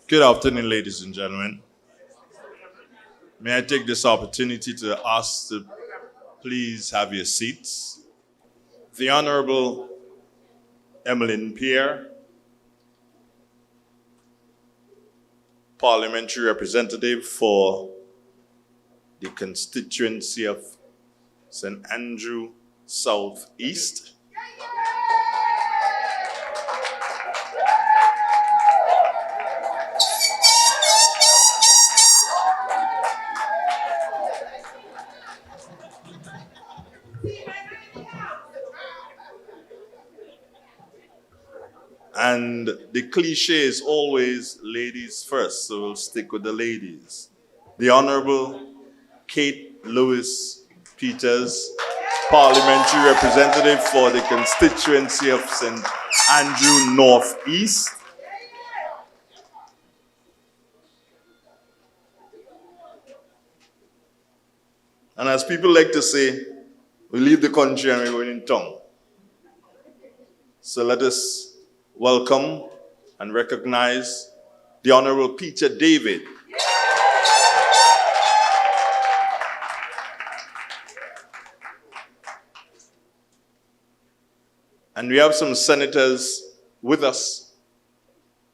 Good afternoon, ladies and gentlemen. May I take this opportunity to ask to please have your seats. The Honorable Emilyn Pierre, Parliamentary Representative for the constituency of St. Andrew South East. And the cliche is always ladies first, so we'll stick with the ladies. The Honorable Kate Lewis Peters, Parliamentary Representative for the constituency of St. Andrew North East. And as people like to say, we leave the country and we're going in town. So let us welcome and recognize the Honorable Peter David. And we have some senators with us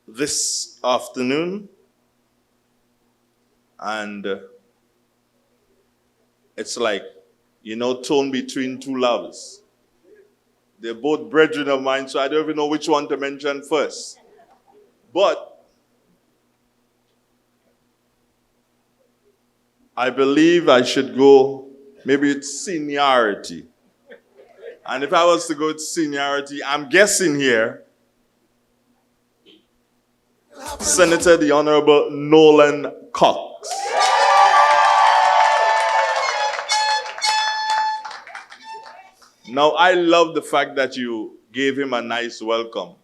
this afternoon. And it's like, torn between two lovers. They're both brethren of mine, so I don't even know which one to mention first. But I believe I should go, maybe it's seniority. And if I was to go to seniority, I'm guessing here, Senator the Honorable Noran Cox. Now, I love the fact that you gave him a nice welcome.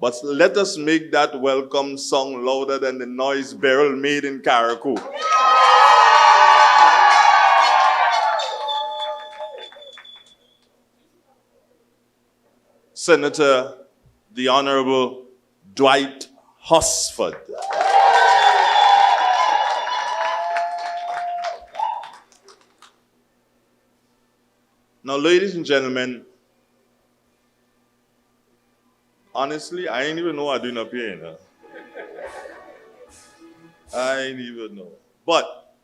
But let us make that welcome song louder than the noise Beryl made in Carriacou. Senator the Honorable Dwight Hosford. Now, ladies and gentlemen, honestly, I ain't even know what I'm doing up here, I ain't even know. But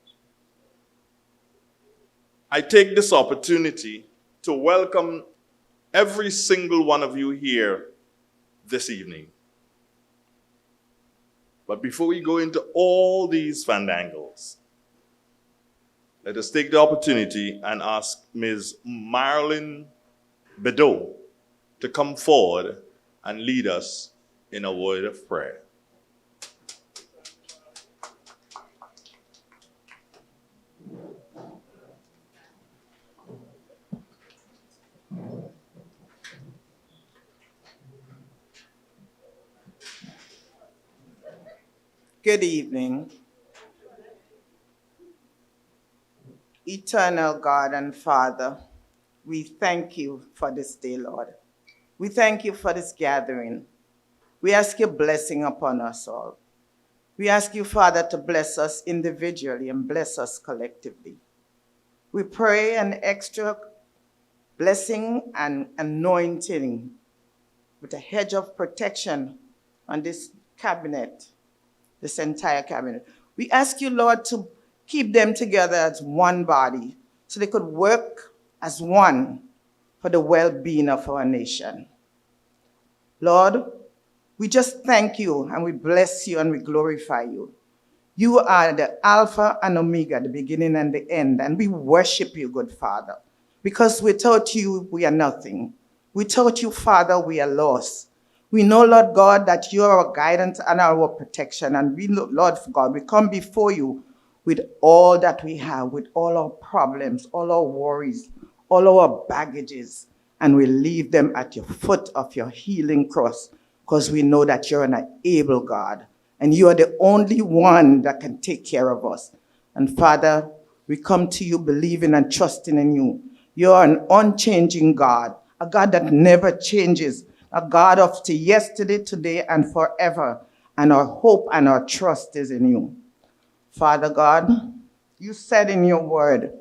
I take this opportunity to welcome every single one of you here this evening. But before we go into all these fandangles, let us take the opportunity and ask Ms. Marilyn Bedeau to come forward and lead us in a word of prayer. Good evening. Eternal God and Father, we thank you for this day, Lord. We thank you for this gathering. We ask your blessing upon us all. We ask you, Father, to bless us individually and bless us collectively. We pray an extra blessing and anointing with a hedge of protection on this cabinet, this entire cabinet. We ask you, Lord, to keep them together as one body so they could work as one for the well-being of our nation. Lord, we just thank you and we bless you and we glorify you. You are the Alpha and Omega, the beginning and the end, and we worship you, good Father, because without you, we are nothing. Without you, Father, we are lost. We know, Lord God, that you are our guidance and our protection, and we, Lord God, we come before you with all that we have, with all our problems, all our worries, all our baggages, and we leave them at your foot of your healing cross, because we know that you're an able God, and you are the only one that can take care of us. And Father, we come to you believing and trusting in you. You're an unchanging God, a God that never changes, a God of yesterday, today, and forever. and our hope and our trust is in you. Father God, you said in your word,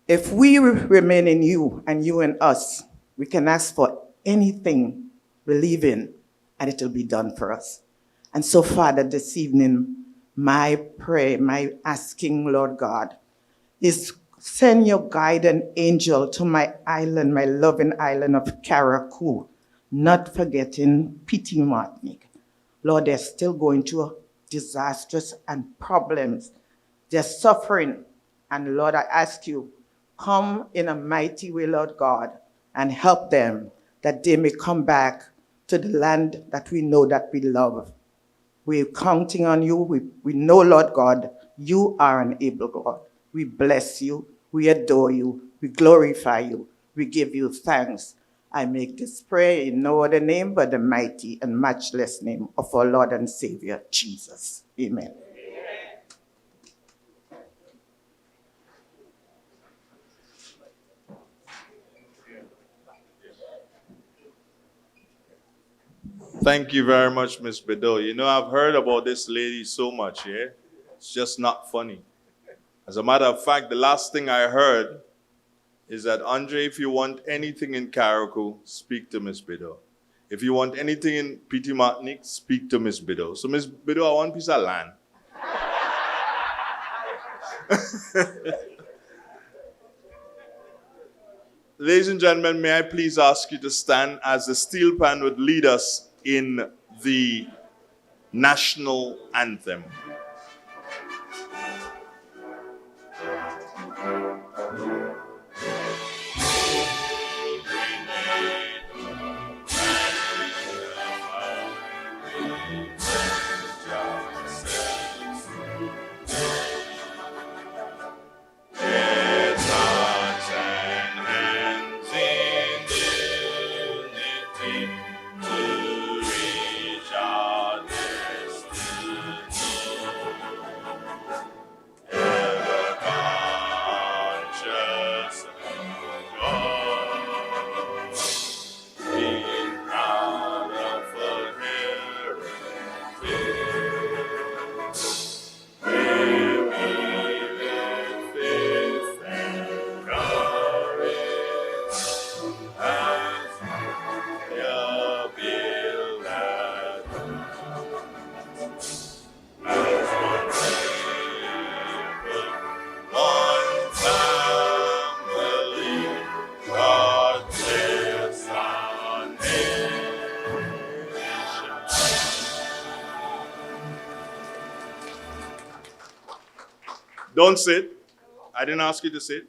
if we remain in you and you in us, we can ask for anything, believing, and it will be done for us. And so, Father, this evening, my prayer, my asking, Lord God, is send your guiding angel to my island, my loving island of Carriacou, not forgetting Petit Martinique. Lord, they're still going through disasters and problems. They're suffering. And Lord, I ask you, come in a mighty way, Lord God, and help them that they may come back to the land that we know that we love. We're counting on you. We know, Lord God, you are an able God. We bless you. We adore you. We glorify you. We give you thanks. I make this prayer in no other name but the mighty and matchless name of our Lord and Savior, Jesus. Amen. Thank you very much, Miss Bedeau. You know, I've heard about this lady so much, yeah? It's just not funny. As a matter of fact, the last thing I heard is that, Andre, if you want anything in Carriacou, speak to Miss Bedeau. If you want anything in Petit Martinique, speak to Miss Bedeau. So, Miss Bedeau, I want a piece of land. Ladies and gentlemen, may I please ask you to stand as the steel pan would lead us in the national anthem. Don't sit. I didn't ask you to sit.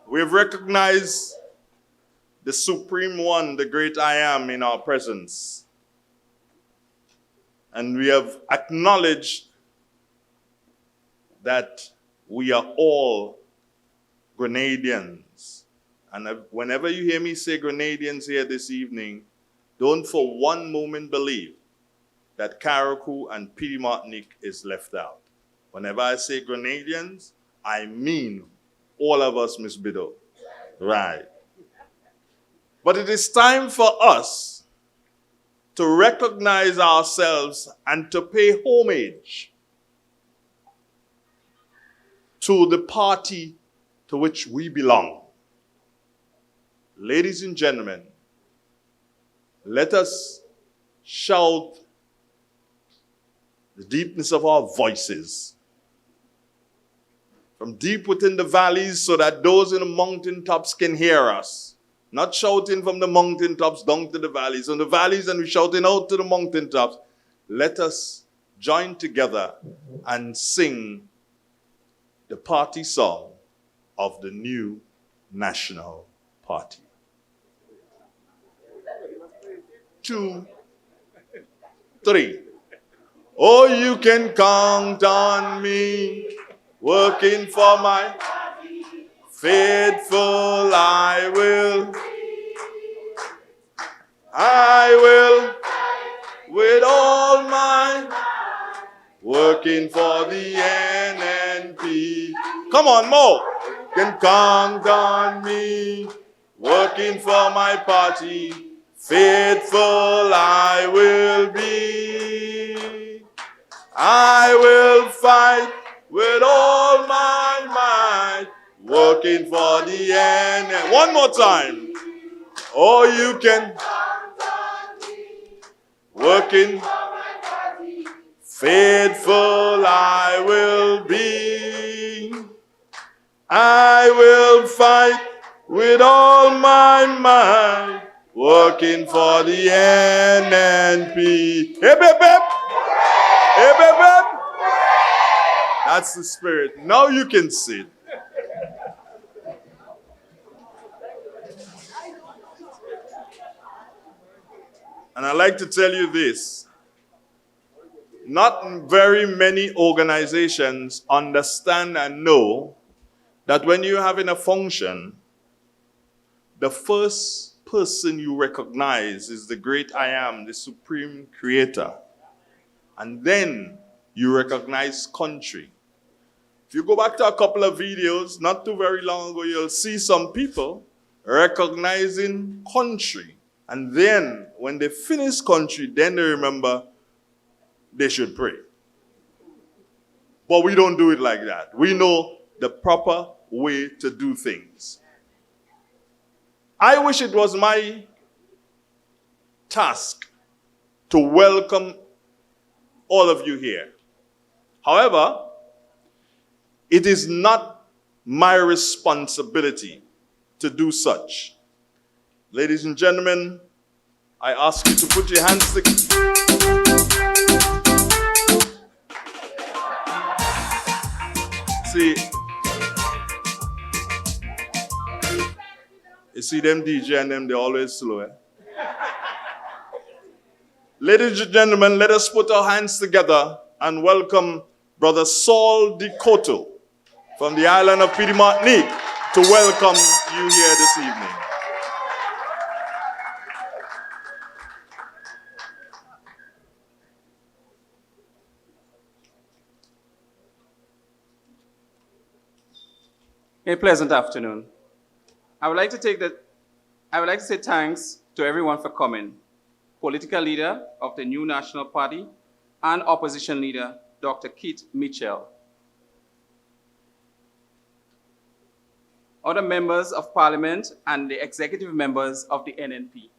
We've recognized the Supreme One, the great I Am, in our presence. And we have acknowledged that we are all Grenadians. And whenever you hear me say Grenadians here this evening, don't for one moment believe that Carriacou and Petit Martinique is left out. Whenever I say Grenadians, I mean all of us, Miss Bedeau. Right. But it is time for us to recognize ourselves and to pay homage to the party to which we belong. Ladies and gentlemen, let us shout the deepness of our voices from deep within the valleys so that those in the mountaintops can hear us. Not shouting from the mountaintops down to the valleys. On the valleys and we're shouting out to the mountaintops. Let us join together and sing the party song of the new national party. 2, 3. Oh, you can count on me, working for my faithful I will, with all my working for the NNP. Come on, Mo. Can count on me, working for my party, Faithful I will be. I will fight with all my might, working for the end. One more time. Oh, you can. Working. Faithful I will be. I will fight with all my might, working for the NNP. Hip, hip, hip. Hip, hip, hip. That's the spirit. Now you can sit. And I'd like to tell you this. Not very many organizations understand and know that when you're having a function, the first person you recognize is the great I am, the supreme creator. And then you recognize country. If you go back to a couple of videos, not too very long ago, you'll see some people recognizing country. And then when they finish country, then they remember they should pray. But we don't do it like that. We know the proper way to do things. I wish it was my task to welcome all of you here. However, it is not my responsibility to do such. Ladies and gentlemen, I ask you to put your hands together. You see them DJ and them, they're always slow. Eh? Ladies and gentlemen, let us put our hands together and welcome Brother Saul Dikoto from the island of Martinique to welcome you here this evening. A pleasant afternoon. I would like to say thanks to everyone for coming. Political leader of the new National Party and opposition leader, Dr. Keith Mitchell. Other members of Parliament and the executive members of the NNP.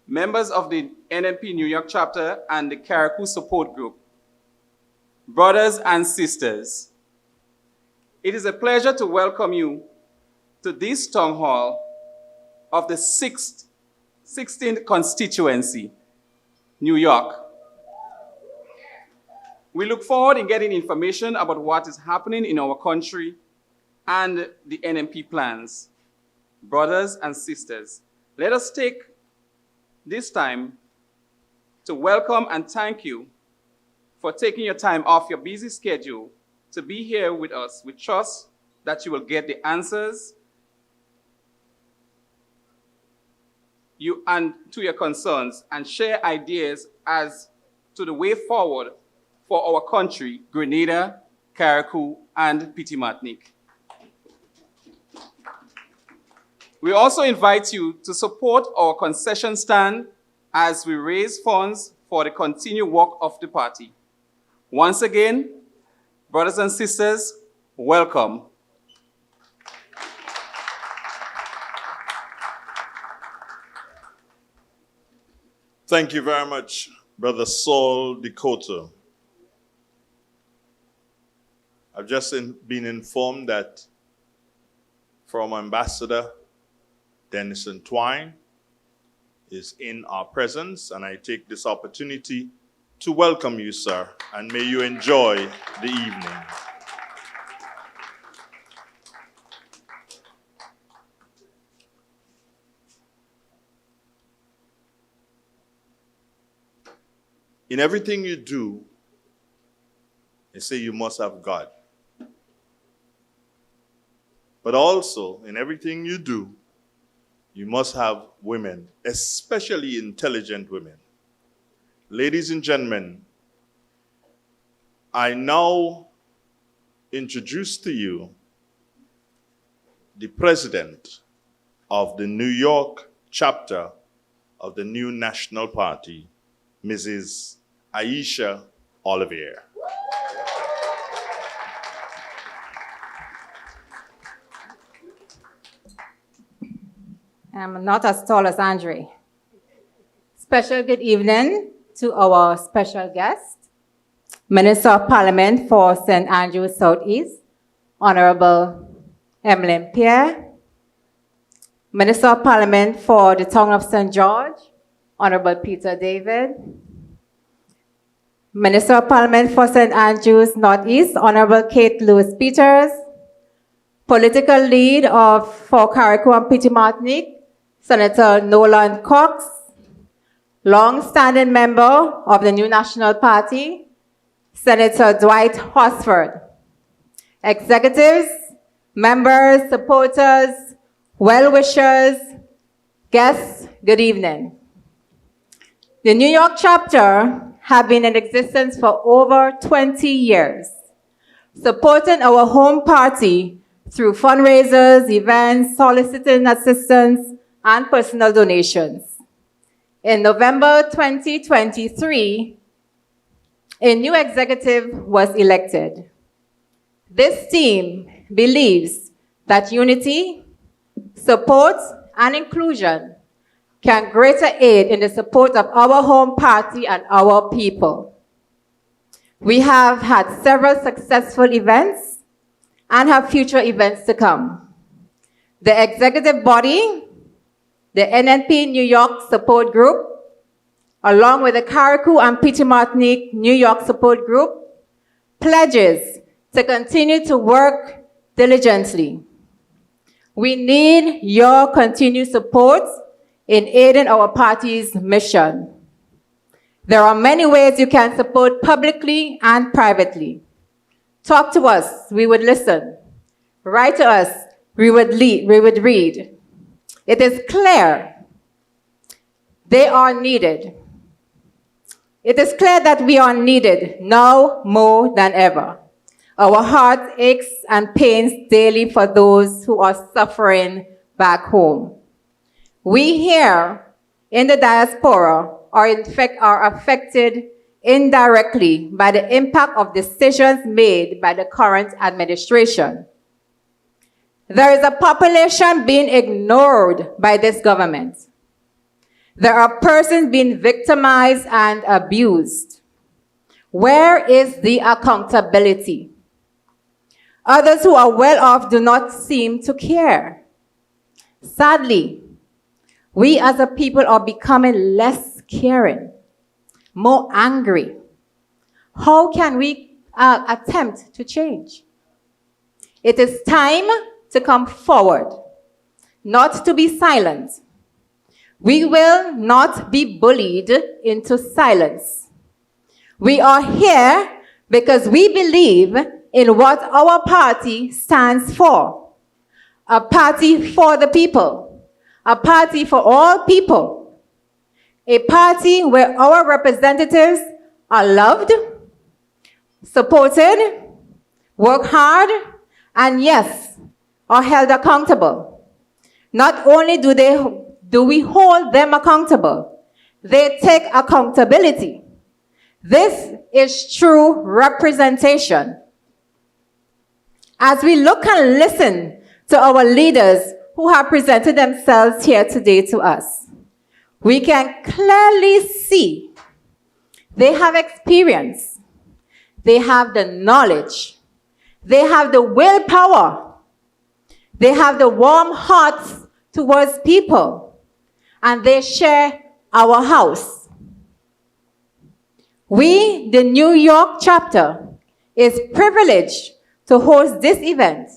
Members of the NNP New York chapter and the Carriacou support group. Brothers and sisters, it is a pleasure to welcome you to this Townhall of the 16th constituency, New York. We look forward in getting information about what is happening in our country and the NNP plans. Brothers and sisters, let us take this time to welcome and thank you for taking your time off your busy schedule to be here with us. We trust that you will get the answers to your concerns and share ideas as to the way forward for our country, Grenada, Carriacou, and Martinique. We also invite you to support our concession stand as we raise funds for the continued work of the party. Once again, brothers and sisters, welcome. Thank you very much, Brother Saul Dikoto. I've just been informed that from Ambassador Denison Twine is in our presence, and I take this opportunity to welcome you, sir, and may you enjoy the evening. In everything you do, they say you must have God. But also, in everything you do, you must have women, especially intelligent women. Ladies and gentlemen, I now introduce to you the president of the New York chapter of the new National Party, Mrs. Aisha Olivier. I'm not as tall as Andre. Special good evening to our special guest, Minister of Parliament for St. Andrews Southeast, Honorable Emilyn Pierre, Minister of Parliament for the Town of St. George, Honorable Peter David, Minister of Parliament for St. Andrews Northeast, Honorable Kate Lewis Peters, Political Lead for Carriacou and Petite Martinique, Senator Noran Cox, long-standing member of the New National Party, Senator Dwight Hosford, executives, members, supporters, well-wishers, guests, good evening. The New York chapter has been in existence for over 20 years, supporting our home party through fundraisers, events, soliciting assistance, and personal donations. In November 2023, a new executive was elected. This team believes that unity, support, and inclusion can greatly aid in the support of our home party and our people. We have had several successful events and have future events to come. The executive body, the NNP New York Support Group, along with the Carriacou and Petite Martinique New York Support Group, pledges to continue to work diligently. We need your continued support in aiding our party's mission. There are many ways you can support publicly and privately. Talk to us, we would listen. Write to us, we would read. It is clear they are needed. It is clear that we are needed now more than ever. Our heart aches and pains daily for those who are suffering back home. We here in the diaspora are affected indirectly by the impact of decisions made by the current administration. There is a population being ignored by this government. There are persons being victimized and abused. Where is the accountability? Others who are well off do not seem to care. Sadly, we as a people are becoming less caring, more angry. How can we attempt to change? It is time to come forward, not to be silent. We will not be bullied into silence. We are here because we believe in what our party stands for. A party for the people. A party for all people. A party where our representatives are loved, supported, work hard, and yes, are held accountable. Not only do we hold them accountable, they take accountability. This is true representation. As we look and listen to our leaders who have presented themselves here today to us, we can clearly see they have experience, they have the knowledge, they have the willpower, they have the warm hearts towards people, and they share our house. We, the New York chapter, is privileged to host this event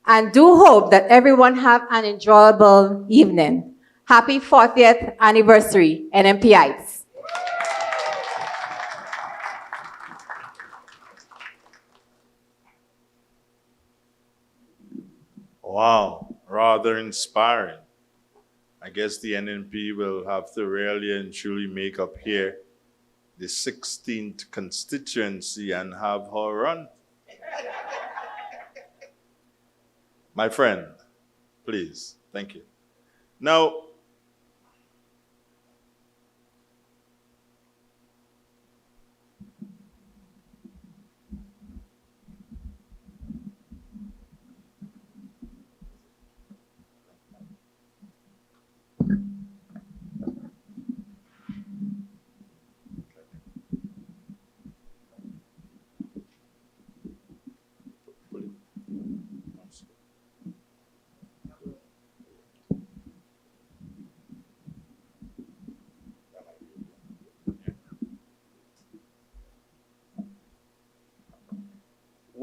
and do hope that everyone have an enjoyable evening. Happy 40th anniversary, NNPites. Wow, rather inspiring. I guess the NNP will have to really and truly make up here the 16th constituency and have her run. My friend, please, thank you. Now,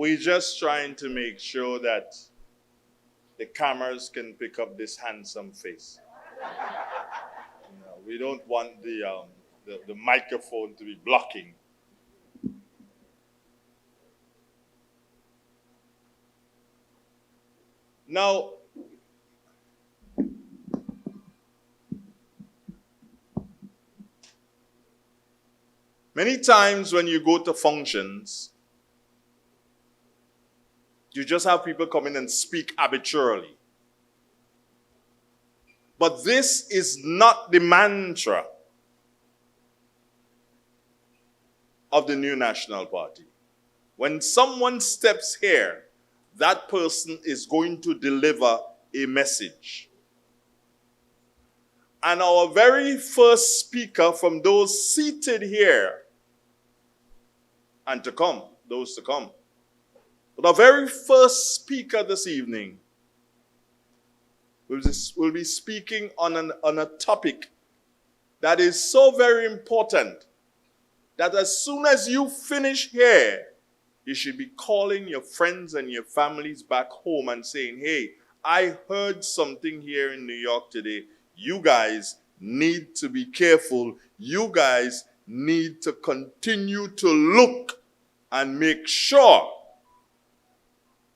we're just trying to make sure that the cameras can pick up this handsome face. You know, we don't want the microphone to be blocking. Now, many times when you go to functions, you just have people come in and speak arbitrarily. But this is not the mantra of the New National Party. When someone steps here, that person is going to deliver a message. And our very first speaker from those seated here and to come, those to come. But our very first speaker this evening will be speaking on a topic that is so very important that as soon as you finish here, you should be calling your friends and your families back home and saying, hey, I heard something here in New York today. You guys need to be careful. You guys need to continue to look and make sure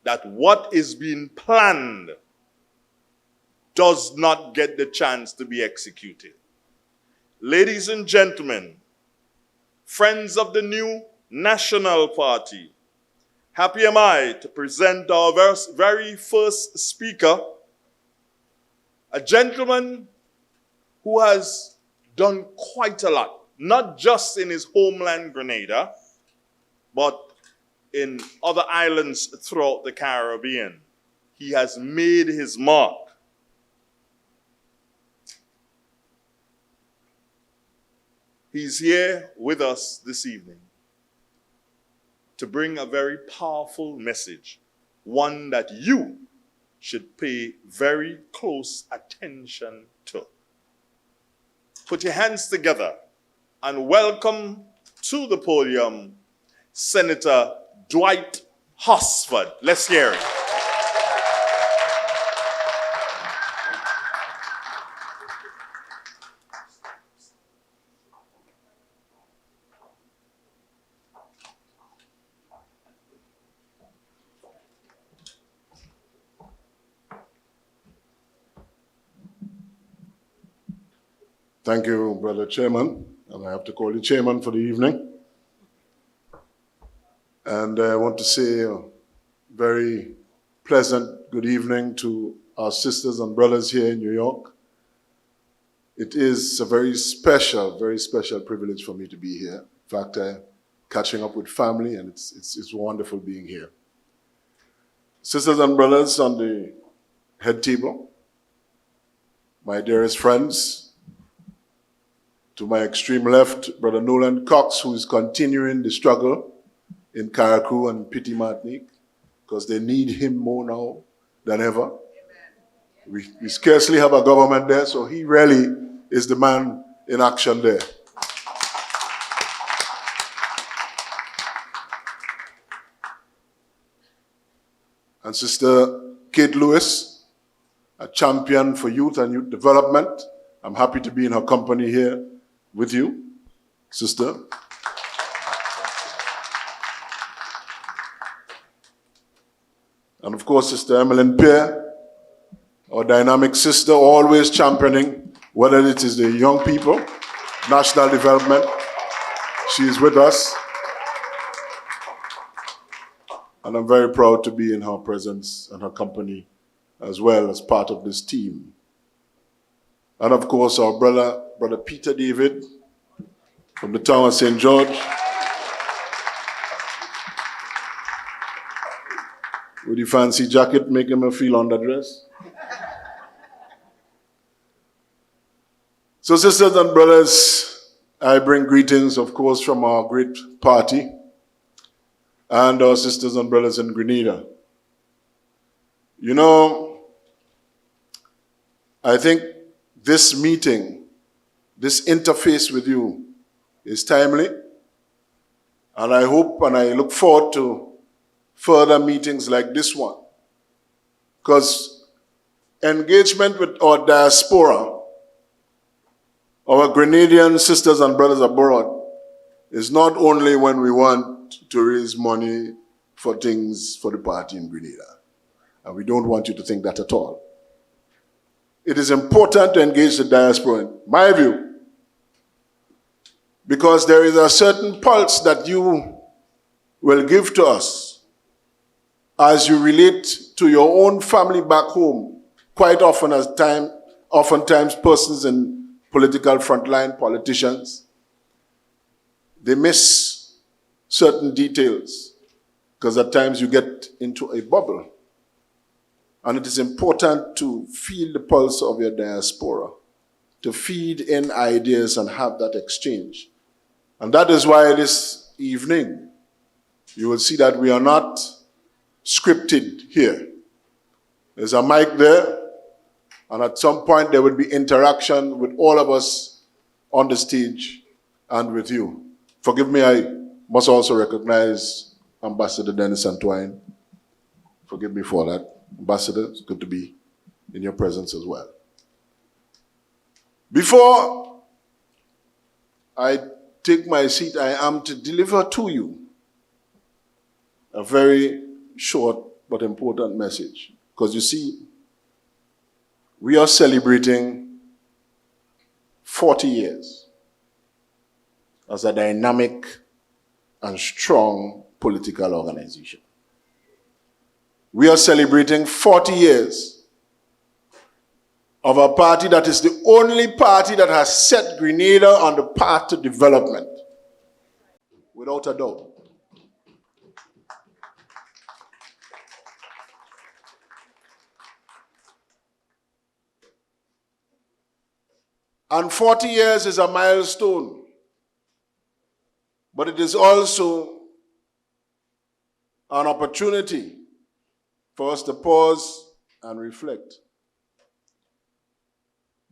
that what is being planned does not get the chance to be executed. Ladies and gentlemen, friends of the New National Party, happy am I to present our very first speaker, a gentleman who has done quite a lot, not just in his homeland Grenada, but in other islands throughout the Caribbean. He has made his mark. He's here with us this evening to bring a very powerful message, one that you should pay very close attention to. Put your hands together and welcome to the podium Senator Dwight Hosford. Let's hear it. Thank you, Brother Chairman, and I have to call you Chairman for the evening. And I want to say a very pleasant good evening to our sisters and brothers here in New York. It is a very special privilege for me to be here. In fact, I'm catching up with family, and it's wonderful being here. Sisters and brothers on the head table, my dearest friends, to my extreme left, Brother Noran Cox, who is continuing the struggle in Carriacou and Petit Martinique, because they need him more now than ever. We scarcely have a government there, so he really is the man in action there. And Sister Kate Lewis, a champion for youth and youth development. I'm happy to be in her company here with you, sister. And of course, Sister Emilyn Pierre, our dynamic sister, always championing, whether it is the young people, national development, she is with us. And I'm very proud to be in her presence and her company as well as part of this team. And of course, our Brother Peter David from the town of St. George. With the fancy jacket, making me feel underdressed. So sisters and brothers, I bring greetings, of course, from our great party and our sisters and brothers in Grenada. You know, I think this meeting, this interface with you is timely, and I hope and I look forward to further meetings like this one. Because engagement with our diaspora, our Grenadian sisters and brothers abroad, is not only when we want to raise money for things for the party in Grenada. And we don't want you to think that at all. It is important to engage the diaspora, in my view, because there is a certain pulse that you will give to us as you relate to your own family back home. Quite often, oftentimes persons in political frontline, politicians, they miss certain details because at times you get into a bubble. And it is important to feel the pulse of your diaspora, to feed in ideas and have that exchange. And that is why this evening, you will see that we are not scripted here. There's a mic there, and at some point there will be interaction with all of us on the stage and with you. Forgive me, I must also recognize Ambassador Dennis Antoine. Forgive me for that. Ambassador, it's good to be in your presence as well. Before I take my seat, I am to deliver to you a very short but important message. Because you see, we are celebrating 40 years as a dynamic and strong political organization. We are celebrating 40 years of a party that is the only party that has set Grenada on the path to development, without a doubt. And 40 years is a milestone, but it is also an opportunity for us to pause and reflect.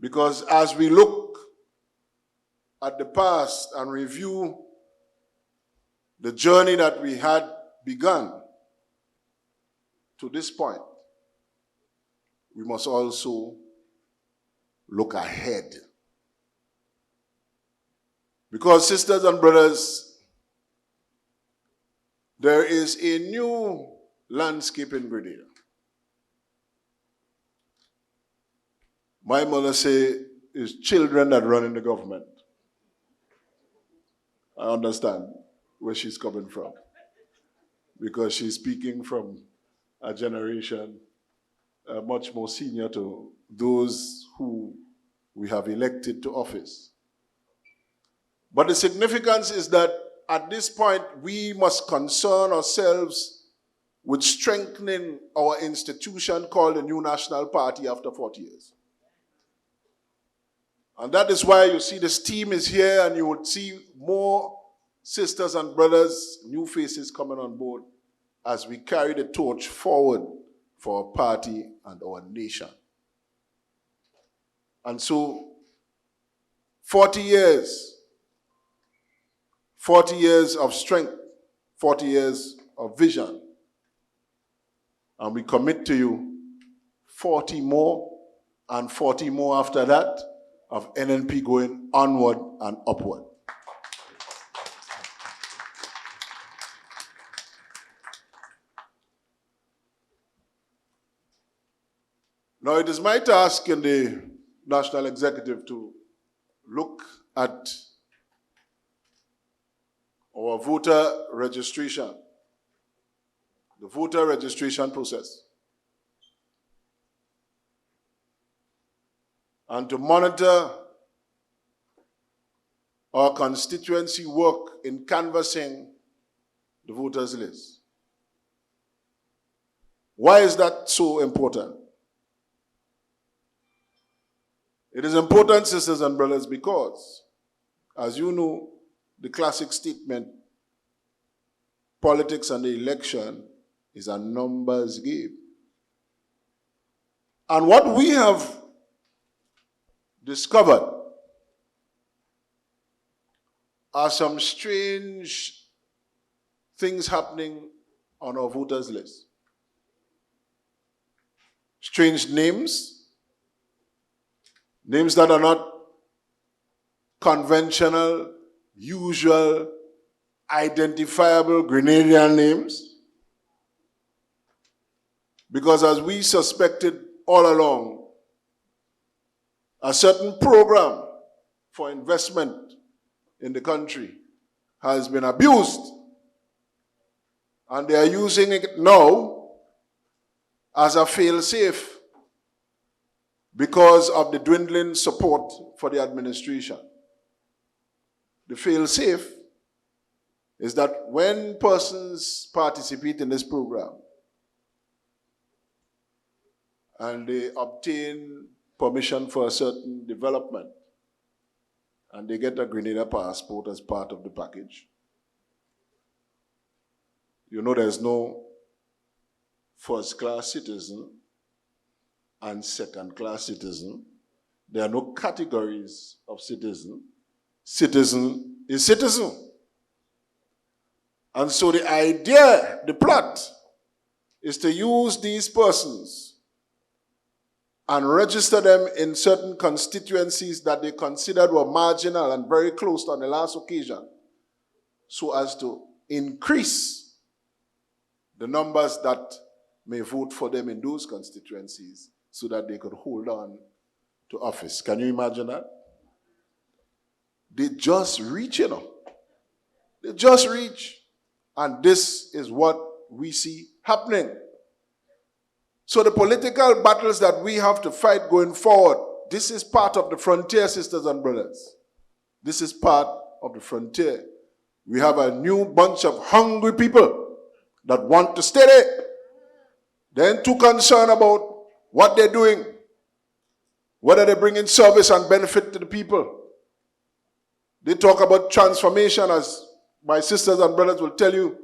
Because as we look at the past and review the journey that we had begun to this point, we must also look ahead. Because, sisters and brothers, there is a new landscape in Grenada. My mother say it's children that run in the government. I understand where she's coming from, because she's speaking from a generation much more senior to those who we have elected to office. But the significance is that at this point, we must concern ourselves with strengthening our institution called the New National Party after 40 years. And that is why you see this team is here, and you would see more sisters and brothers, new faces coming on board as we carry the torch forward for our party and our nation. And so, 40 years of strength, 40 years of vision. And we commit to you 40 more and 40 more after that of NNP going onward and upward. Now it is my task in the National Executive to look at our voter registration, the voter registration process, and to monitor our constituency work in canvassing the voters list. Why is that so important? It is important, sisters and brothers, because, as you know, the classic statement, politics and the election is a numbers game. And what we have discovered are some strange things happening on our voters list. Strange names, names that are not conventional, usual, identifiable Grenadian names. Because as we suspected all along, a certain program for investment in the country has been abused. And they are using it now as a fail-safe because of the dwindling support for the administration. The fail-safe is that when persons participate in this program and they obtain permission for a certain development and they get a Grenada passport as part of the package, you know there's no first-class citizen and second-class citizen. There are no categories of citizen. Citizen is citizen. And so the idea, the plot, is to use these persons and register them in certain constituencies that they considered were marginal and very close on the last occasion, so as to increase the numbers that may vote for them in those constituencies so that they could hold on to office. Can you imagine that? They just reach, They just reach. And this is what we see happening. So the political battles that we have to fight going forward, this is part of the frontier, sisters and brothers. This is part of the frontier. We have a new bunch of hungry people that want to stay there. They ain't too concerned about what they're doing, whether they bring in service and benefit to the people. They talk about transformation, as my sisters and brothers will tell you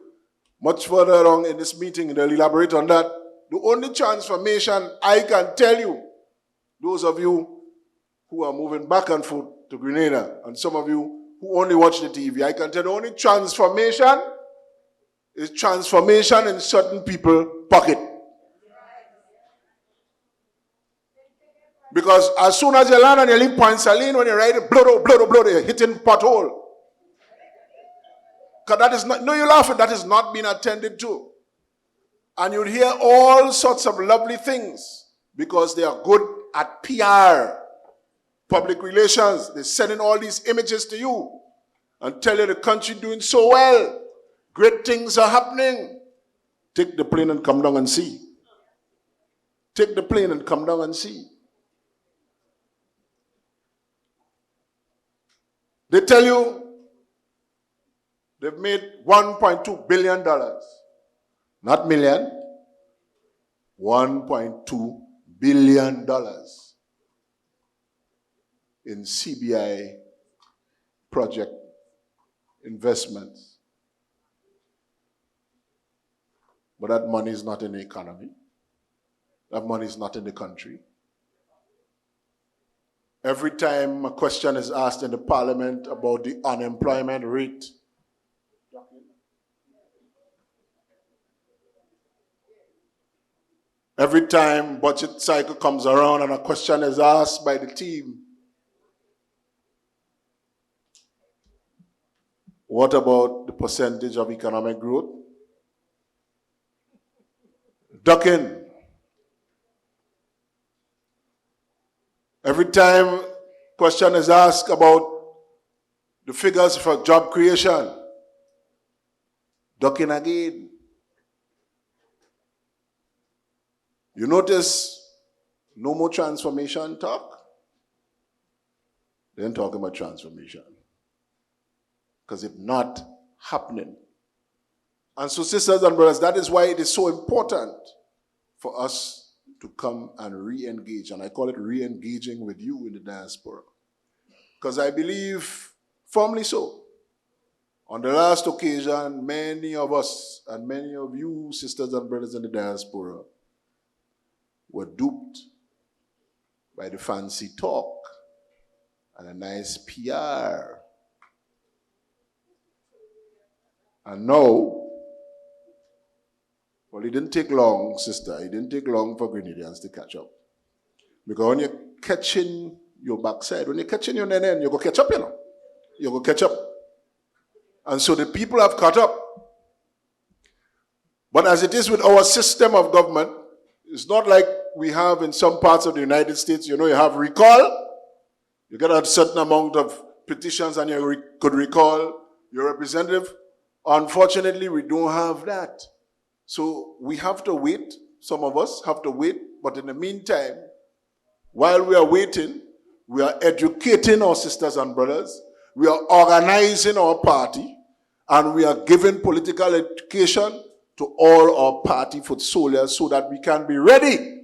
much further along in this meeting. They'll elaborate on that. The only transformation I can tell you, those of you who are moving back and forth to Grenada, and some of you who only watch the TV, I can tell you the only transformation is transformation in certain people's pocket. Because as soon as you land and you leave Point Saline, when you ride it, blood, you're hitting pothole. Because that is not, no, you're laughing, that is not being attended to. And you'll hear all sorts of lovely things because they are good at PR, public relations. They're sending all these images to you and tell you the country doing so well. Great things are happening. Take the plane and come down and see. Take the plane and come down and see. They tell you they've made $1.2 billion. Not million. $1.2 billion in CBI project investments. But that money is not in the economy. That money is not in the country. Every time a question is asked in the parliament about the unemployment rate, every time budget cycle comes around and a question is asked by the team, what about the percentage of economic growth? Ducking. Every time question is asked about the figures for job creation, ducking again. You notice no more transformation talk? They ain't talking about transformation. Because it's not happening. And so, sisters and brothers, that is why it is so important for us to come and re-engage. And I call it re-engaging with you in the diaspora. Because I believe, firmly so, on the last occasion, many of us and many of you, sisters and brothers in the diaspora, were duped by the fancy talk and a nice PR. And now, Well, it didn't take long, sister. It didn't take long for Grenadians to catch up. Because when you're catching your backside, when you're catching your nenen, you go catch up, you know. You go catch up. And so the people have caught up. But as it is with our system of government, it's not like we have in some parts of the United States, you know, you have recall. You get a certain amount of petitions and you could recall your representative. Unfortunately, we don't have that. So we have to wait. Some of us have to wait. But in the meantime, while we are waiting, we are educating our sisters and brothers. We are organizing our party. And we are giving political education to all our party foot soldiers so that we can be ready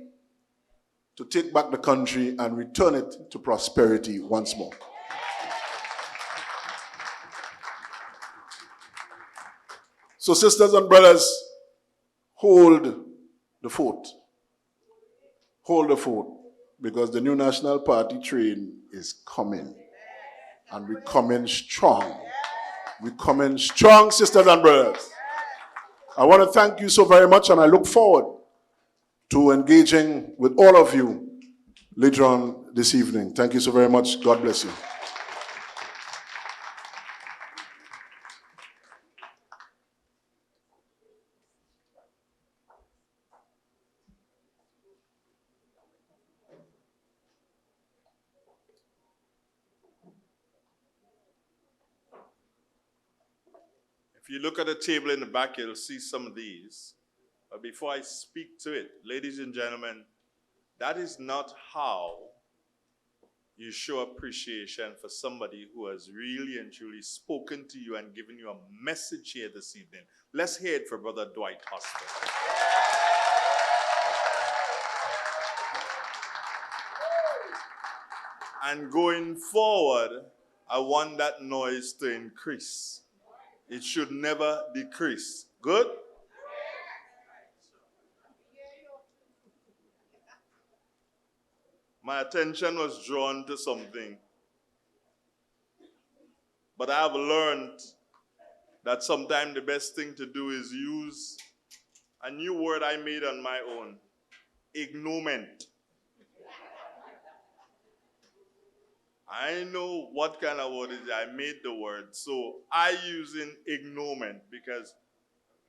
to take back the country and return it to prosperity once more. So sisters and brothers, hold the fort. Hold the fort, because the new National Party train is coming. And we're coming strong. We're coming strong, sisters and brothers. I want to thank you so very much, and I look forward to engaging with all of you later on this evening. Thank you so very much. God bless you. If you look at the table in the back, you'll see some of these. But before I speak to it, ladies and gentlemen, that is not how you show appreciation for somebody who has really and truly spoken to you and given you a message here this evening. Let's hear it for Brother Dwight Hosford. And going forward, I want that noise to increase. It should never decrease. Good? My attention was drawn to something. But I have learned that sometimes the best thing to do is use a new word I made on my own. Ignorement. I know what kind of word it is. I made the word. So I use in ignorement because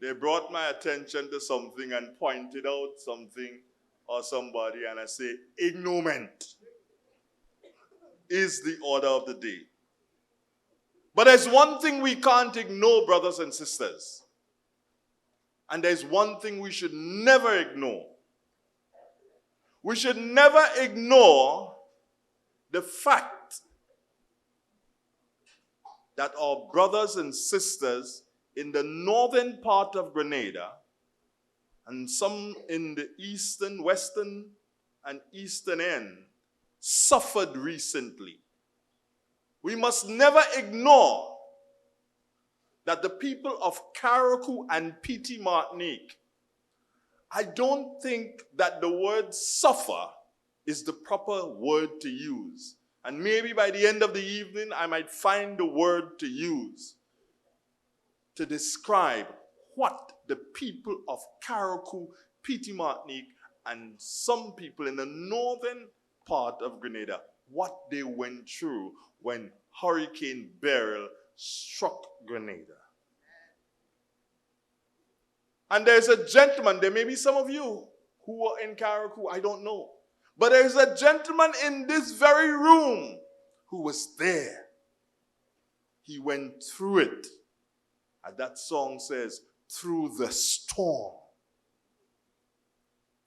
they brought my attention to something and pointed out something or somebody, and I say, ignorement is the order of the day. But there's one thing we can't ignore, brothers and sisters. And there's one thing we should never ignore. We should never ignore the fact that our brothers and sisters in the northern part of Grenada and some in the eastern, western, and eastern end suffered recently. We must never ignore that the people of Carriacou and Petit Martinique, I don't think that the word suffer is the proper word to use. And maybe by the end of the evening, I might find the word to use to describe what the people of Carriacou, Petit Martinique, and some people in the northern part of Grenada, what they went through when Hurricane Beryl struck Grenada. And there's a gentleman, there may be some of you who are in Carriacou, I don't know. But there's a gentleman in this very room who was there. He went through it. And that song says, through the storm.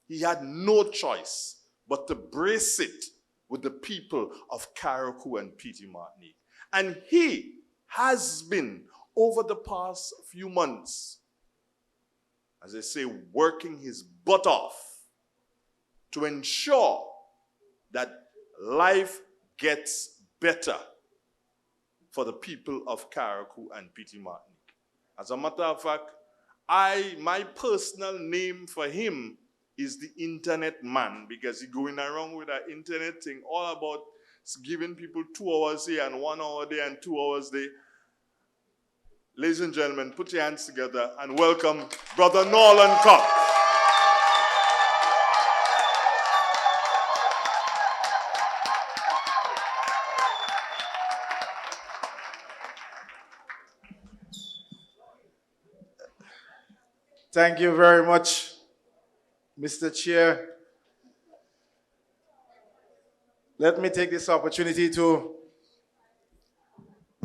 He had no choice but to brace it with the people of Carriacou and Petit Martinique. And he has been, over the past few months, as I say, working his butt off to ensure that life gets better for the people of Carriacou and Petit Martinique. As a matter of fact, my personal name for him is the internet man, because he's going around with that internet thing all about giving people 2 hours here and 1 hour there and 2 hours there. Ladies and gentlemen, put your hands together and welcome Brother Noran Cox. Thank you very much, Mr. Chair. Let me take this opportunity to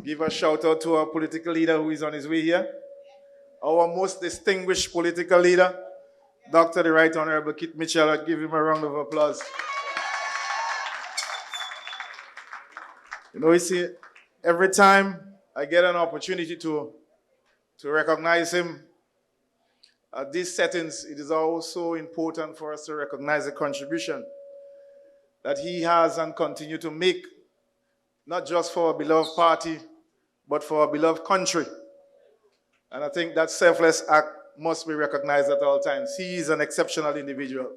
give a shout out to our political leader who is on his way here. Our most distinguished political leader, Dr. the Right Honorable Kit Mitchell. I'll give him a round of applause. You see, every time I get an opportunity to recognize him, at these settings, it is also important for us to recognize the contribution that he has and continue to make, not just for our beloved party, but for our beloved country. And I think that selfless act must be recognized at all times. He is an exceptional individual.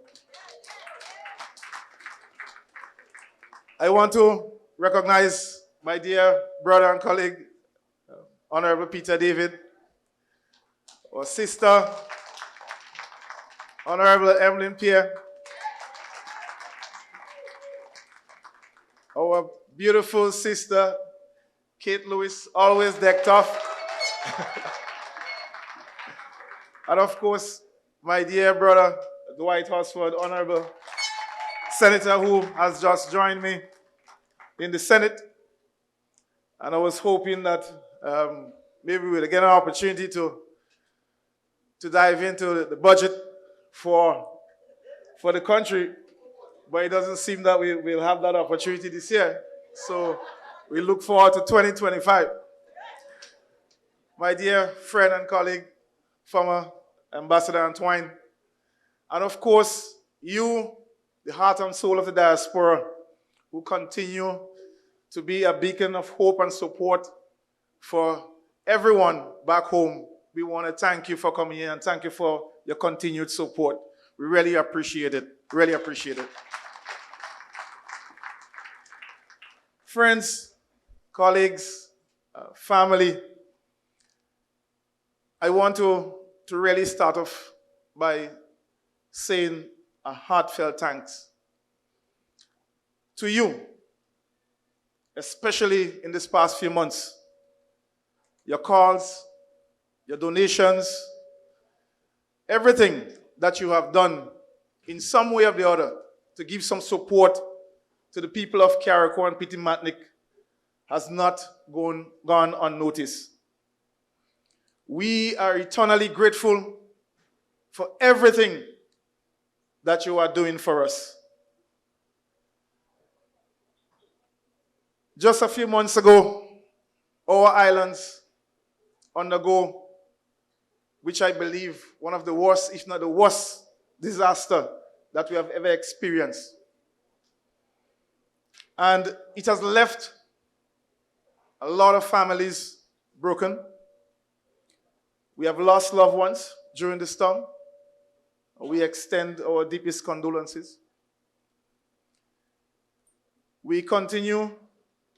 I want to recognize my dear brother and colleague, Honorable Peter David, our sister, Honorable Emilyn Pierre, our beautiful sister, Kate Lewis, always decked off. And of course, my dear brother, Dwight Hosford, Honorable Senator, who has just joined me in the Senate. And I was hoping that maybe we'll get an opportunity to dive into the budget for the country, but it doesn't seem that we'll have that opportunity this year. So we look forward to 2025. My dear friend and colleague, former Ambassador Antoine, and of course, you, the heart and soul of the diaspora, who continue to be a beacon of hope and support for everyone back home. We want to thank you for coming here and thank you for your continued support. We really appreciate it. Really appreciate it. Friends, colleagues, family, I want to really start off by saying a heartfelt thanks to you, especially in this past few months. Your calls, your donations, everything that you have done in some way or the other to give some support to the people of Carriacou and Petit-Martinique has not gone unnoticed. We are eternally grateful for everything that you are doing for us. Just a few months ago, our islands undergo, which I believe one of the worst, if not the worst, disaster that we have ever experienced. And it has left a lot of families broken. We have lost loved ones during the storm. We extend our deepest condolences. We continue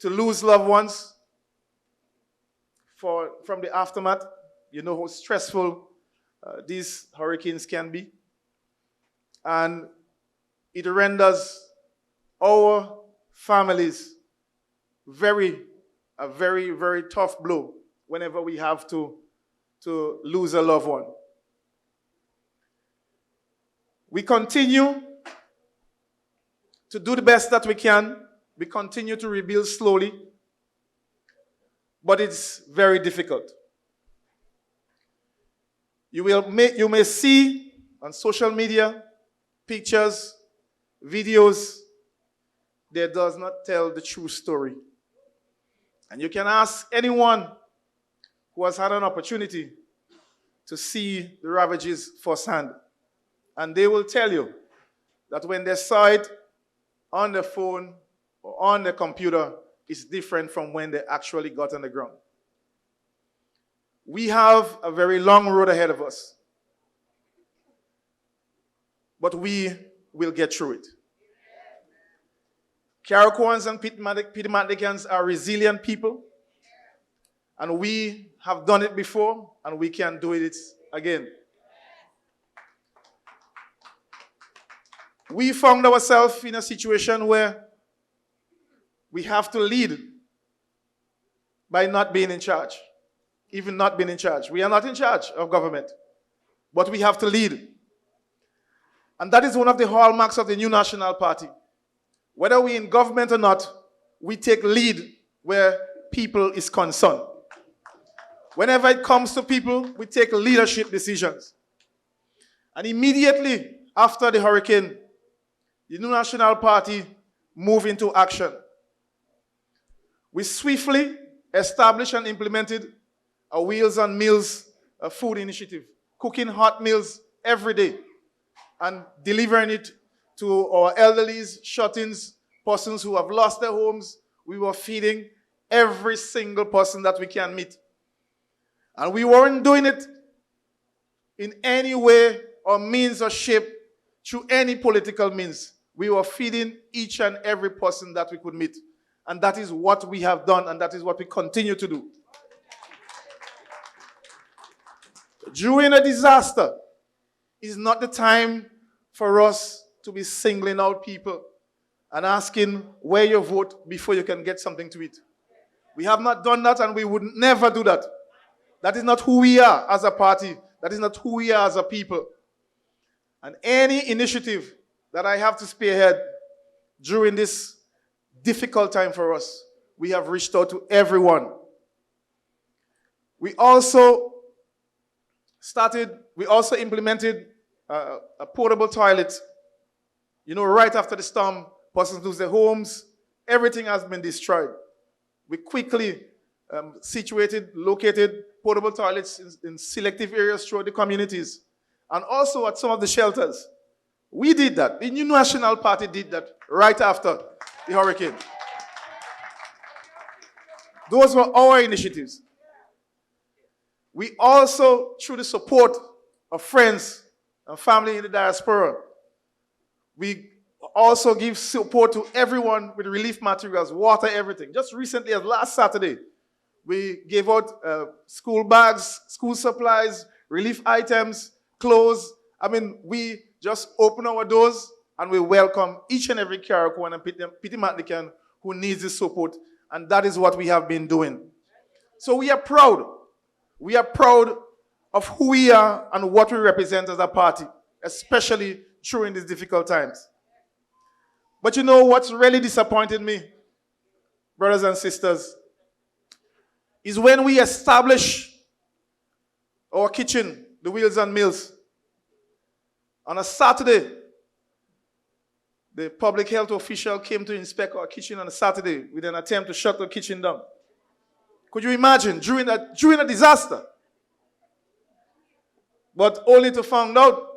to lose loved ones from the aftermath. You know how stressful these hurricanes can be. And it renders our families a very, very tough blow whenever we have to lose a loved one. We continue to do the best that we can. We continue to rebuild slowly, but it's very difficult. You may see on social media pictures, videos that does not tell the true story. And you can ask anyone who has had an opportunity to see the ravages firsthand, and they will tell you that when they saw it on the phone or on the computer, it's different from when they actually got on the ground. We have a very long road ahead of us, but we will get through it. Carriacouans and Petit-Martiniquans are resilient people. And we have done it before, and we can do it again. We found ourselves in a situation where we have to lead by not being in charge. Even not being in charge. We are not in charge of government, but we have to lead. And that is one of the hallmarks of the New National Party. Whether we're in government or not, we take lead where people is concerned. Whenever it comes to people, we take leadership decisions. And immediately after the hurricane, the New National Party moved into action. We swiftly established and implemented a Wheels on Meals food initiative, cooking hot meals every day and delivering it to our elderlies, shut-ins, persons who have lost their homes. We were feeding every single person that we can meet. And we weren't doing it in any way or means or shape through any political means. We were feeding each and every person that we could meet. And that is what we have done, and that is what we continue to do. During a disaster is not the time for us to be singling out people and asking where you vote before you can get something to eat. We have not done that, and we would never do that. That is not who we are as a party. That is not who we are as a people. And any initiative that I have to spearhead during this difficult time for us, we have reached out to everyone. We also implemented a portable toilet. You know, right after the storm, persons lose their homes, everything has been destroyed. We quickly located portable toilets in selective areas throughout the communities, and also at some of the shelters. We did that. The New National Party did that right after the hurricane. Those were our initiatives. We also, through the support of friends and family in the diaspora, we also give support to everyone with relief materials, water, everything. Just recently, as last Saturday, we gave out school bags, school supplies, relief items, clothes. I mean, we just open our doors and we welcome each and every Carriacouan and Pity Matlican who needs this support. And that is what we have been doing. So we are proud. We are proud of who we are and what we represent as a party, especially during these difficult times. But you know what's really disappointed me, brothers and sisters, is when we establish our kitchen, the Wheels on Meals. On a Saturday, the public health official came to inspect our kitchen on a Saturday with an attempt to shut the kitchen down. Could you imagine, during a disaster? But only to find out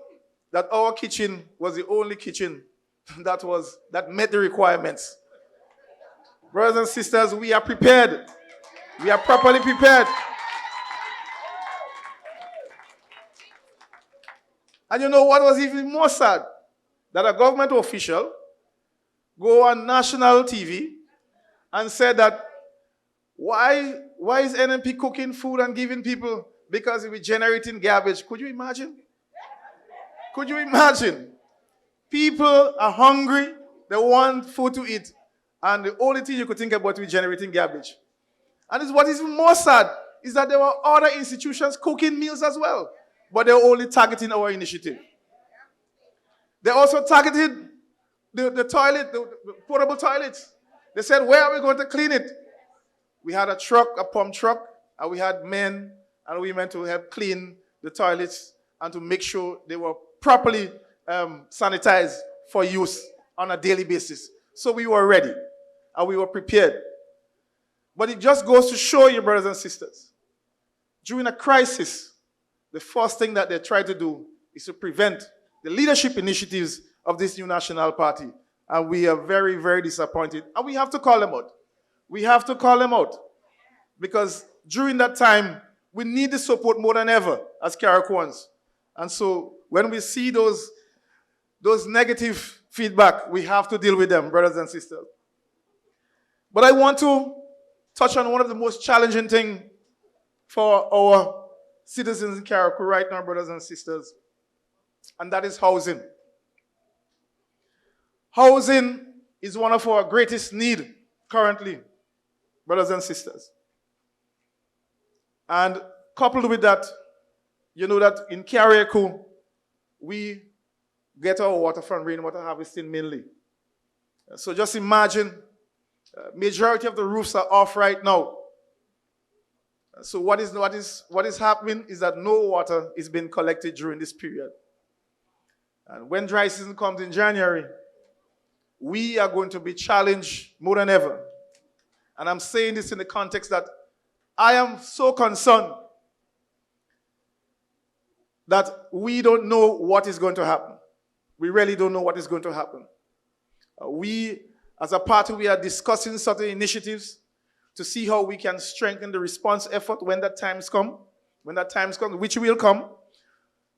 that our kitchen was the only kitchen that met the requirements. Brothers and sisters, we are prepared. We are properly prepared. And you know what was even more sad? That a government official go on national TV and said that why is NNP cooking food and giving people? Because we're generating garbage. Could you imagine? Could you imagine? People are hungry, they want food to eat, and the only thing you could think about is generating garbage. And what is even more sad is that there were other institutions cooking meals as well, but they were only targeting our initiative. They also targeted the toilet, the portable toilets. They said, where are we going to clean it? We had a pump truck, and we had men and women to help clean the toilets and to make sure they were properly sanitized for use on a daily basis. So we were ready and we were prepared. But it just goes to show you, brothers and sisters, during a crisis, the first thing that they try to do is to prevent the leadership initiatives of this New National Party. And we are very, very disappointed. And we have to call them out. We have to call them out. Because during that time, we need the support more than ever as Carriacouans. And so when we see those negative feedback, we have to deal with them, brothers and sisters. But I want to touch on one of the most challenging things for our citizens in Carriacou right now, brothers and sisters, and that is housing. Housing is one of our greatest needs currently, brothers and sisters. And coupled with that, you know that in Carriacou, we get our water from rainwater harvesting mainly. So just imagine, majority of the roofs are off right now. So what is happening is that no water is being collected during this period. And when dry season comes in January, we are going to be challenged more than ever. And I'm saying this in the context that I am so concerned that we don't know what is going to happen. We really don't know what is going to happen. We, as a party, we are discussing certain initiatives to see how we can strengthen the response effort when that time comes, which will come,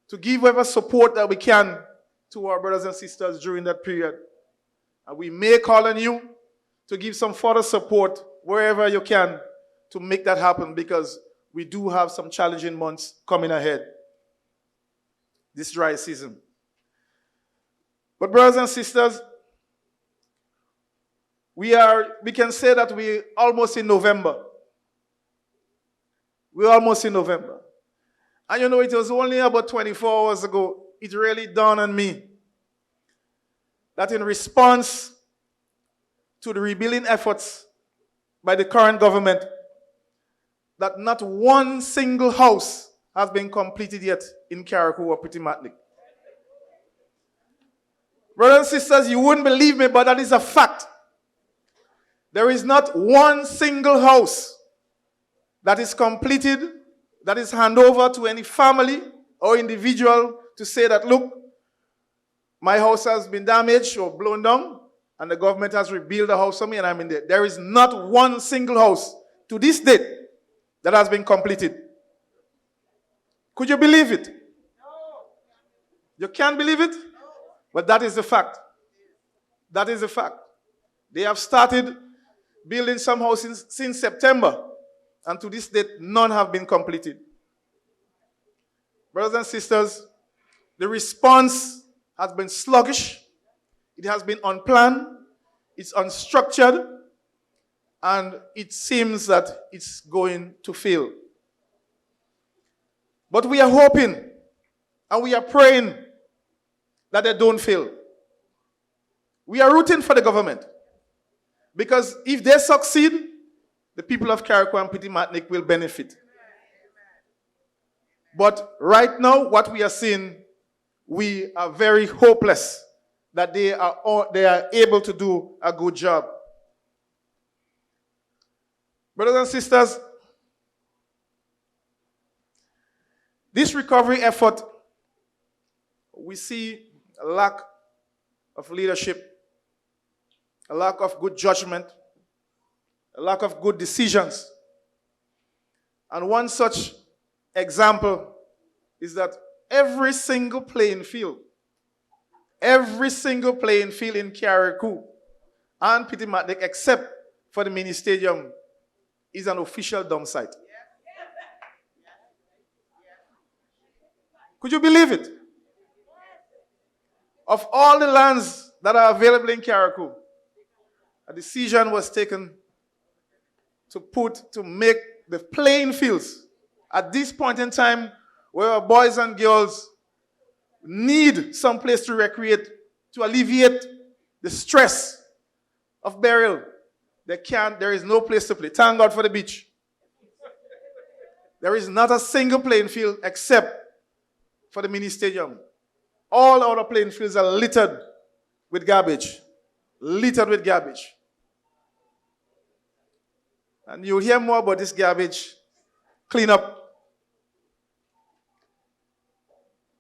to give whatever support that we can to our brothers and sisters during that period. And we may call on you to give some further support wherever you can to make that happen, because we do have some challenging months coming ahead this dry season. But brothers and sisters, we can say that we're almost in November. We're almost in November. And you know, it was only about 24 hours ago, it really dawned on me that in response to the rebuilding efforts by the current government, that not one single house has been completed yet in Carriacou or Petit Matlick. Brothers and sisters, you wouldn't believe me, but that is a fact. There is not one single house that is completed, that is handed over to any family or individual to say that, look, my house has been damaged or blown down, and the government has rebuilt the house for me, and I'm in there. There is not one single house to this date that has been completed. Could you believe it? You can't believe it? But that is the fact. That is the fact. They have started building some houses since September, and to this date, none have been completed. Brothers and sisters, the response has been sluggish, it has been unplanned, it's unstructured, and it seems that it's going to fail. But we are hoping and we are praying that they don't fail. We are rooting for the government, because if they succeed, the people of Carriacou and Petit Matlick will benefit. But right now, what we are seeing, we are very hopeless that they are able to do a good job. Brothers and sisters, this recovery effort, we see a lack of leadership, a lack of good judgment, a lack of good decisions. And one such example is that every single playing field in Carriacou and Petit Matlick, except for the mini stadium, is an official dump site. Could you believe it? Of all the lands that are available in Carriacou, a decision was taken to make the playing fields at this point in time, where our boys and girls need some place to recreate, to alleviate the stress of burial. There is no place to play. Thank God for the beach. There is not a single playing field except for the mini stadium. All other playing fields are littered with garbage. Littered with garbage. And you'll hear more about this garbage cleanup.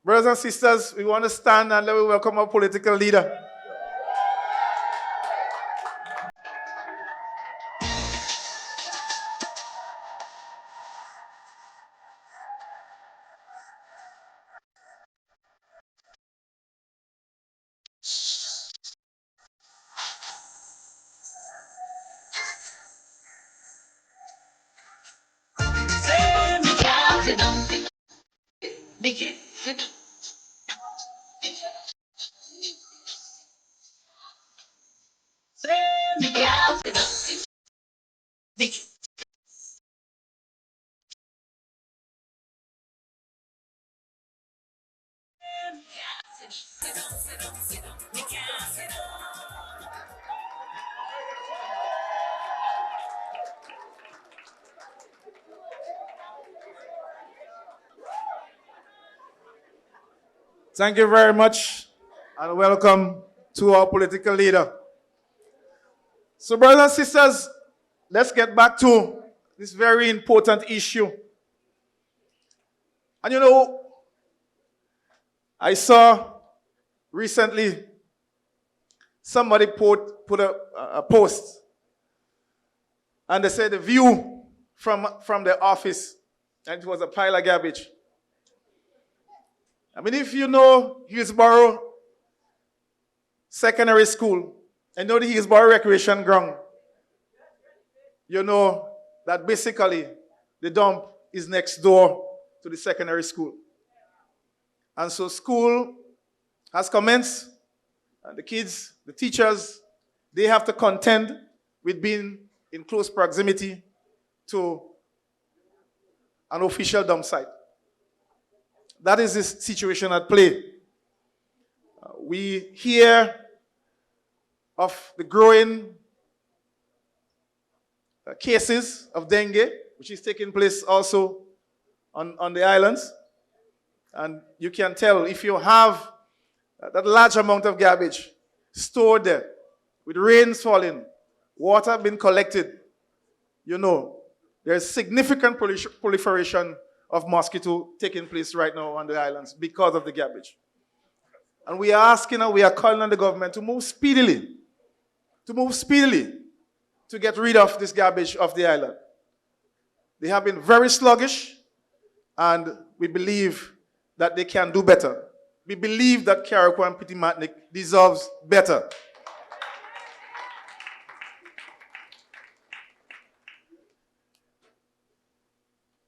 Brothers and sisters, we want to stand and let me welcome our political leader. Say Thank you very much, and welcome to our political leader. So, brothers and sisters, let's get back to this very important issue. And you know, I saw recently somebody put a post, and they said the view from the office, and it was a pile of garbage. I mean, if you know Hillsborough Secondary School, and know the Hillsborough Recreation Ground, you know that basically the dump is next door to the secondary school. And so school has commenced, and the kids, the teachers, they have to contend with being in close proximity to an official dump site. That is the situation at play. We hear of the growing cases of dengue, which is taking place also on the islands. And you can tell if you have that large amount of garbage stored there, with rains falling, water being collected, you know, there's significant proliferation of mosquito taking place right now on the islands because of the garbage. And we are calling on the government to move speedily to get rid of this garbage off the island. They have been very sluggish, and we believe that they can do better. We believe that Carriacou and Petit Martinique deserves better.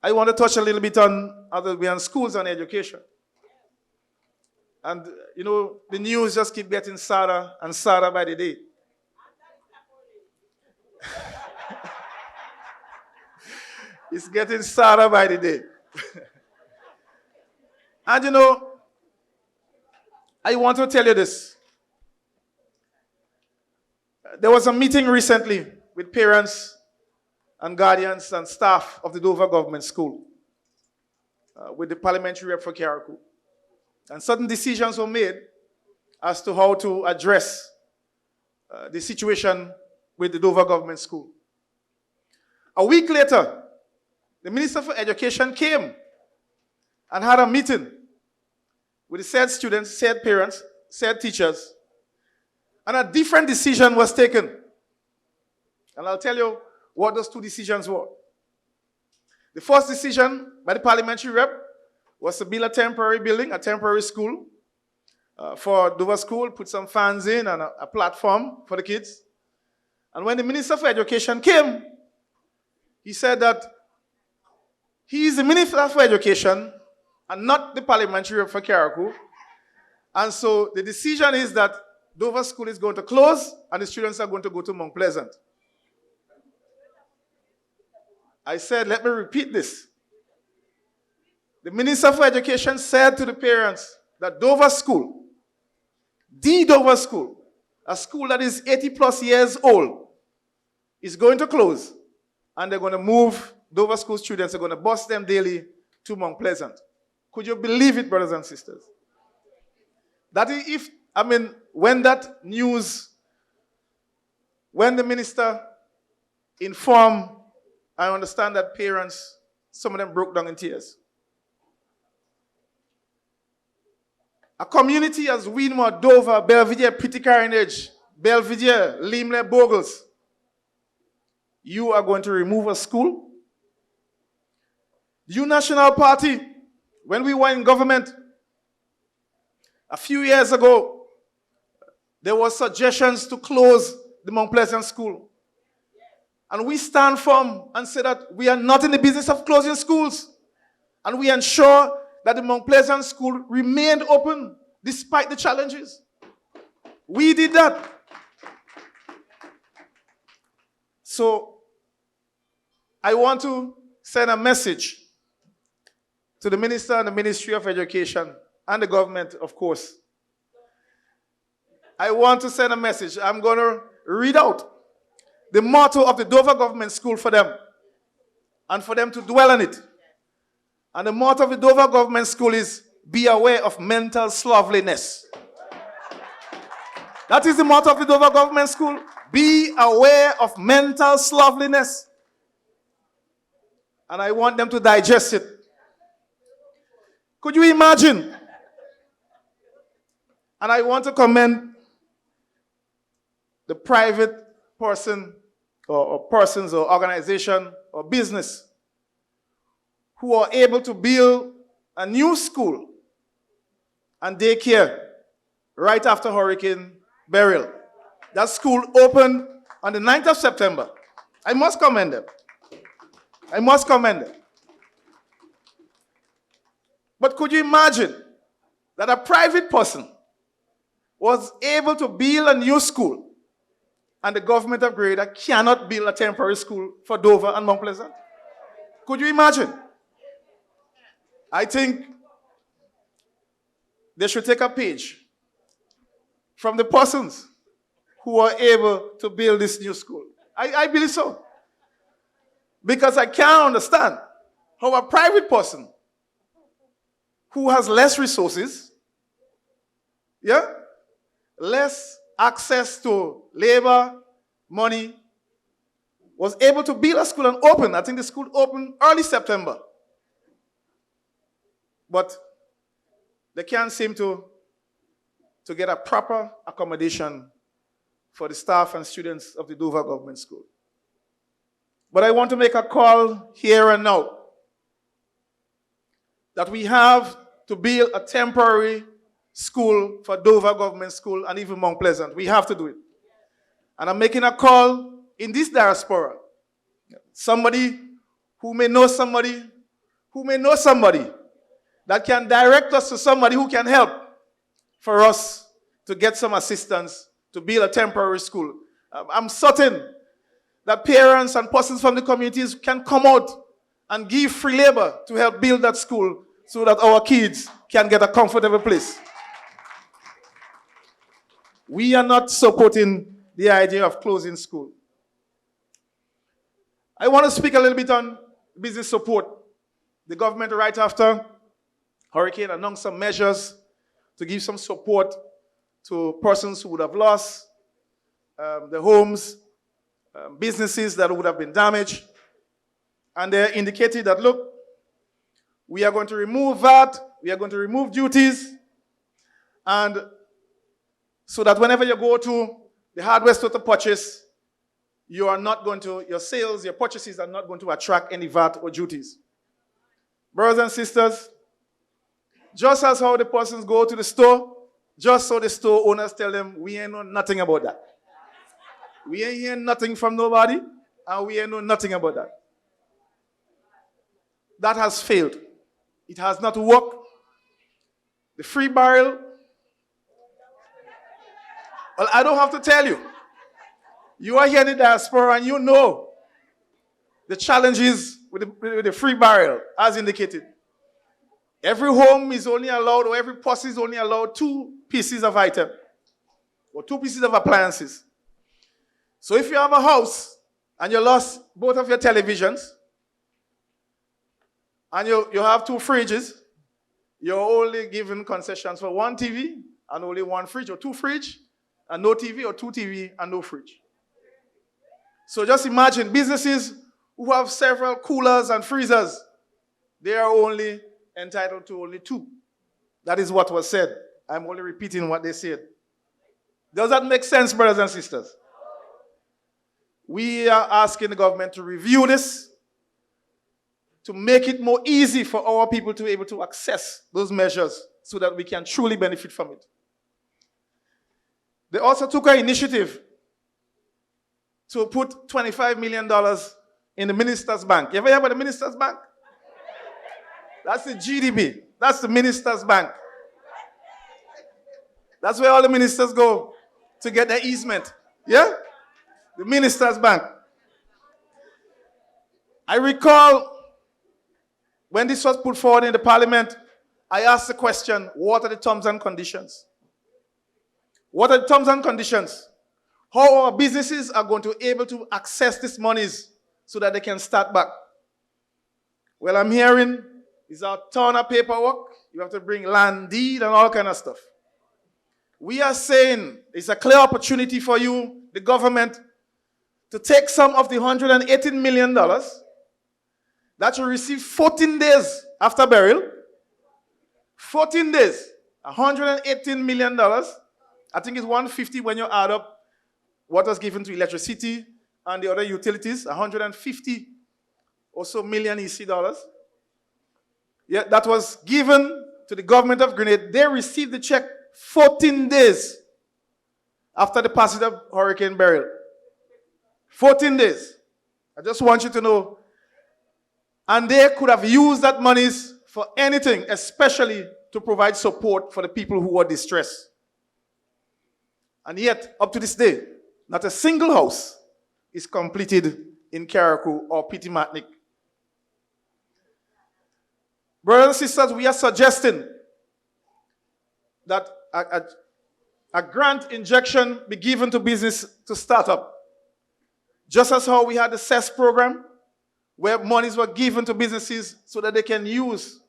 I want to touch a little bit on schools and education. And, you know, the news just keep getting sadder and sadder by the day. It's getting sadder by the day. And, you know, I want to tell you this. There was a meeting recently with parents and guardians and staff of the Dover Government School with the parliamentary rep for Carriacou. And certain decisions were made as to how to address the situation with the Dover Government School. A week later, the Minister for Education came and had a meeting with the said students, said parents, said teachers, and a different decision was taken. And I'll tell you what those two decisions were. The first decision by the parliamentary rep was to build a temporary building, a temporary school for Dover School, put some fans in and a platform for the kids. And when the Minister for Education came, he said that he is the Minister for Education and not the parliamentary rep for Carriacou. And so the decision is that Dover School is going to close and the students are going to go to Mount Pleasant. I said, let me repeat this. The Minister for Education said to the parents that Dover School, the Dover School, a school that is 80 plus years old, is going to close, and they're going to move Dover School students, they're going to bus them daily to Mount Pleasant. Could you believe it, brothers and sisters? That if, when that news, when the minister informed, I understand that parents, some of them broke down in tears. A community as Weenmore, Dover, Belvedere, Pretty Carriacou, Belvedere, Limley, Bogles, you are going to remove a school? The National Party, when we were in government, a few years ago, there were suggestions to close the Mount Pleasant School. And we stand firm and say that we are not in the business of closing schools. And we ensure that the Mount Pleasant School remained open despite the challenges. We did that. So I want to send a message to the Minister and the Ministry of Education and the government, of course. I want to send a message. I'm going to read out the motto of the Dover Government School for them and for them to dwell on it. And the motto of the Dover Government School is, be aware of mental slovenliness. That is the motto of the Dover Government School. Be aware of mental slovenliness. And I want them to digest it. Could you imagine? And I want to commend the private person or persons or organization or business who are able to build a new school and daycare right after Hurricane Beryl. That school opened on the 9th of September. I must commend them. I must commend them. But could you imagine that a private person was able to build a new school and the government of Grenada cannot build a temporary school for Dover and Mount Pleasant? Could you imagine? I think they should take a page from the persons who are able to build this new school. I believe so. Because I can't understand how a private person who has less resources, less access to labor, money, was able to build a school and open. I think the school opened early September. But they can't seem to get a proper accommodation for the staff and students of the Dover Government School. But I want to make a call here and now that we have to build a temporary school for Dover Government School and even Mount Pleasant. We have to do it. And I'm making a call in this diaspora. Somebody who may know somebody that can direct us to somebody who can help for us to get some assistance to build a temporary school. I'm certain that parents and persons from the communities can come out and give free labor to help build that school so that our kids can get a comfortable place. We are not supporting the idea of closing school. I want to speak a little bit on business support. The government right after Hurricane announced some measures to give some support to persons who would have lost their homes, businesses that would have been damaged. And they indicated that, look, we are going to remove VAT, we are going to remove duties, and so that whenever you go to the hardware store to purchase, your sales, your purchases are not going to attract any VAT or duties. Brothers and sisters, just as how the persons go to the store, just so the store owners tell them, we ain't know nothing about that. We ain't hear nothing from nobody, and we ain't know nothing about that. That has failed. It has not worked. The free barrel, well, I don't have to tell you. You are here in the diaspora and you know the challenges with the free barrel, as indicated. Every home is only allowed, or every person is only allowed 2 pieces of item, or 2 pieces of appliances. So if you have a house and you lost both of your televisions, and you have 2 fridges, you're only given concessions for 1 TV and only 1 fridge, or 2 fridge and no TV, or 2 TV and no fridge. So just imagine businesses who have several coolers and freezers, they are only entitled to only 2. That is what was said. I'm only repeating what they said. Does that make sense, brothers and sisters? We are asking the government to review this, to make it more easy for our people to be able to access those measures so that we can truly benefit from it. They also took an initiative to put $25 million in the Minister's Bank. You ever heard about the Minister's Bank? That's the GDB. That's the minister's bank. That's where all the ministers go to get their easement. Yeah? The minister's bank. I recall when this was put forward in the parliament, I asked the question, what are the terms and conditions? What are the terms and conditions? How our businesses are going to be able to access these monies so that they can start back? Well, I'm hearing it's a ton of paperwork. You have to bring land deed and all kind of stuff. We are saying it's a clear opportunity for you, the government, to take some of the $118 million that you receive 14 days after burial. 14 days, $118 million. I think it's 150 when you add up what was given to electricity and the other utilities, 150 or so million EC dollars. Yeah, that was given to the government of Grenada. They received the check 14 days after the passage of Hurricane Beryl. 14 days. I just want you to know. And they could have used that monies for anything, especially to provide support for the people who were distressed. And yet, up to this day, not a single house is completed in Carriacou or Pitimatnik. Brothers and sisters, we are suggesting that a grant injection be given to business to start up. Just as how we had the CES program, where monies were given to businesses so that they can use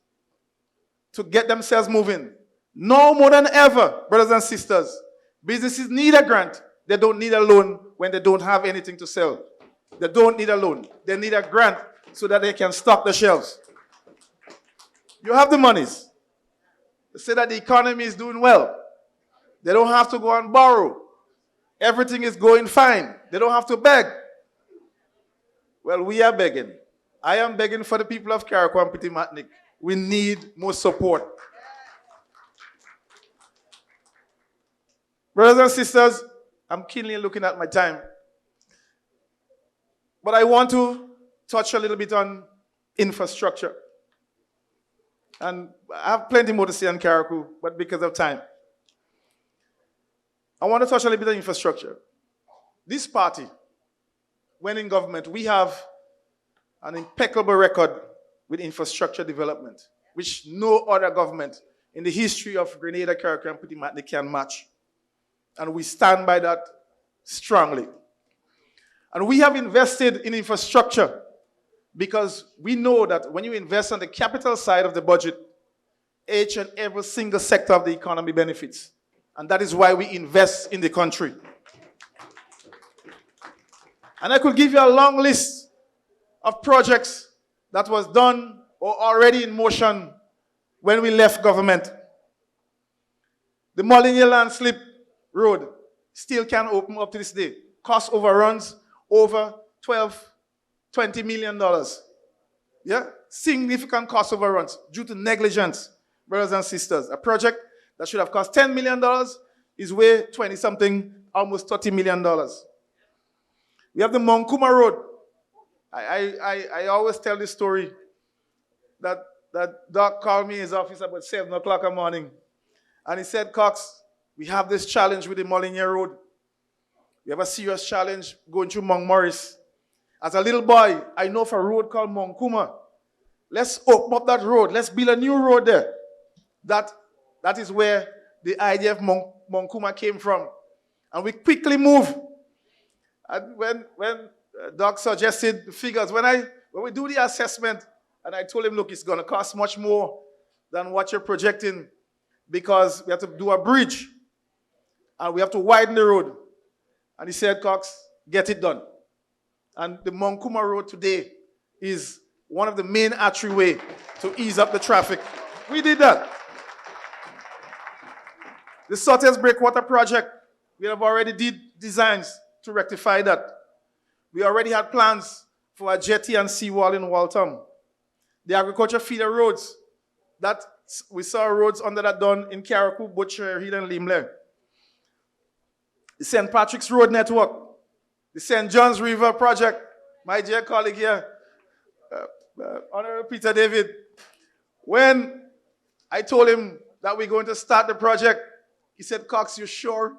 to get themselves moving. No more than ever, brothers and sisters, businesses need a grant. They don't need a loan when they don't have anything to sell. They don't need a loan. They need a grant so that they can stock the shelves. You have the monies. They say that the economy is doing well. They don't have to go and borrow. Everything is going fine. They don't have to beg. Well, we are begging. I am begging for the people of Carriacou and Pitimatnik. We need more support. Brothers and sisters, I'm keenly looking at my time. But I want to touch a little bit on infrastructure. And I have plenty more to say on Carriacou, but because of time. I want to touch a little bit on infrastructure. This party, when in government, we have an impeccable record with infrastructure development, which no other government in the history of Grenada, Carriacou, and Pitimatnik can match. And we stand by that strongly. And we have invested in infrastructure because we know that when you invest on the capital side of the budget, each and every single sector of the economy benefits. And that is why we invest in the country. And I could give you a long list of projects that was done or already in motion when we left government. The Molyneux Landslip Road still can't open up to this day. Cost overruns over $20 million. Yeah, significant cost overruns due to negligence, brothers and sisters. A project that should have cost $10 million is way 20-something, almost $30 million. We have the Monkuma Road. I always tell this story that Doc called me in his office about 7 o'clock in the morning. And he said, Cox, we have this challenge with the Molyneux Road. We have a serious challenge going through Montmaurice. As a little boy, I know of a road called Monkuma. Let's open up that road. Let's build a new road there. That is where the idea of Monkuma came from. And we quickly moved. And when Doc suggested the figures, when we do the assessment, and I told him, look, it's going to cost much more than what you're projecting because we have to do a bridge and we have to widen the road. And he said, Cox, get it done. And the Monkuma Road today is one of the main arteryway to ease up the traffic. We did that. The Sotters Breakwater Project, we have already did designs to rectify that. We already had plans for a jetty and seawall in Waltham. The agriculture feeder roads, that we saw roads under that done in Carriacou, Butcher Hill, and Limler. The St. Patrick's Road Network, the St. John's River Project, my dear colleague here, Honorable Peter David, When I told him that we're going to start the project, he said, Cox, you sure?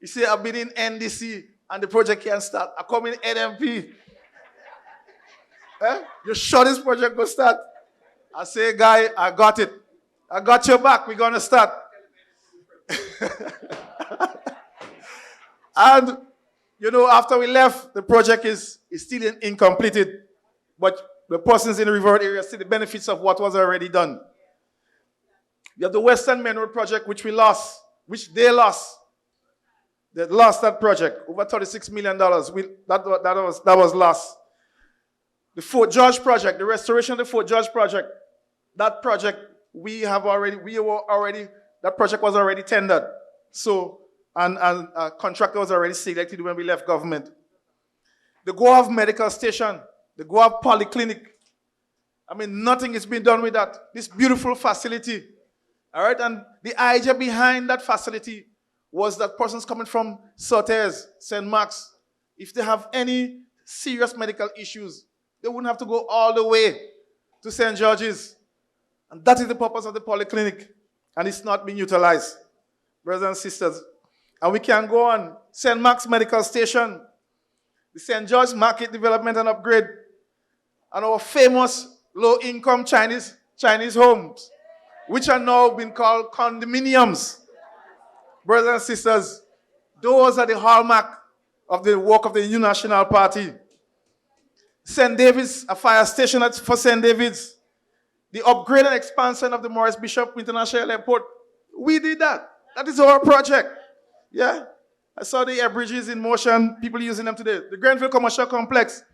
He said, I've been in NDC and the project can't start. I come in NNP. You sure this project will start? I say, guy, I got it. I got your back. We're going to start. And, after we left, the project is still incompleted. But the persons in the River area see the benefits of what was already done. You have the Western Main Road project, which we lost, which they lost. They lost that project, over $36 million. That was lost. The Fort George project, the restoration of the Fort George project, that project that project was already tendered. So, and a contractor was already selected when we left government. The Goa Medical Station, the Goa Polyclinic, nothing is being done with that. This beautiful facility, all right? And the idea behind that facility was that persons coming from Surtees, St. Mark's, if they have any serious medical issues, they wouldn't have to go all the way to St. George's. And that is the purpose of the polyclinic. And it's not being utilized, brothers and sisters. And we can go on. St. Mark's Medical Station, the St. George Market Development and Upgrade, and our famous low-income Chinese homes, which are now being called condominiums. Brothers and sisters, those are the hallmark of the work of the New National Party. St. David's, a fire station for St. David's. The upgrade and expansion of the Morris Bishop International Airport. We did that. That is our project. Yeah. I saw the air bridges in motion, people using them today. The Grenville Commercial Complex.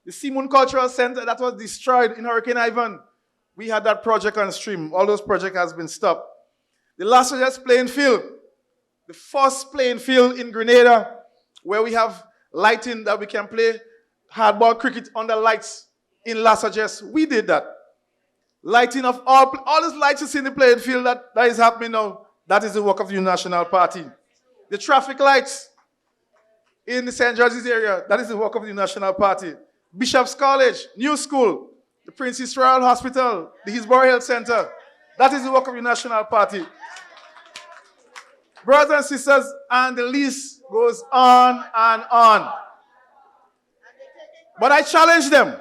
The Seamoon Cultural Center that was destroyed in Hurricane Ivan. We had that project on stream. All those projects has been stopped. The Las Vegas playing field. The first playing field in Grenada where we have lighting that we can play hardball cricket under lights in Las Vegas. We did that. Lighting of all these lights you see in the playing field that is happening now, that is the work of the National Party. The traffic lights in the St. George's area, that is the work of the National Party. Bishop's College, New School, the Princess Royal Hospital, the Hillsborough Health Center, that is the work of the National Party. Brothers and sisters, and the list goes on and on. But I challenge them.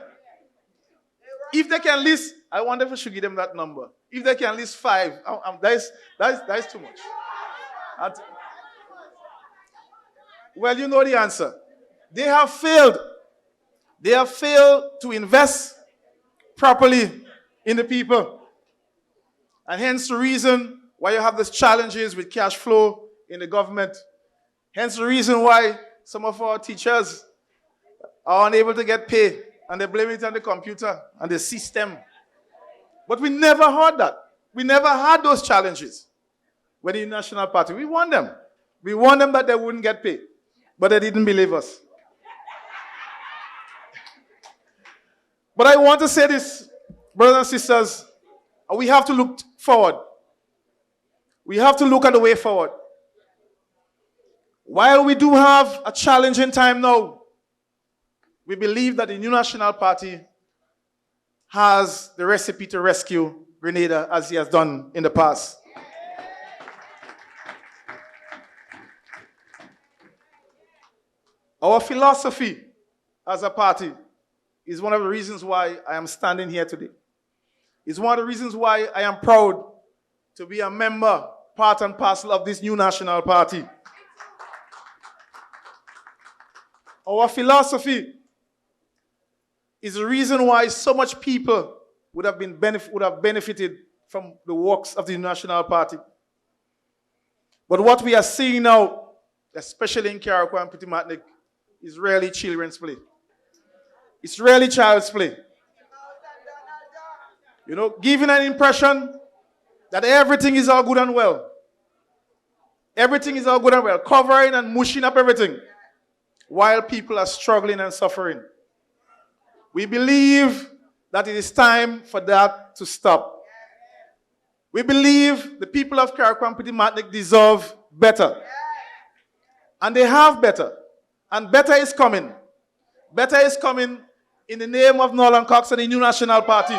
If they can list, I wonder if I should give them that number. If they can list 5, that is too much. Well, you know the answer. They have failed. They have failed to invest properly in the people. And hence the reason why you have these challenges with cash flow in the government. Hence the reason why some of our teachers are unable to get pay and they blame it on the computer and the system. But we never heard that. We never had those challenges with the National Party. We warned them. We warned them that they wouldn't get paid. But they didn't believe us. But I want to say this, brothers and sisters, we have to look forward. We have to look at the way forward. While we do have a challenging time now, we believe that the New National Party has the recipe to rescue Grenada as he has done in the past. Our philosophy as a party is one of the reasons why I am standing here today. It's one of the reasons why I am proud to be a member, part and parcel of this New National Party. Our philosophy is the reason why so much people would have benefited from the works of the National Party. But what we are seeing now, especially in Carriacou and Petit Martinique, is really children's play. It's really child's play. You know, giving an impression that everything is all good and well. Everything is all good and well, covering and mushing up everything, while people are struggling and suffering. We believe that it is time for that to stop. We believe the people of Carriacou and Petit Martinique deserve better. And they have better. And better is coming. Better is coming in the name of Noran Cox and the New National Party.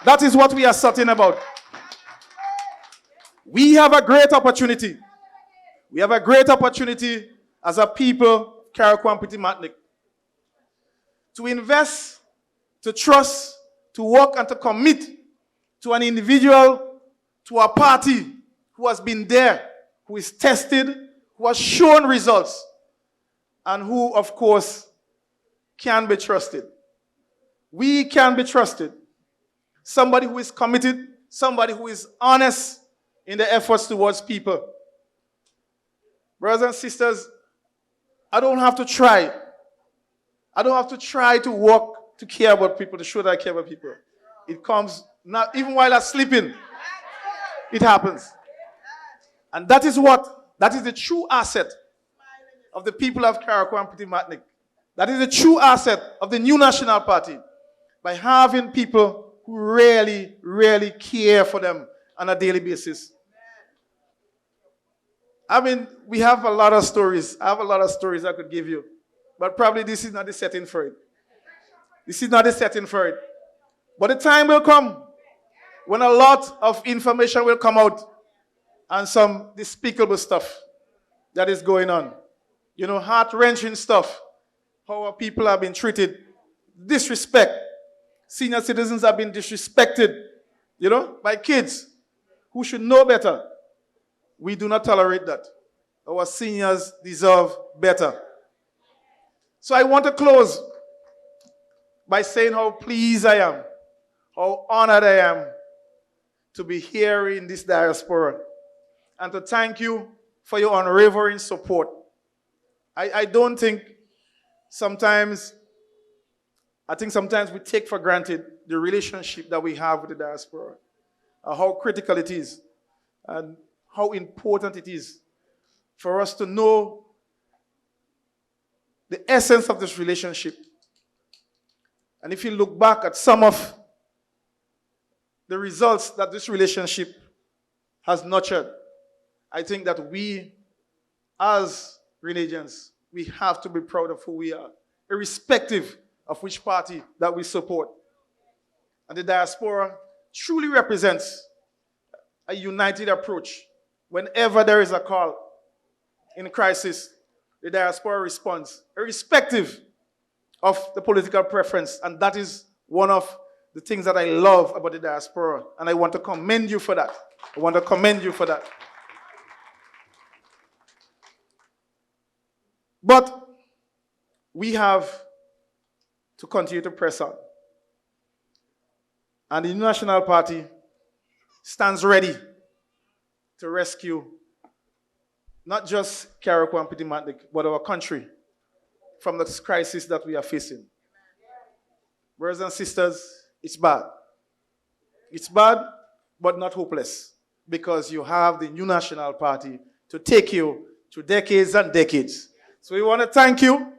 That is what we are certain about. We have a great opportunity. We have a great opportunity as a people, Carriacou and Petit Martinique, to invest, to trust, to work and to commit to an individual, to a party who has been there, who is tested, who has shown results, and who, of course, can be trusted. We can be trusted. Somebody who is committed, somebody who is honest in the efforts towards people. Brothers and sisters, I don't have to try. I don't have to try to work to care about people, to show that I care about people. It comes, not even while I'm sleeping, it happens. And that is the true asset of the people of Carriacou and Petit Martinique. That is the true asset of the new National Party. By having people who really, really care for them on a daily basis. I mean, we have a lot of stories. I have a lot of stories I could give you. But probably this is not the setting for it. This is not the setting for it. But the time will come when a lot of information will come out and some despicable stuff that is going on. You know, heart-wrenching stuff. How our people have been treated. Disrespect. Senior citizens have been disrespected, you know, by kids who should know better. We do not tolerate that. Our seniors deserve better. So I want to close by saying how pleased I am, how honored I am to be here in this diaspora, and to thank you for your unwavering support. I think sometimes we take for granted the relationship that we have with the diaspora, how critical it is, and how important it is for us to know the essence of this relationship. And if you look back at some of the results that this relationship has nurtured, I think that we, as Grenadians, we have to be proud of who we are, irrespective of which party that we support. And the diaspora truly represents a united approach. Whenever there is a call in crisis, the diaspora responds, irrespective of the political preference. And that is one of the things that I love about the diaspora. And I want to commend you for that. I want to commend you for that. But we have to continue to press on. And the National Party stands ready to rescue not just Carriacou and Petit Martinique, but our country from this crisis that we are facing. Brothers and sisters, it's bad. It's bad, but not hopeless, because you have the new National Party to take you through decades and decades. So we want to thank you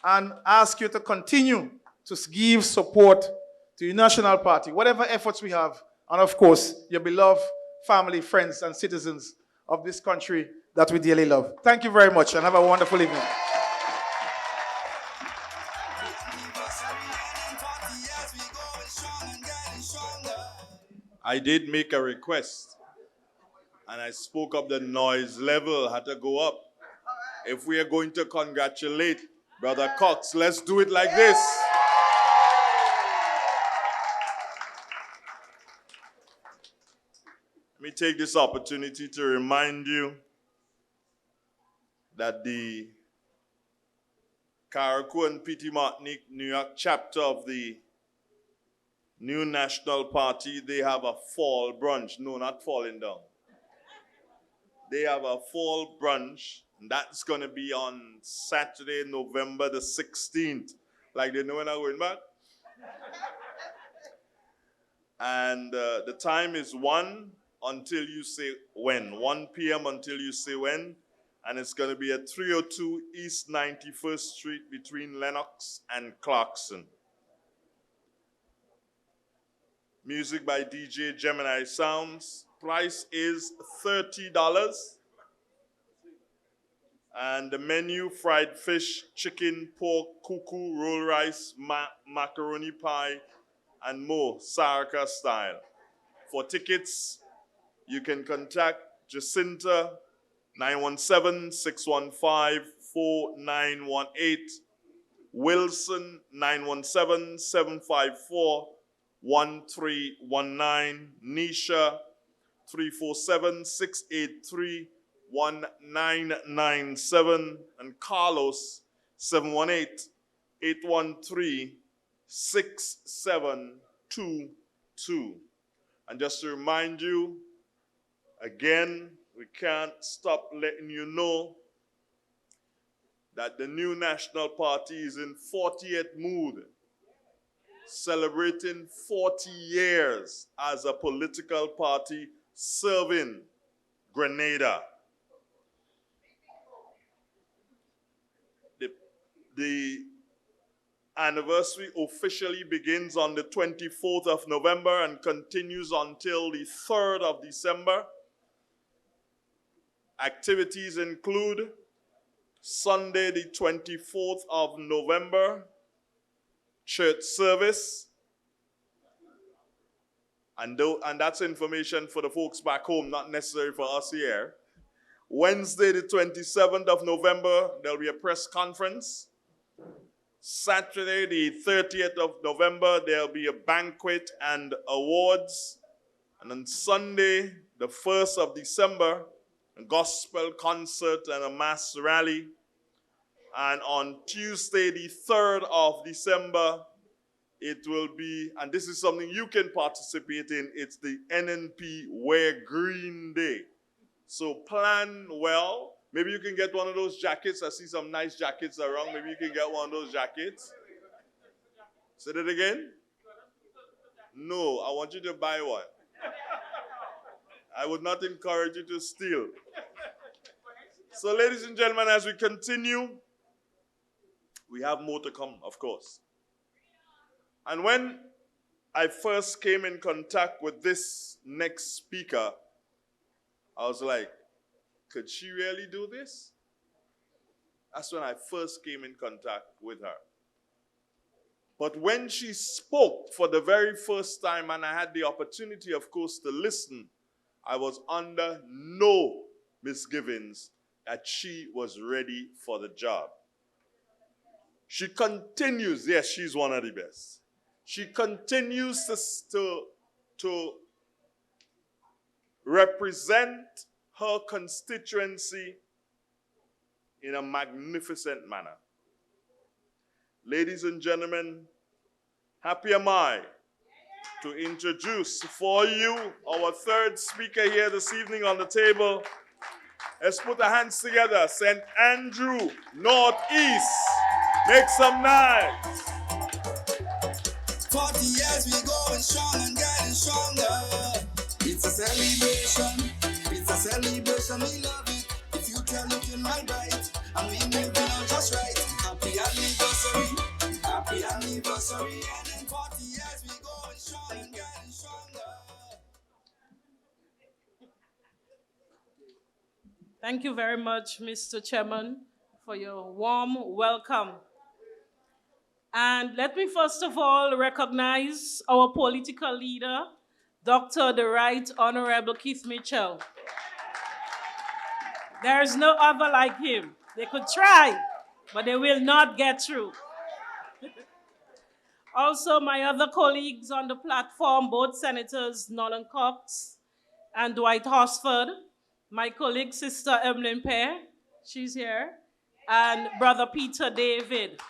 and ask you to continue to give support to the National Party, whatever efforts we have, and of course, your beloved family, friends, and citizens of this country that we dearly love. Thank you very much, and have a wonderful evening. I did make a request, and I spoke up the noise level had to go up. If we are going to congratulate Brother Cox, let's do it like this. Let me take this opportunity to remind you that the Carriacou and Petit Martinique New York chapter of the New National Party, they have a fall brunch. No, not falling down. They have a fall brunch, and that's going to be on Saturday, November the 16th. Like they know when I'm going back. And the time is 1 until you say when. 1 p.m. until you say when. And it's going to be at 302 East 91st Street between Lenox and Clarkson. Music by DJ Gemini Sounds. Price is $30. And the menu, fried fish, chicken, pork, cuckoo, roll rice, macaroni pie, and more, Saraka style. For tickets, you can contact Jacinta 917-615-4918, Wilson 917-754-1319, Nisha 347-683-1997, and Carlos 718-813-6722. And just to remind you, again, we can't stop letting you know that the new National Party is in 40th mood, celebrating 40 years as a political party serving Grenada. The anniversary officially begins on the 24th of November and continues until the 3rd of December. Activities include Sunday, the 24th of November, church service. And that's information for the folks back home, not necessary for us here. Wednesday, the 27th of November, there'll be a press conference. Saturday, the 30th of November, there'll be a banquet and awards. And on Sunday, the 1st of December, a gospel concert and a mass rally. And on Tuesday, the 3rd of December, it will be, and this is something you can participate in, it's the NNP Wear Green Day. So plan well. Maybe you can get one of those jackets. I see some nice jackets around. Maybe you can get one of those jackets. Say that again? No, I want you to buy one. I would not encourage you to steal. So ladies and gentlemen, as we continue, we have more to come, of course. And when I first came in contact with this next speaker, I was like, could she really do this? That's when I first came in contact with her. But when she spoke for the very first time, and I had the opportunity, of course, to listen, I was under no misgivings that she was ready for the job. She continues, yes, she's one of the best. She continues to represent her constituency in a magnificent manner. Ladies and gentlemen, happy am I to introduce for you our third speaker here this evening on the table. Let's put our hands together. St. Andrew, Northeast. Make some noise. 40 years we going strong and getting stronger. It's a celebration. It's a celebration. We love it. The future looking right bright. And we moving on just right. Happy anniversary. Happy anniversary. And in 40 years we going strong and getting stronger. Thank you very much, Mr. Chairman, for your warm welcome. And let me first of all recognize our political leader, Dr. the Right Honorable Keith Mitchell. There is no other like him. They could try, but they will not get through. Also, my other colleagues on the platform, both Senators Noran Cox and Dwight Hosford, my colleague, Sister Emilyn Pierre, she's here, and Brother Peter David.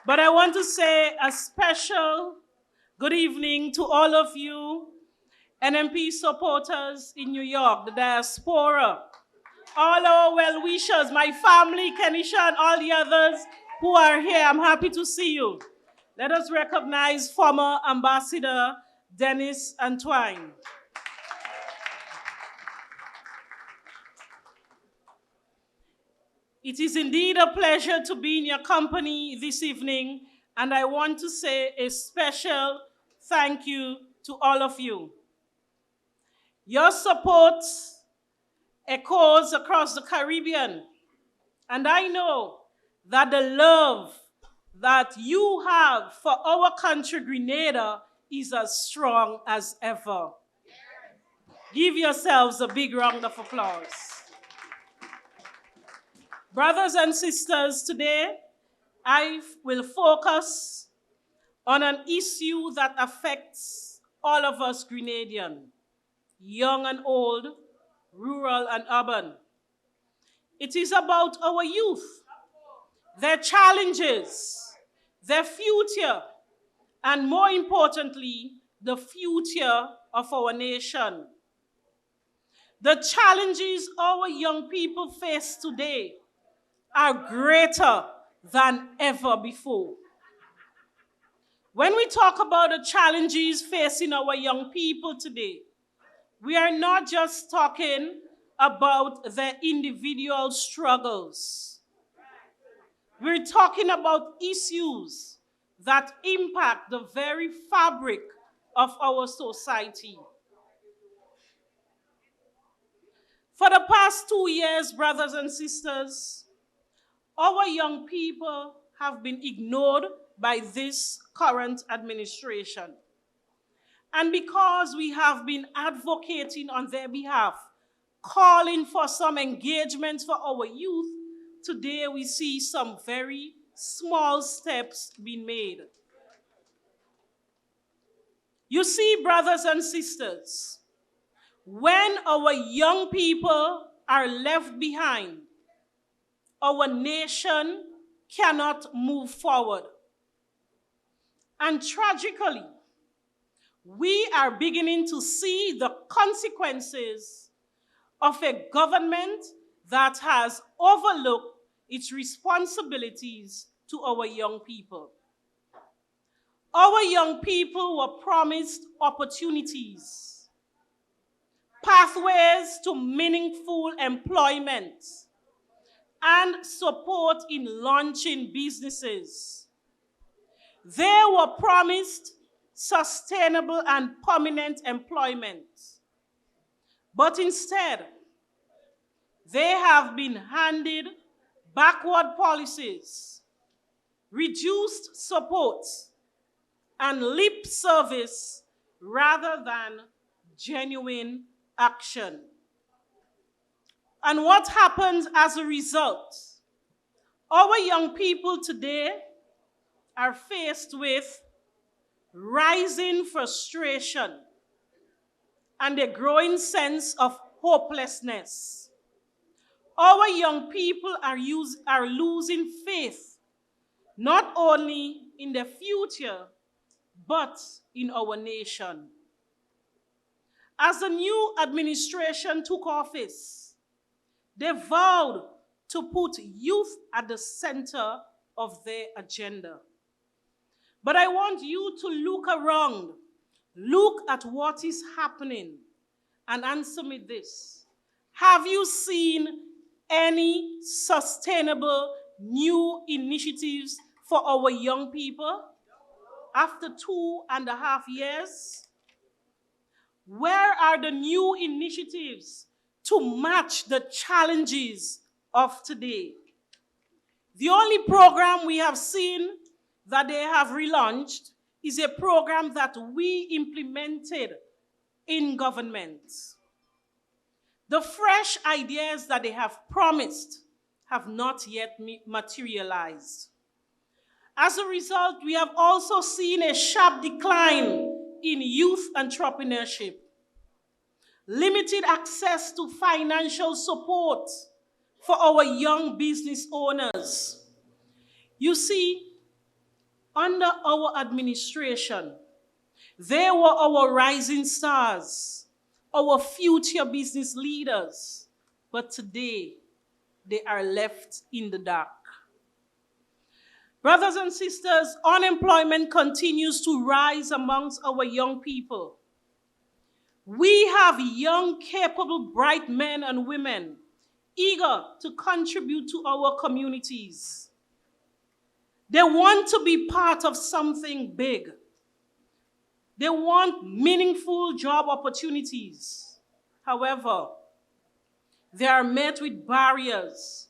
But I want to say a special good evening to all of you NNP supporters in New York, the diaspora, all our well-wishers, my family, Kenisha, and all the others who are here. I'm happy to see you. Let us recognize former Ambassador Dennis Antoine. It is indeed a pleasure to be in your company this evening, and I want to say a special thank you to all of you. Your support echoes across the Caribbean, and I know that the love that you have for our country, Grenada, is as strong as ever. Give yourselves a big round of applause. Brothers and sisters, today I will focus on an issue that affects all of us Grenadians, young and old, rural and urban. It is about our youth, their challenges, their future, and more importantly, the future of our nation. The challenges our young people face today are greater than ever before. When we talk about the challenges facing our young people today, we are not just talking about their individual struggles. We're talking about issues that impact the very fabric of our society. For the past 2 years, brothers and sisters, our young people have been ignored by this current administration. And because we have been advocating on their behalf, calling for some engagements for our youth, today we see some very small steps being made. You see, brothers and sisters, when our young people are left behind, our nation cannot move forward. And tragically, we are beginning to see the consequences of a government that has overlooked its responsibilities to our young people. Our young people were promised opportunities, pathways to meaningful employment, and support in launching businesses. They were promised sustainable and permanent employment. But instead, they have been handed backward policies, reduced support, and lip service rather than genuine action. And what happens as a result? Our young people today are faced with rising frustration and a growing sense of hopelessness. Our young people are losing faith, not only in the future, but in our nation. As the new administration took office, they vowed to put youth at the center of their agenda. But I want you to look around, look at what is happening, and answer me this. Have you seen any sustainable new initiatives for our young people after 2.5 years? Where are the new initiatives to match the challenges of today? The only program we have seen that they have relaunched is a program that we implemented in government. The fresh ideas that they have promised have not yet materialized. As a result, we have also seen a sharp decline in youth entrepreneurship, limited access to financial support for our young business owners. You see, under our administration, they were our rising stars, our future business leaders, but today they are left in the dark. Brothers and sisters, unemployment continues to rise amongst our young people. We have young, capable, bright men and women eager to contribute to our communities. They want to be part of something big. They want meaningful job opportunities. However, they are met with barriers,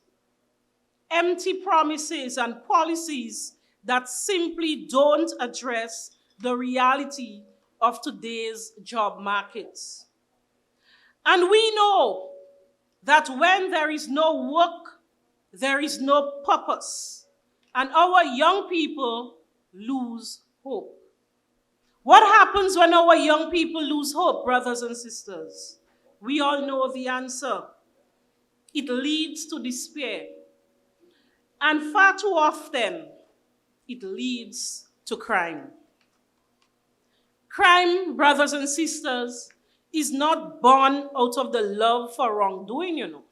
empty promises, and policies that simply don't address the reality of today's job markets. And we know that when there is no work, there is no purpose, and our young people lose hope. What happens when our young people lose hope, brothers and sisters? We all know the answer. It leads to despair. And far too often, it leads to crime. Crime, brothers and sisters, is not born out of the love for wrongdoing, you know.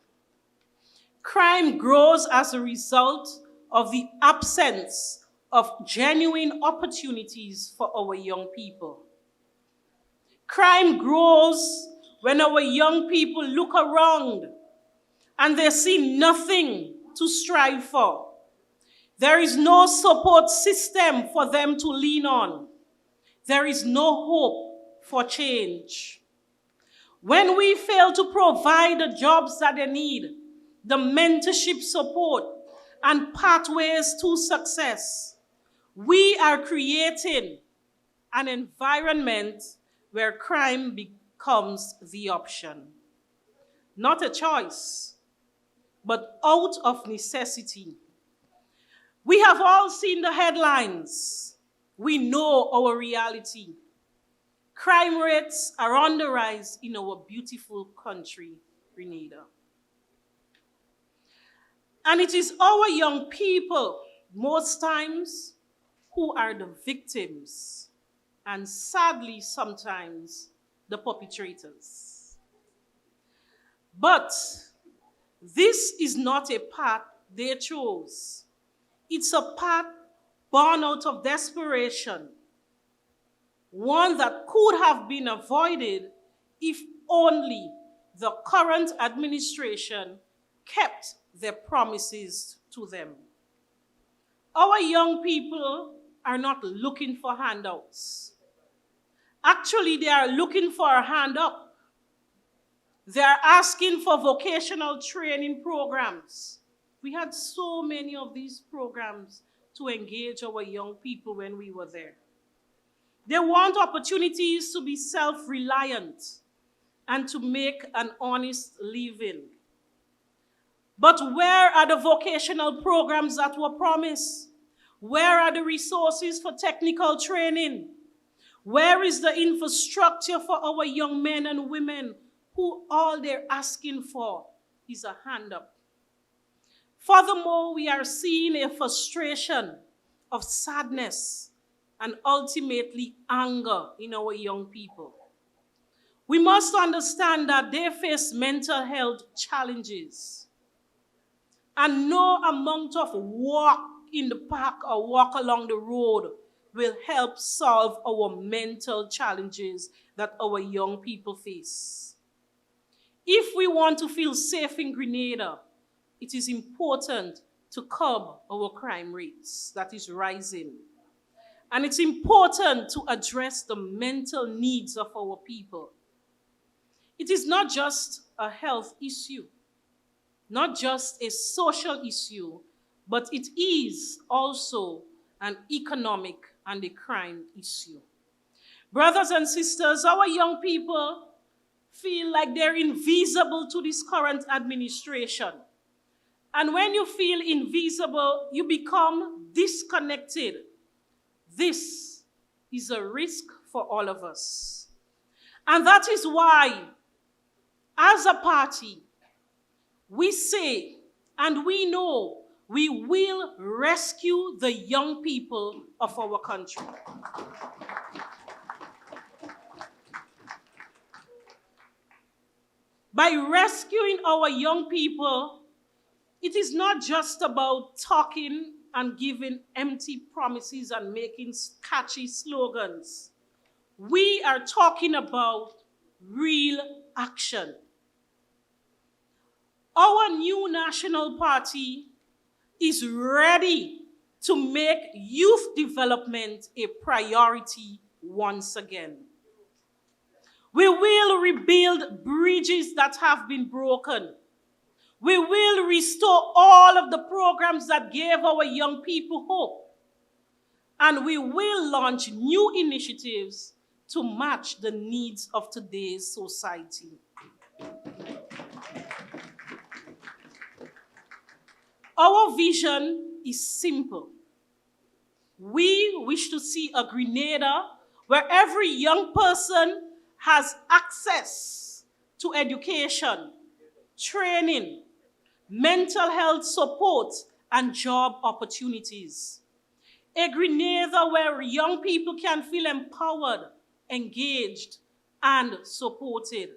Crime grows as a result of the absence of genuine opportunities for our young people. Crime grows when our young people look around and they see nothing to strive for. There is no support system for them to lean on. There is no hope for change. When we fail to provide the jobs that they need, the mentorship support, and pathways to success, we are creating an environment where crime becomes the option. Not a choice, but out of necessity. We have all seen the headlines. We know our reality. Crime rates are on the rise in our beautiful country, Grenada. And it is our young people, most times, who are the victims, and sadly, sometimes, the perpetrators. But this is not a path they chose. It's a path born out of desperation, one that could have been avoided if only the current administration kept their promises to them. Our young people are not looking for handouts. Actually, they are looking for a hand up. They are asking for vocational training programs. We had so many of these programs to engage our young people when we were there. They want opportunities to be self-reliant and to make an honest living. But where are the vocational programs that were promised? Where are the resources for technical training? Where is the infrastructure for our young men and women who all they're asking for is a hand up? Furthermore, we are seeing a frustration of sadness and ultimately anger in our young people. We must understand that they face mental health challenges. And no amount of walk in the park or walk along the road will help solve our mental challenges that our young people face. If we want to feel safe in Grenada, it is important to curb our crime rates that is rising. And it's important to address the mental needs of our people. It is not just a health issue, not just a social issue, but it is also an economic and a crime issue. Brothers and sisters, our young people feel like they're invisible to this current administration. And when you feel invisible, you become disconnected. This is a risk for all of us. And that is why, as a party, we say and we know we will rescue the young people of our country. By rescuing our young people, it is not just about talking and giving empty promises and making catchy slogans. We are talking about real action. Our new national party is ready to make youth development a priority once again. We will rebuild bridges that have been broken. We will restore all of the programs that gave our young people hope. and we will launch new initiatives to match the needs of today's society. Our vision is simple. We wish to see a Grenada where every young person has access to education, training, mental health support, and job opportunities. A Grenada where young people can feel empowered, engaged, and supported.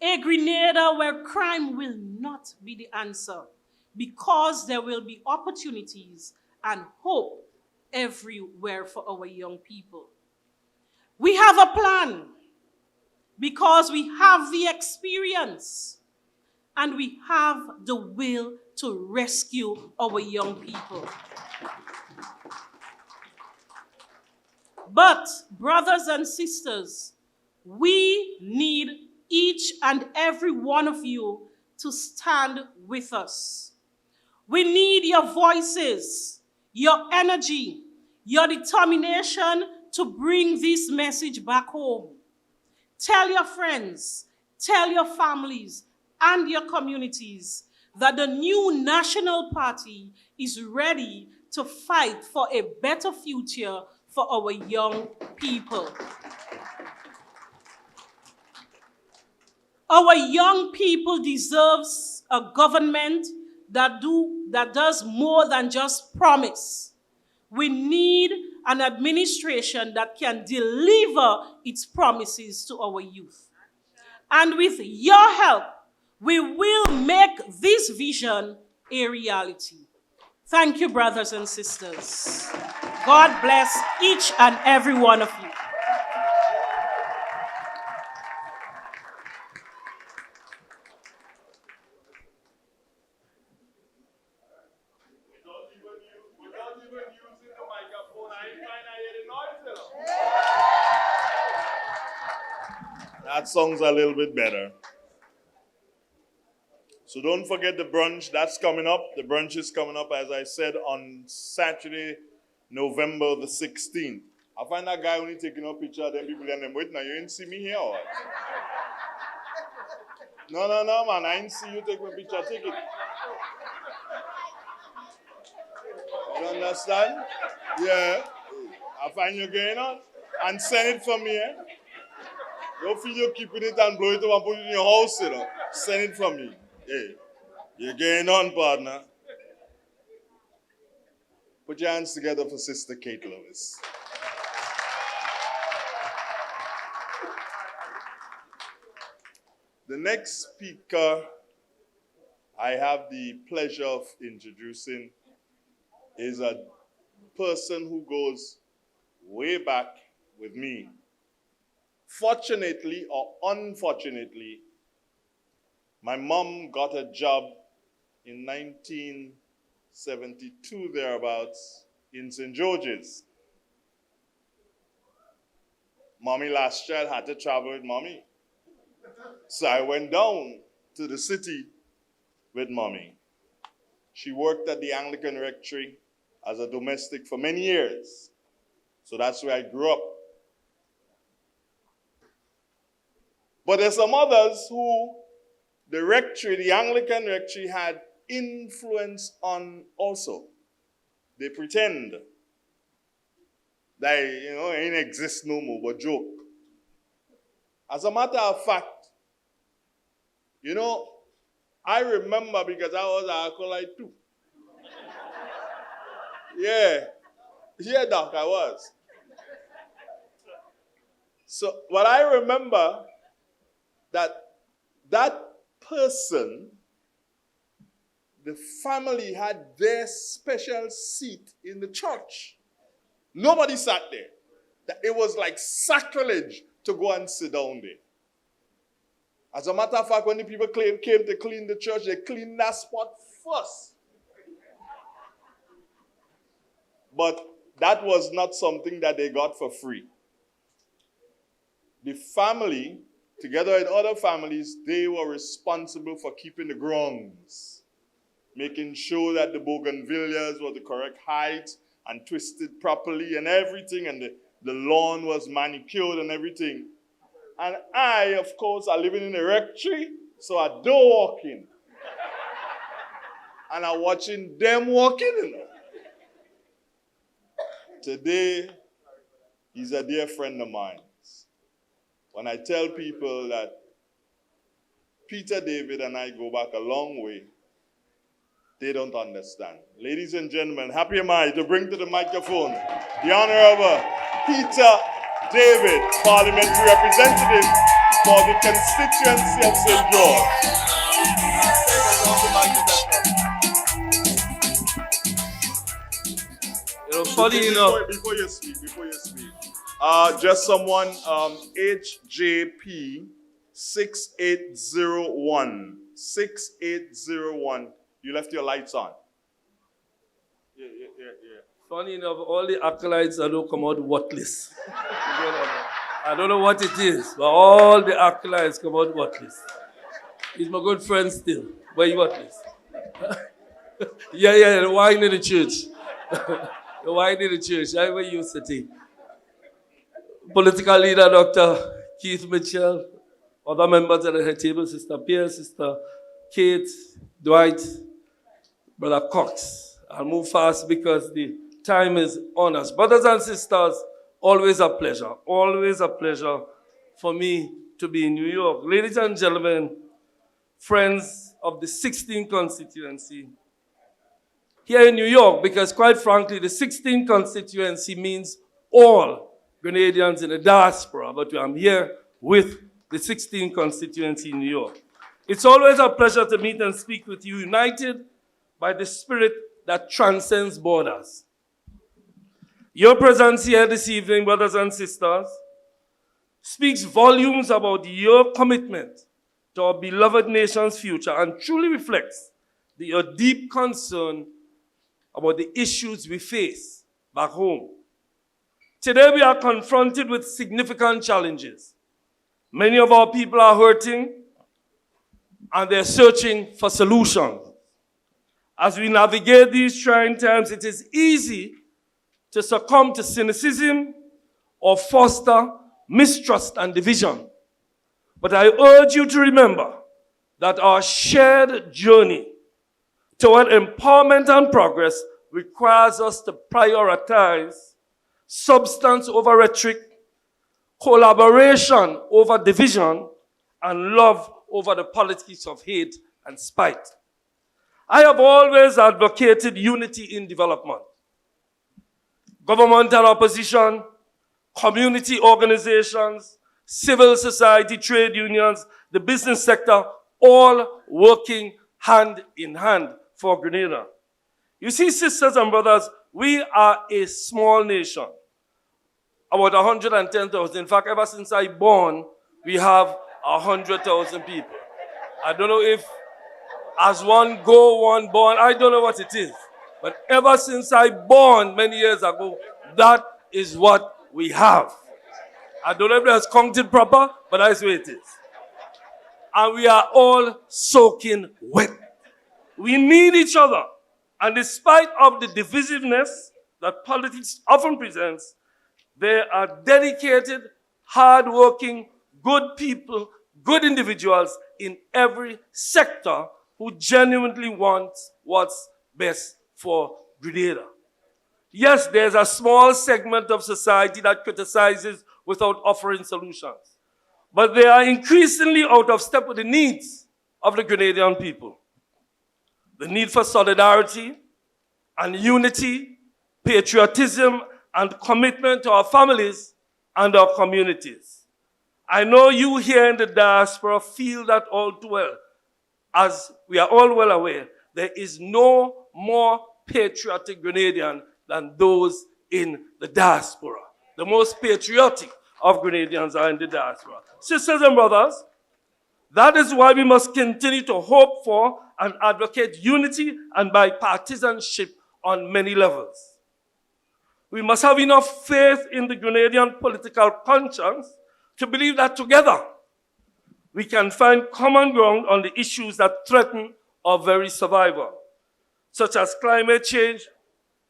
A Grenada where crime will not be the answer, because there will be opportunities and hope everywhere for our young people. We have a plan because we have the experience and we have the will to rescue our young people. But, brothers and sisters, we need each and every one of you to stand with us. We need your voices, your energy, your determination to bring this message back home. Tell your friends, tell your families, and your communities that the new national party is ready to fight for a better future for our young people. Our young people deserves a government that does more than just promise. We need an administration that can deliver its promises to our youth. And with your help, we will make this vision a reality. Thank you, brothers and sisters. God bless each and every one of you. Without even using the microphone, I ain't find I hear the noise, you know. That song's a little bit better. So don't forget the brunch, that's coming up. The brunch is coming up, as I said, on Saturday, November the 16th. I find that guy only taking a picture of them people and them, wait, now you didn't see me here or what? No, man, I didn't see you take my picture, take it. You understand? Yeah. I find you going on. And send it from me, eh? Don't feel you're keeping it and blow it up and put it in your house, you know. Send it from me. Hey, you're going on, partner. Put your hands together for Sister Kate Lewis. The next speaker I have the pleasure of introducing is a person who goes way back with me. Fortunately or unfortunately, my mom got a job in 1972 thereabouts in St. George's. Mommy last child had to travel with mommy. So I went down to the city with mommy. She worked at the Anglican Rectory as a domestic for many years. So that's where I grew up. But there's some others who the rectory, the Anglican Rectory, had influence on also. They pretend that, it ain't exist no more, but joke. As a matter of fact, I remember because I was an acolyte too. Yeah, Doc, I was. So, what I remember that person, the family had their special seat in the church. Nobody sat there. It was like sacrilege to go and sit down there. As a matter of fact, when the people came to clean the church, they cleaned that spot first. But that was not something that they got for free. The family, together with other families, they were responsible for keeping the grounds, making sure that the bougainvilleas were the correct height, and twisted properly and everything, and the lawn was manicured and everything. And I, of course, are living in a rectory, so I don't walk in. And I'm watching them walking in. Today, he's a dear friend of mine. When I tell people that Peter David and I go back a long way, they don't understand. Ladies and gentlemen, happy am I to bring to the microphone the Honorable Peter David, Parliamentary Representative for the constituency of St. George. Funny enough. Before you speak, just someone, HJP 6801. 6801. You left your lights on. Yeah. Funny enough, all the acolytes that don't come out worthless. I don't know what it is, but all the acolytes come out worthless. He's my good friend still, but he's worthless. Yeah, the wine in the church. The wine in the church, I where you sitting. Political leader, Dr. Keith Mitchell, other members at the head table, Sister Pierre, Sister Kate, Dwight, Brother Cox. I'll move fast because the time is on us. Brothers and sisters, always a pleasure for me to be in New York. Ladies and gentlemen, friends of the 16th constituency, here in New York, because quite frankly, the 16th constituency means all Grenadians in the diaspora, but I'm here with the 16th constituency in New York. It's always a pleasure to meet and speak with you, united by the spirit that transcends borders. Your presence here this evening, brothers and sisters, speaks volumes about your commitment to our beloved nation's future and truly reflects your deep concern about the issues we face back home. Today we are confronted with significant challenges. Many of our people are hurting and they're searching for solutions. As we navigate these trying times, it is easy to succumb to cynicism or foster mistrust and division. But I urge you to remember that our shared journey toward empowerment and progress requires us to prioritize substance over rhetoric, collaboration over division, and love over the politics of hate and spite. I have always advocated unity in development. Government and opposition, community organizations, civil society, trade unions, the business sector, all working hand in hand for Grenada. You see, sisters and brothers, we are a small nation, about 110,000. In fact, ever since I born, we have 100,000 people. I don't know if as one go, one born, I don't know what it is. But ever since I born many years ago, that is what we have. I don't know if that's counted proper, but that's the way it is. And we are all soaking wet. We need each other. And despite of the divisiveness that politics often presents, there are dedicated, hardworking, good people, good individuals in every sector who genuinely want what's best for Grenada. Yes, there's a small segment of society that criticizes without offering solutions. But they are increasingly out of step with the needs of the Grenadian people. The need for solidarity and unity, patriotism, and commitment to our families and our communities. I know you here in the diaspora feel that all too well. As we are all well aware, there is no more patriotic Grenadian than those in the diaspora. The most patriotic of Grenadians are in the diaspora. Sisters and brothers, that is why we must continue to hope for and advocate unity and bipartisanship on many levels. We must have enough faith in the Grenadian political conscience to believe that together we can find common ground on the issues that threaten our very survival, such as climate change,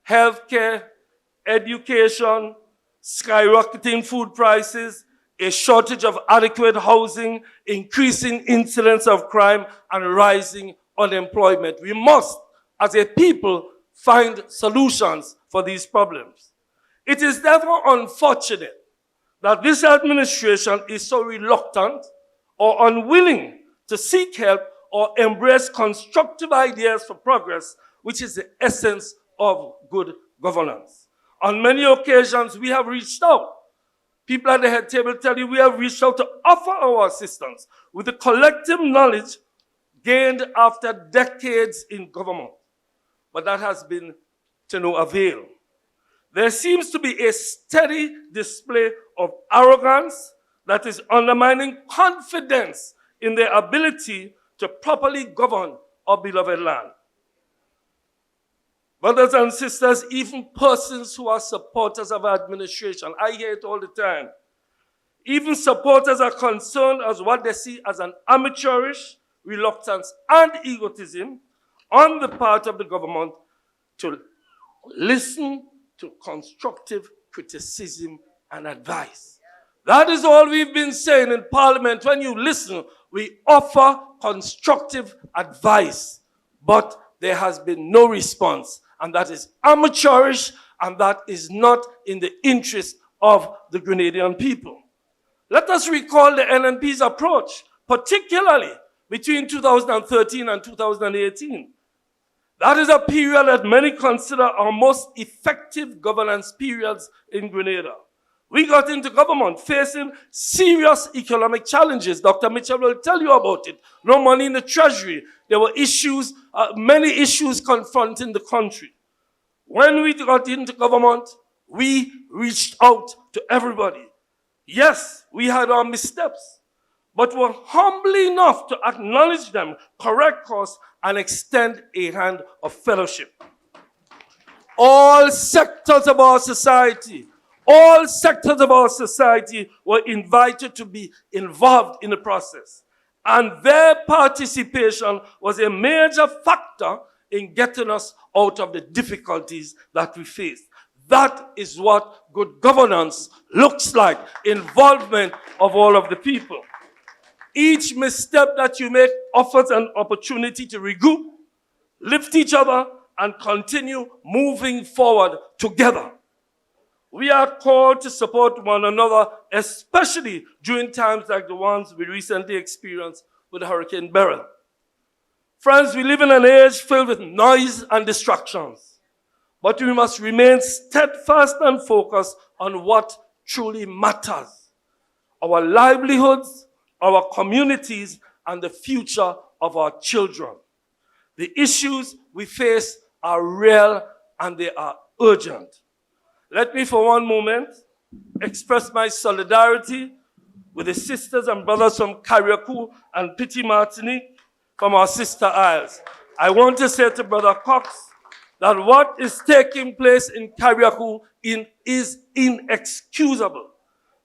healthcare, education, skyrocketing food prices, a shortage of adequate housing, increasing incidence of crime, and rising unemployment. We must, as a people, find solutions for these problems. It is therefore unfortunate that this administration is so reluctant or unwilling to seek help or embrace constructive ideas for progress, which is the essence of good governance. On many occasions, we have reached out. People at the head table tell you we have reached out to offer our assistance with the collective knowledge gained after decades in government. But that has been to no avail. There seems to be a steady display of arrogance that is undermining confidence in their ability to properly govern our beloved land. Brothers and sisters, even persons who are supporters of administration, I hear it all the time. Even supporters are concerned as what they see as an amateurish reluctance and egotism on the part of the government to listen to constructive criticism and advice. That is all we've been saying in Parliament. When you listen, we offer constructive advice, but there has been no response. And that is amateurish, and that is not in the interest of the Grenadian people. Let us recall the NNP's approach, particularly between 2013 and 2018. That is a period that many consider our most effective governance periods in Grenada. We got into government facing serious economic challenges. Dr. Mitchell will tell you about it. No money in the treasury. There were issues, many issues confronting the country. When we got into government, we reached out to everybody. Yes, we had our missteps, but were humble enough to acknowledge them, correct course, and extend a hand of fellowship. All sectors of our society were invited to be involved in the process. And their participation was a major factor in getting us out of the difficulties that we faced. That is what good governance looks like, involvement of all of the people. Each misstep that you make offers an opportunity to regroup, lift each other, and continue moving forward together. We are called to support one another, especially during times like the ones we recently experienced with Hurricane Beryl. Friends, we live in an age filled with noise and distractions, but we must remain steadfast and focused on what truly matters: our livelihoods, our communities, and the future of our children. The issues we face are real and they are urgent. Let me for one moment express my solidarity with the sisters and brothers from Carriacou and Petit Martinique, from our sister isles. I want to say to Brother Cox that what is taking place in Carriacou is inexcusable.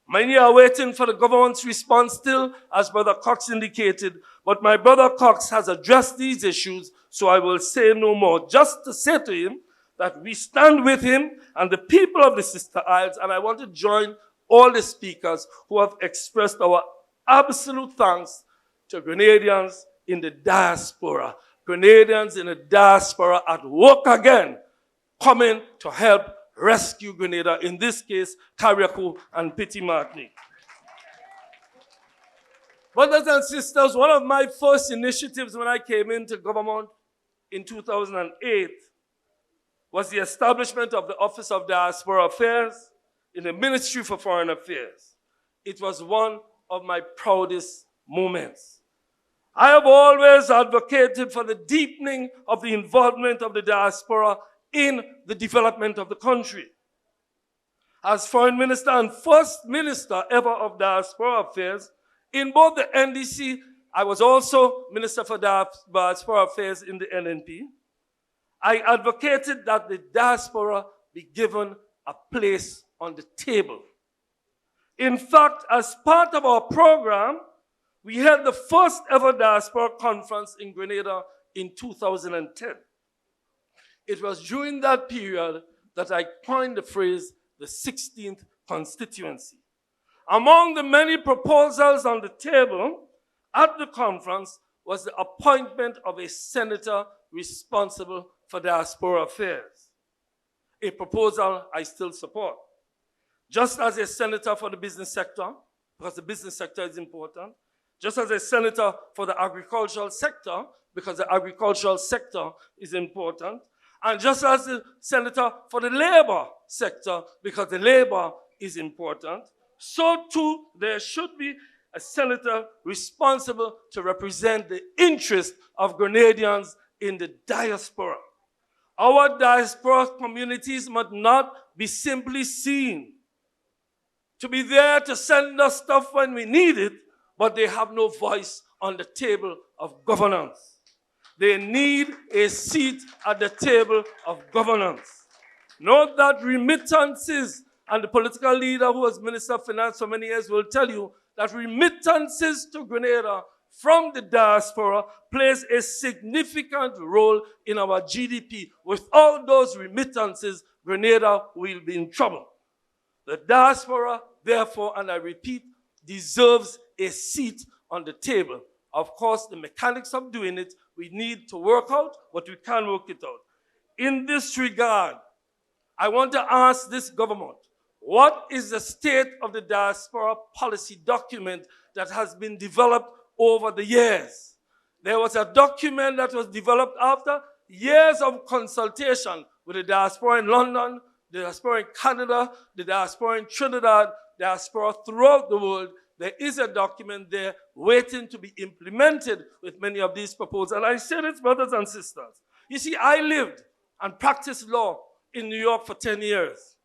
Many are waiting for the government's response still, as Brother Cox indicated, but my Brother Cox has addressed these issues, so I will say no more. Just to say to him that we stand with him and the people of the Sister Isles, and I want to join all the speakers who have expressed our absolute thanks to Grenadians in the diaspora. Grenadians in the diaspora at work again, coming to help rescue Grenada, in this case, Carriacou and Petit Martinique. Brothers and sisters, one of my first initiatives when I came into government in 2008 was the establishment of the Office of Diaspora Affairs in the Ministry for Foreign Affairs. It was one of my proudest moments. I have always advocated for the deepening of the involvement of the diaspora in the development of the country. As Foreign Minister and First Minister ever of Diaspora Affairs, in both the NDC, I was also Minister for Diaspora Affairs in the NNP. I advocated that the diaspora be given a place on the table. In fact, as part of our program, we held the first ever diaspora conference in Grenada in 2010. It was during that period that I coined the phrase the 16th constituency. Among the many proposals on the table at the conference was the appointment of a senator responsible for diaspora affairs, a proposal I still support. Just as a senator for the business sector, because the business sector is important, just as a senator for the agricultural sector, because the agricultural sector is important, and just as a senator for the labor sector, because the labor is important, so too there should be a senator responsible to represent the interest of Grenadians in the diaspora. Our diaspora communities must not be simply seen to be there to send us stuff when we need it, but they have no voice on the table of governance. They need a seat at the table of governance. Note that remittances, and the political leader who was Minister of Finance for many years will tell you that remittances to Grenada from the diaspora plays a significant role in our GDP. Without those remittances, Grenada will be in trouble. The diaspora, therefore, and I repeat, deserves a seat on the table. Of course, the mechanics of doing it, we need to work out, but we can work it out. In this regard, I want to ask this government, what is the state of the diaspora policy document that has been developed over the years? There was a document that was developed after years of consultation with the diaspora in London, the diaspora in Canada, the diaspora in Trinidad, diaspora throughout the world. There is a document there waiting to be implemented with many of these proposals. And I say this, brothers and sisters. You see, I lived and practiced law in New York for 10 years.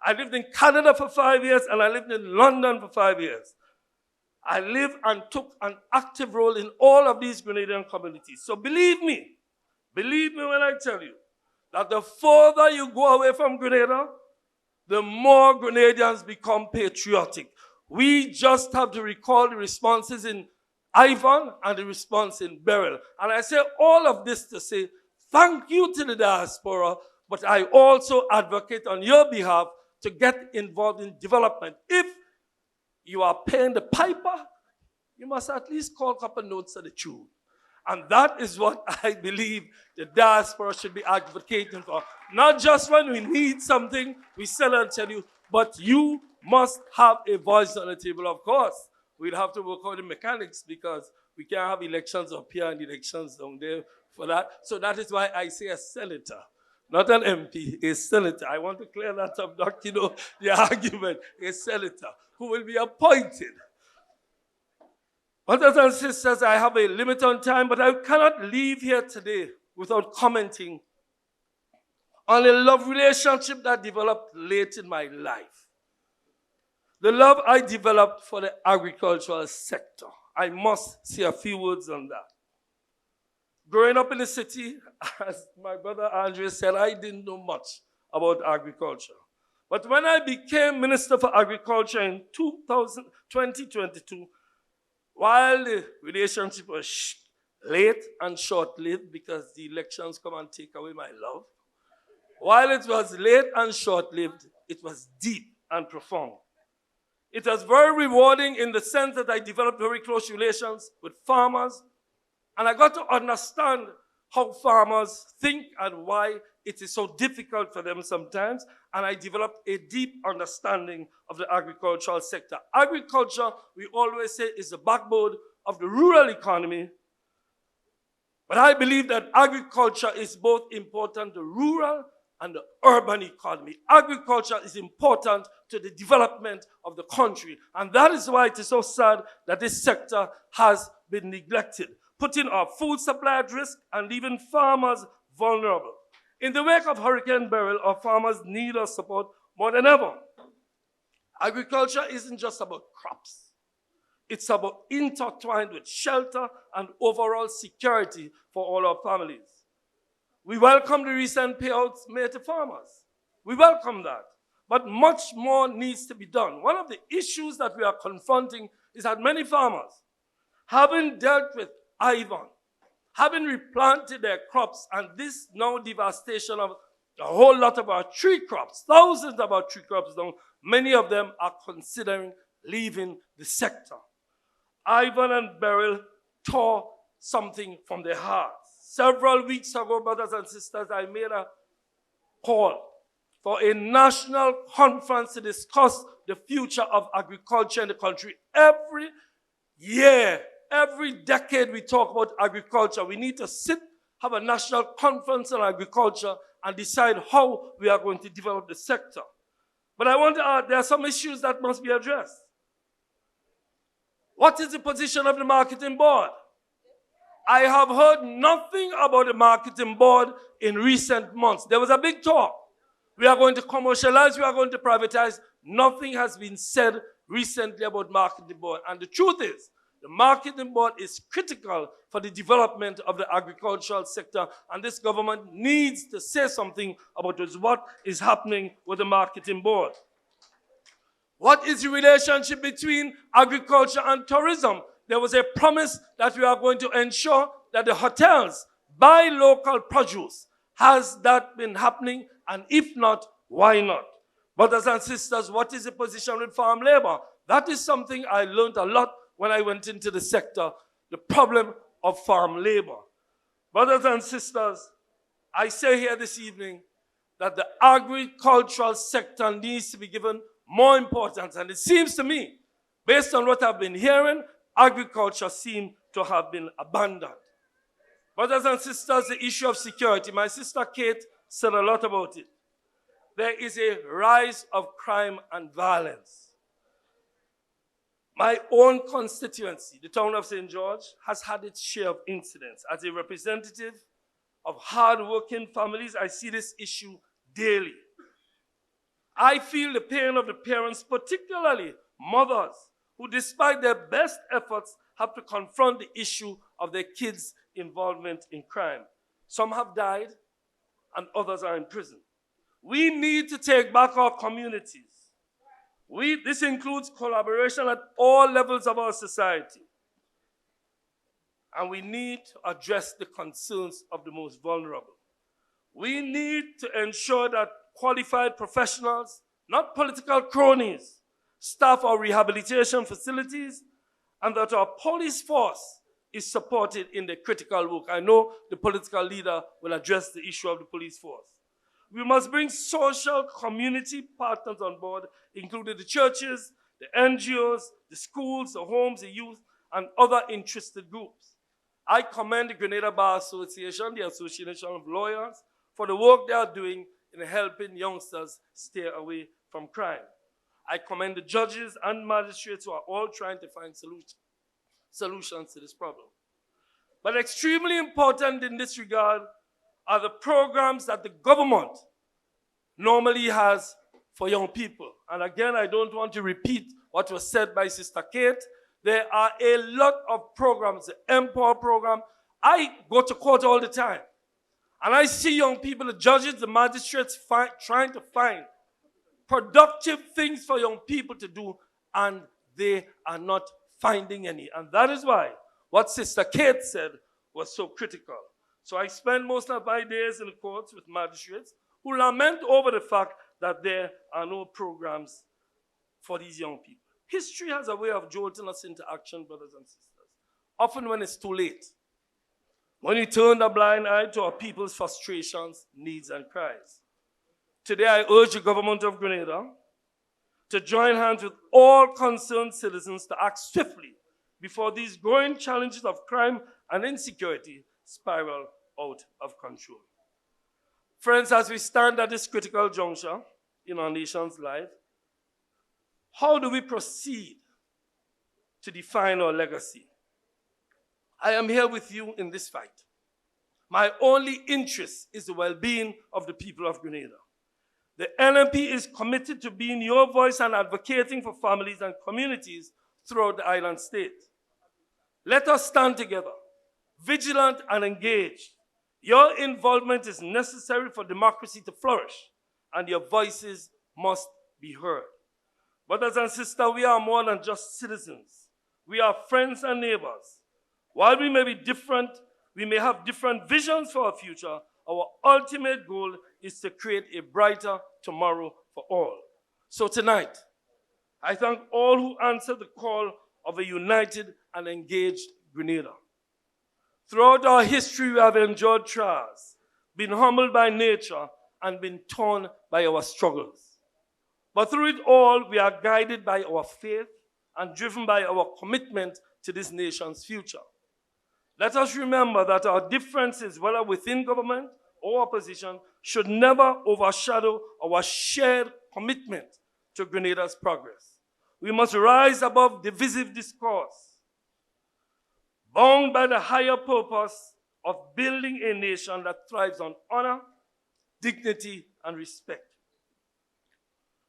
I lived in Canada for 5 years, and I lived in London for 5 years. I lived and took an active role in all of these Grenadian communities. So believe me when I tell you that the further you go away from Grenada, the more Grenadians become patriotic. We just have to recall the responses in Ivan and the response in Beryl. And I say all of this to say thank you to the diaspora, but I also advocate on your behalf to get involved in development. If you are paying the piper, you must at least call a couple notes of the tune. And that is what I believe the diaspora should be advocating for. Not just when we need something, we sell and tell you, but you must have a voice on the table. Of course, we'll have to work out the mechanics because we can't have elections up here and elections down there for that. So that is why I say a senator, not an MP, a senator. I want to clear that up, not, the argument. A senator who will be appointed. Brothers and sisters, I have a limit on time, but I cannot leave here today without commenting on a love relationship that developed late in my life. The love I developed for the agricultural sector. I must say a few words on that. Growing up in the city, as my brother Andre said, I didn't know much about agriculture. But when I became Minister for Agriculture in 2022, while the relationship was late and short-lived because the elections come and take away my love, while it was late and short-lived, it was deep and profound. It was very rewarding in the sense that I developed very close relations with farmers, and I got to understand how farmers think and why it is so difficult for them sometimes, and I developed a deep understanding of the agricultural sector. Agriculture, we always say, is the backbone of the rural economy, but I believe that agriculture is both important to rural and the urban economy. Agriculture is important to the development of the country, and that is why it is so sad that this sector has been neglected, putting our food supply at risk and leaving farmers vulnerable. In the wake of Hurricane Beryl, our farmers need our support more than ever. Agriculture isn't just about crops. It's about intertwined with shelter and overall security for all our families. We welcome the recent payouts made to farmers. We welcome that. But much more needs to be done. One of the issues that we are confronting is that many farmers, having dealt with Ivan, having replanted their crops and this now devastation of A whole lot of our tree crops, thousands of our tree crops down, many of them are considering leaving the sector. Ivan and Beryl tore something from their hearts. Several weeks ago, brothers and sisters, I made a call for a national conference to discuss the future of agriculture in the country. Every year, every decade we talk about agriculture. We need to sit, have a national conference on agriculture and decide how we are going to develop the sector. But I want to add, there are some issues that must be addressed. What is the position of the marketing board? I have heard nothing about the marketing board in recent months. There was a big talk. We are going to commercialize, we are going to privatize. Nothing has been said recently about marketing board. And the truth is, the marketing board is critical for the development of the agricultural sector, and this government needs to say something about what is happening with the marketing board. What is the relationship between agriculture and tourism? There was a promise that we are going to ensure that the hotels buy local produce. Has that been happening? And if not, why not? Brothers and sisters, what is the position with farm labor? That is something I learned a lot when I went into the sector, the problem of farm labor. Brothers and sisters, I say here this evening that the agricultural sector needs to be given more importance. And it seems to me, based on what I've been hearing, agriculture seems to have been abandoned. Brothers and sisters, the issue of security, my sister Kate said a lot about it. There is a rise of crime and violence. My own constituency, the town of St. George, has had its share of incidents. As a representative of hard-working families, I see this issue daily. I feel the pain of the parents, particularly mothers, who despite their best efforts have to confront the issue of their kids' involvement in crime. Some have died and others are in prison. We need to take back our communities. This includes collaboration at all levels of our society. And we need to address the concerns of the most vulnerable. We need to ensure that qualified professionals, not political cronies, staff our rehabilitation facilities, and that our police force is supported in the critical work. I know the political leader will address the issue of the police force. We must bring social community partners on board, including the churches, the NGOs, the schools, the homes, the youth, and other interested groups. I commend the Grenada Bar Association, the Association of Lawyers, for the work they are doing in helping youngsters stay away from crime. I commend the judges and magistrates who are all trying to find solutions to this problem. But extremely important in this regard are the programs that the government normally has for young people. And again, I don't want to repeat what was said by Sister Kate. There are a lot of programs, the Empower program. I go to court all the time. And I see young people, the judges, the magistrates trying to find productive things for young people to do, and they are not finding any. And that is why what Sister Kate said was so critical. So I spend most of my days in the courts with magistrates who lament over the fact that there are no programs for these young people. History has a way of jolting us into action, brothers and sisters, often when it's too late. When we turn a blind eye to our people's frustrations, needs, and cries. Today, I urge the government of Grenada to join hands with all concerned citizens to act swiftly before these growing challenges of crime and insecurity spiral out of control. Friends, as we stand at this critical juncture in our nation's life, how do we proceed to define our legacy? I am here with you in this fight. My only interest is the well-being of the people of Grenada. The NNP is committed to being your voice and advocating for families and communities throughout the island state. Let us stand together, vigilant and engaged. Your involvement is necessary for democracy to flourish, and your voices must be heard. Brothers and sisters, we are more than just citizens. We are friends and neighbors. While we may be different, we may have different visions for our future, our ultimate goal is to create a brighter tomorrow for all. So tonight, I thank all who answered the call of a united and engaged Grenada. Throughout our history, we have endured trials, been humbled by nature, and been torn by our struggles. But through it all, we are guided by our faith and driven by our commitment to this nation's future. Let us remember that our differences, whether within government or opposition, should never overshadow our shared commitment to Grenada's progress. We must rise above divisive discourse, bound by the higher purpose of building a nation that thrives on honor, dignity, and respect.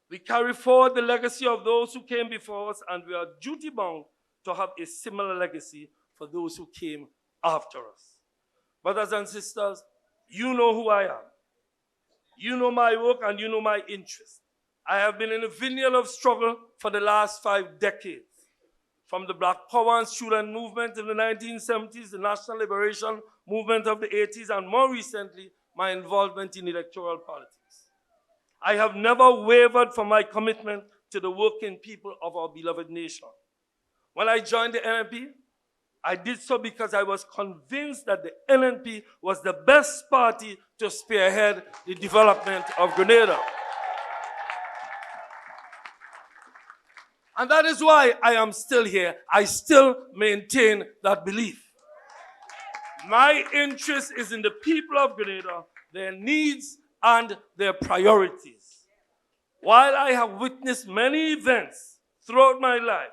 We carry forward the legacy of those who came before us, and we are duty-bound to have a similar legacy for those who came after us. Brothers and sisters, you know who I am. You know my work and you know my interest. I have been in a vineyard of struggle for the last 5 decades. From the Black Power and student movement in the 1970s, the National Liberation Movement of the 80s, and more recently, my involvement in electoral politics. I have never wavered from my commitment to the working people of our beloved nation. When I joined the NNP, I did so because I was convinced that the NNP was the best party to spearhead the development of Grenada. And that is why I am still here. I still maintain that belief. My interest is in the people of Grenada, their needs and their priorities. While I have witnessed many events throughout my life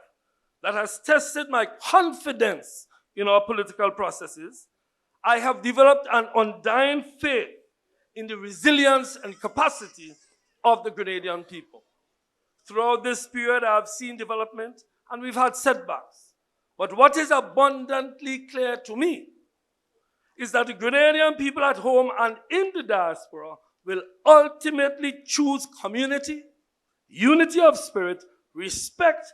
that has tested my confidence in our political processes, I have developed an undying faith in the resilience and capacity of the Grenadian people. Throughout this period, I have seen development and we've had setbacks. But what is abundantly clear to me is that the Grenadian people at home and in the diaspora will ultimately choose community, unity of spirit, respect,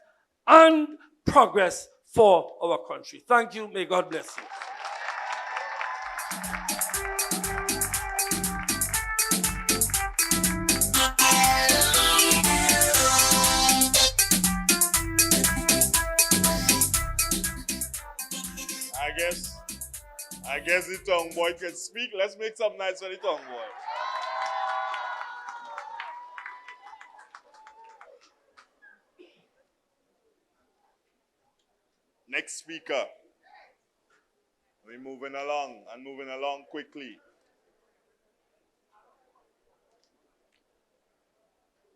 and progress for our country. Thank you. May God bless you. I guess the tongue boy can speak. Let's make some noise for the tongue boy. Next speaker. We're moving along quickly.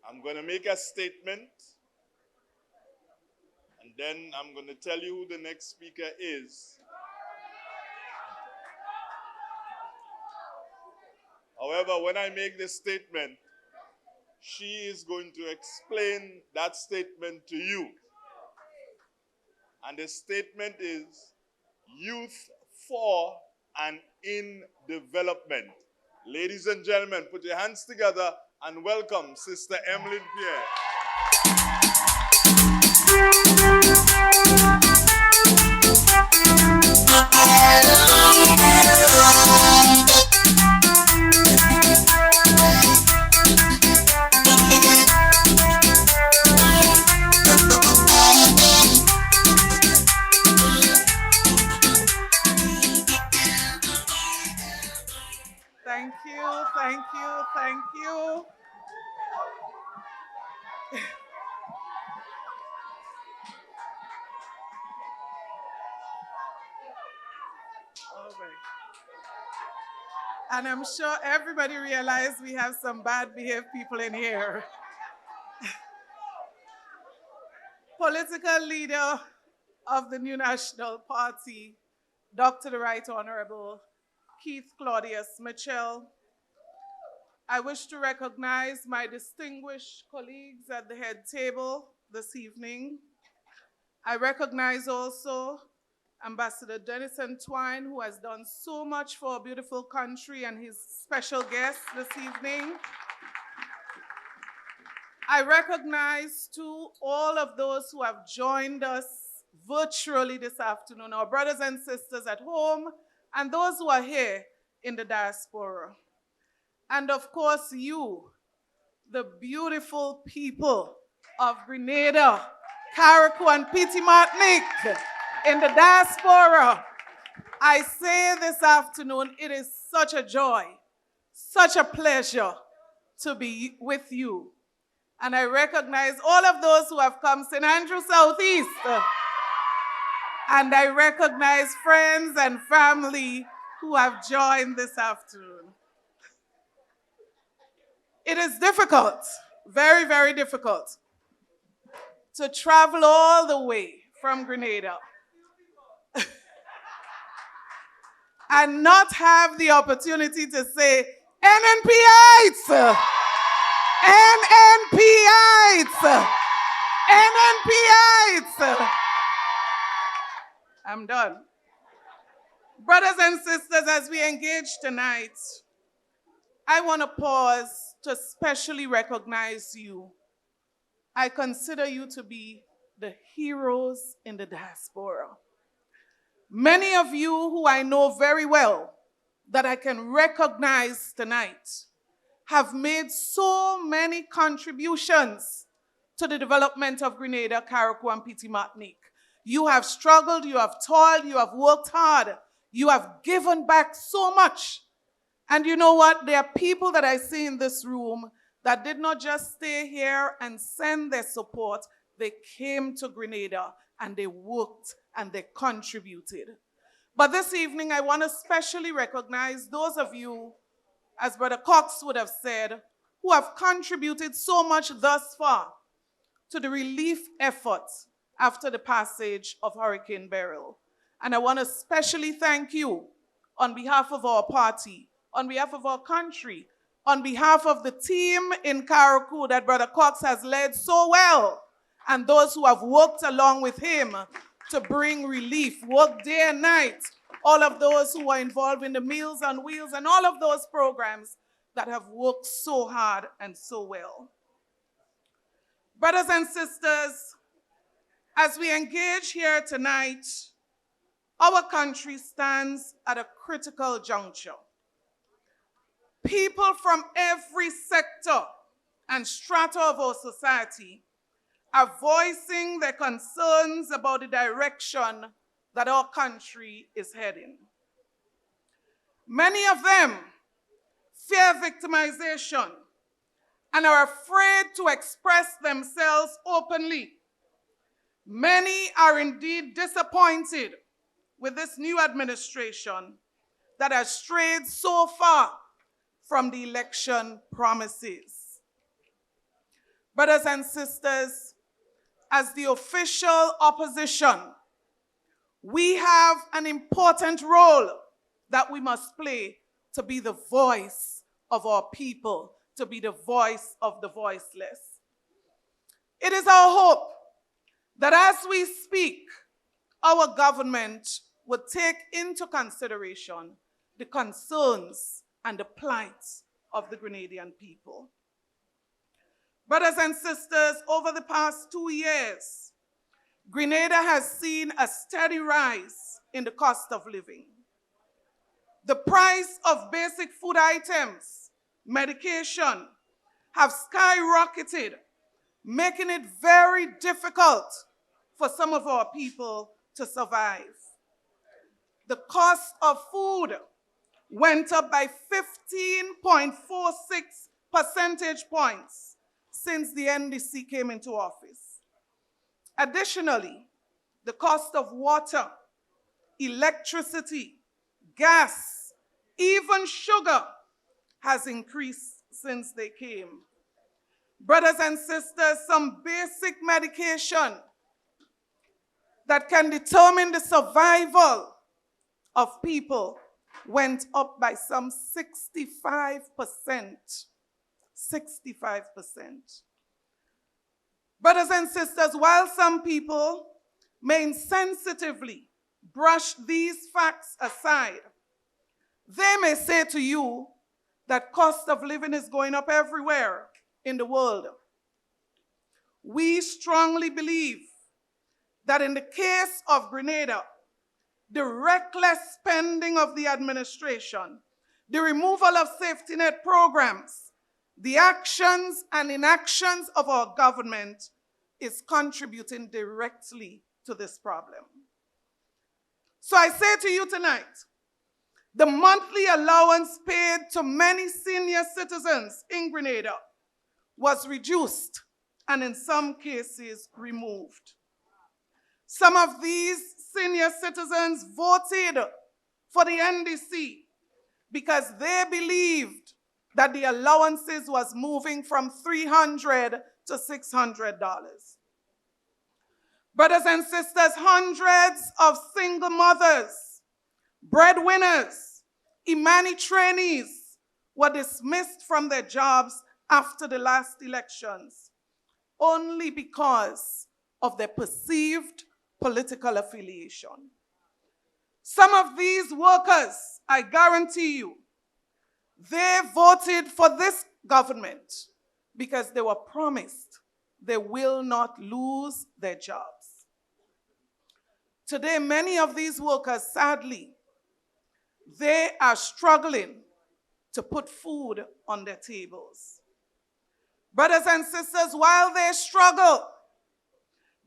I'm going to make a statement, and then I'm going to tell you who the next speaker is. However, when I make this statement, she is going to explain that statement to you. And the statement is youth for and in development. Ladies and gentlemen, put your hands together and welcome Sister Emilyn Pierre. Thank you. All right. And I'm sure everybody realized we have some bad behaved people in here. Political leader of the New National Party, Dr. the Right Honorable Keith Claudius Mitchell. I wish to recognize my distinguished colleagues at the head table this evening. I recognize also Ambassador Denison Twine, who has done so much for our beautiful country, and his special guest this evening. I recognize too all of those who have joined us virtually this afternoon, our brothers and sisters at home, and those who are here in the diaspora. and of course you, the beautiful people of Grenada, Carriacou, and Petit Martinique in the diaspora. I say this afternoon, it is such a joy, such a pleasure to be with you. And I recognize all of those who have come, St. Andrew Southeast. And I recognize friends and family who have joined this afternoon. It is difficult, very, very difficult, to travel all the way from Grenada and not have the opportunity to say, NNPites! NNPites! NNPites! I'm done. Brothers and sisters, as we engage tonight, I want to pause to specially recognize you. I consider you to be the heroes in the diaspora. Many of you who I know very well that I can recognize tonight have made so many contributions to the development of Grenada, Carriacou, and Petit Martinique. You have struggled, you have toiled, you have worked hard, you have given back so much. And you know what? There are people that I see in this room that did not just stay here and send their support. They came to Grenada and they worked and they contributed. But this evening, I want to specially recognize those of you, as Brother Cox would have said, who have contributed so much thus far to the relief efforts after the passage of Hurricane Beryl. And I want to especially thank you on behalf of our party, on behalf of our country, on behalf of the team in Carriacou that Brother Cox has led so well, and those who have worked along with him to bring relief, work day and night, all of those who are involved in the Meals on Wheels and all of those programs that have worked so hard and so well. Brothers and sisters, as we engage here tonight, our country stands at a critical juncture. People from every sector and strata of our society are voicing their concerns about the direction that our country is heading. Many of them fear victimization and are afraid to express themselves openly. Many are indeed disappointed with this new administration that has strayed so far from the election promises. Brothers and sisters, as the official opposition, we have an important role that we must play to be the voice of our people, to be the voice of the voiceless. It is our hope that as we speak, our government would take into consideration the concerns and the plight of the Grenadian people. Brothers and sisters, over the past 2 years, Grenada has seen a steady rise in the cost of living. The price of basic food items, medication, have skyrocketed, making it very difficult for some of our people to survive. The cost of food went up by 15.46 percentage points since the NDC came into office. Additionally, the cost of water, electricity, gas, even sugar has increased since they came. Brothers and sisters, some basic medication that can determine the survival of people went up by some 65%. 65%. Brothers and sisters, while some people may insensitively brush these facts aside, they may say to you that cost of living is going up everywhere in the world. We strongly believe that in the case of Grenada, the reckless spending of the administration, the removal of safety net programs, the actions and inactions of our government is contributing directly to this problem. So I say to you tonight, the monthly allowance paid to many senior citizens in Grenada was reduced and in some cases removed. Some of these senior citizens voted for the NDC because they believed that the allowances was moving from $300 to $600. Brothers and sisters, hundreds of single mothers, breadwinners, Imani trainees were dismissed from their jobs after the last elections only because of their perceived political affiliation. Some of these workers, I guarantee you, they voted for this government because they were promised they will not lose their jobs. Today, many of these workers, sadly, they are struggling to put food on their tables. Brothers and sisters, while they struggle,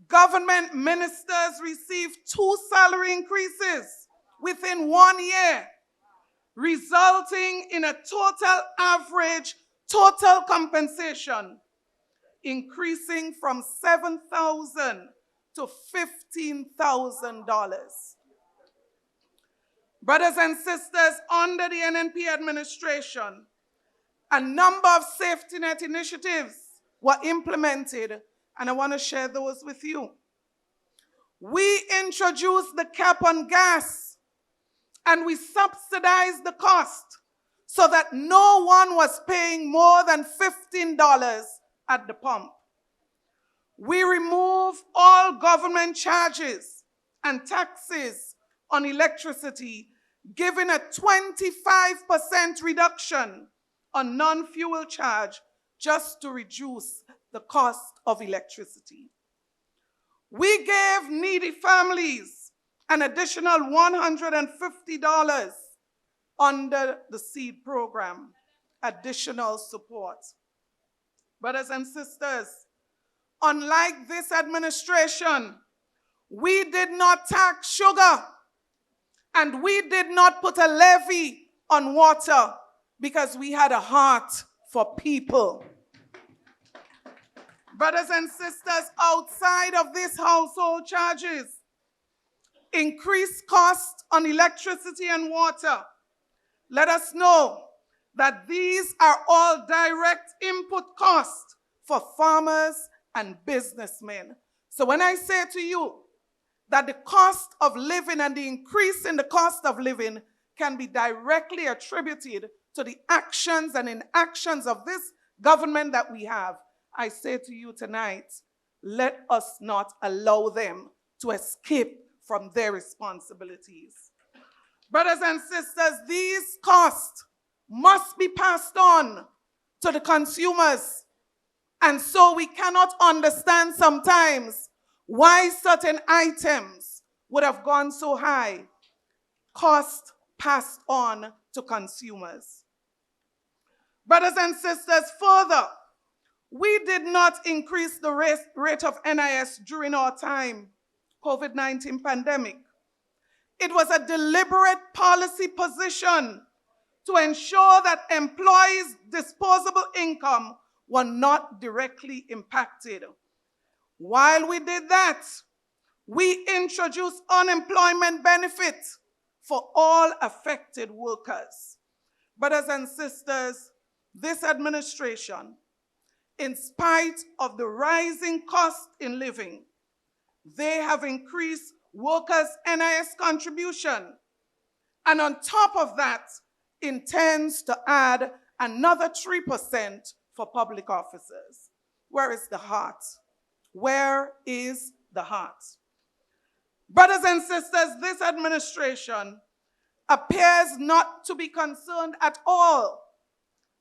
government ministers received 2 salary increases within 1 year, resulting in a total average total compensation increasing from $7,000 to $15,000. Brothers and sisters, under the NNP administration, a number of safety net initiatives were implemented, and I want to share those with you. We introduced the cap on gas, and we subsidized the cost so that no one was paying more than $15 at the pump. We removed all government charges and taxes on electricity, giving a 25% reduction on non-fuel charge just to reduce the cost of electricity. We gave needy families an additional $150 under the SEED program, additional support. Brothers and sisters, unlike this administration, we did not tax sugar and we did not put a levy on water because we had a heart for people. Brothers and sisters, outside of these household charges, increased cost on electricity and water, let us know that these are all direct input costs for farmers and businessmen. So when I say to you that the cost of living and the increase in the cost of living can be directly attributed to the actions and inactions of this government that we have, I say to you tonight, let us not allow them to escape from their responsibilities. Brothers and sisters, these costs must be passed on to the consumers. And so we cannot understand sometimes why certain items would have gone so high. Cost passed on to consumers. Brothers and sisters, further, we did not increase the rate of NIS during our time, COVID-19 pandemic. It was a deliberate policy position to ensure that employees' disposable income were not directly impacted. While we did that, we introduced unemployment benefits for all affected workers. Brothers and sisters, this administration, in spite of the rising cost in living, they have increased workers' NIS contribution. And on top of that, intends to add another 3% for public officers. Where is the heart? Where is the heart? Brothers and sisters, this administration appears not to be concerned at all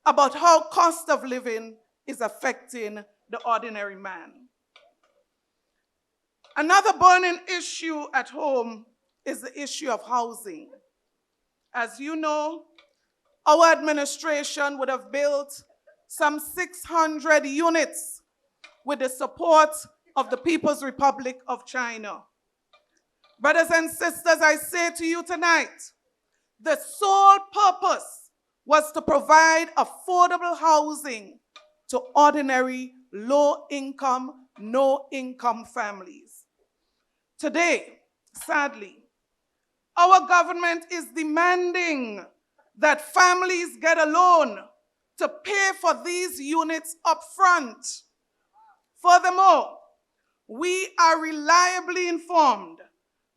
about how cost of living is affecting the ordinary man. Another burning issue at home is the issue of housing. As you know, our administration would have built some 600 units with the support of the People's Republic of China. Brothers and sisters, I say to you tonight, the sole purpose was to provide affordable housing to ordinary, low-income, no-income families. Today, sadly, our government is demanding that families get a loan to pay for these units up front. Furthermore, we are reliably informed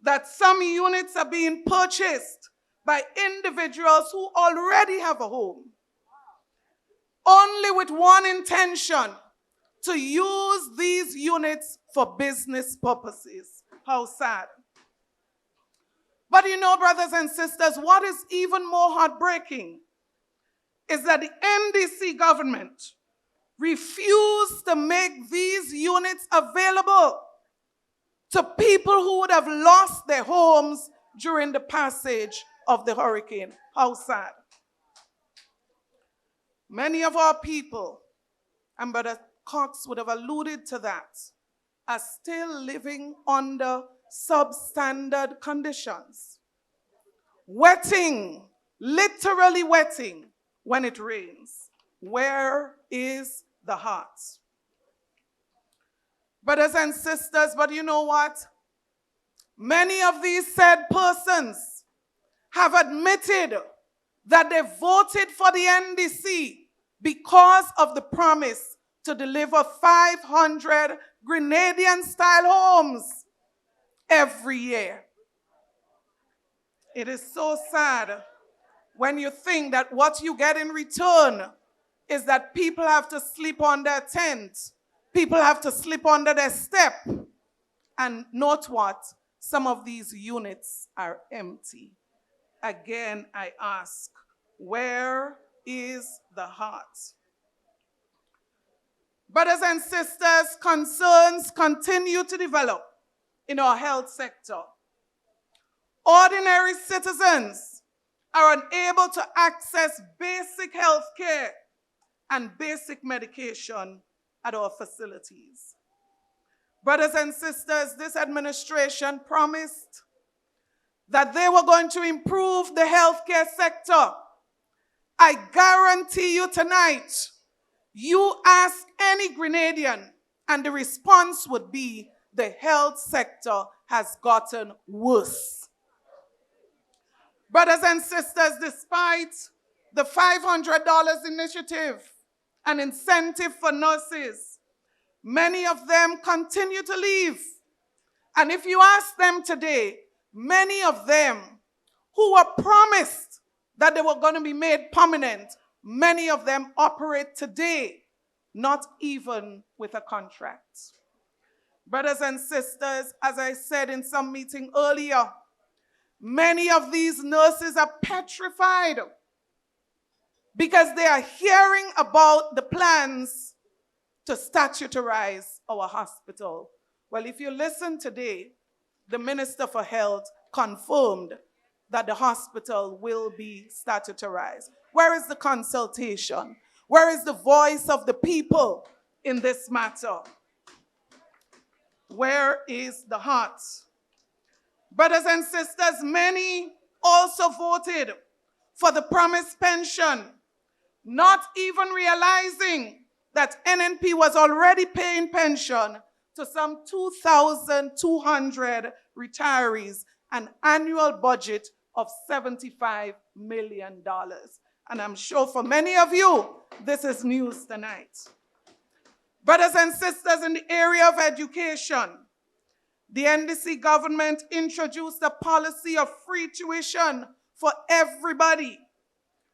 that some units are being purchased by individuals who already have a home, only with one intention: to use these units for business purposes. How sad. But you know, brothers and sisters, what is even more heartbreaking is that the NDC government refused to make these units available to people who would have lost their homes during the passage of the hurricane. How sad. Many of our people, and Brother Cox would have alluded to that, are still living under substandard conditions. Wetting, literally wetting when it rains. Where is the heart? Brothers and sisters, but you know what? Many of these said persons have admitted that they voted for the NDC because of the promise to deliver 500 Grenadian-style homes every year. It is so sad when you think that what you get in return is that people have to sleep on their tent, people have to sleep under their step, and note what? Some of these units are empty. Again, I ask, where is the heart? Brothers and sisters, concerns continue to develop in our health sector. Ordinary citizens are unable to access basic health care and basic medication at our facilities. Brothers and sisters, this administration promised that they were going to improve the healthcare sector. I guarantee you tonight, you ask any Grenadian, and the response would be the health sector has gotten worse. Brothers and sisters, despite the $500 initiative and incentive for nurses, many of them continue to leave. And if you ask them today, many of them who were promised that they were going to be made permanent, many of them operate today, not even with a contract. Brothers and sisters, as I said in some meeting earlier, many of these nurses are petrified because they are hearing about the plans to statutarize our hospital. Well, if you listen today, the Minister for Health confirmed that the hospital will be statutarized. Where is the consultation? Where is the voice of the people in this matter? Where is the heart? Brothers and sisters, many also voted for the promised pension, not even realizing that NNP was already paying pension to some 2,200 retirees, an annual budget of $75 million. And I'm sure for many of you, this is news tonight. Brothers and sisters, in the area of education, the NDC government introduced a policy of free tuition for everybody,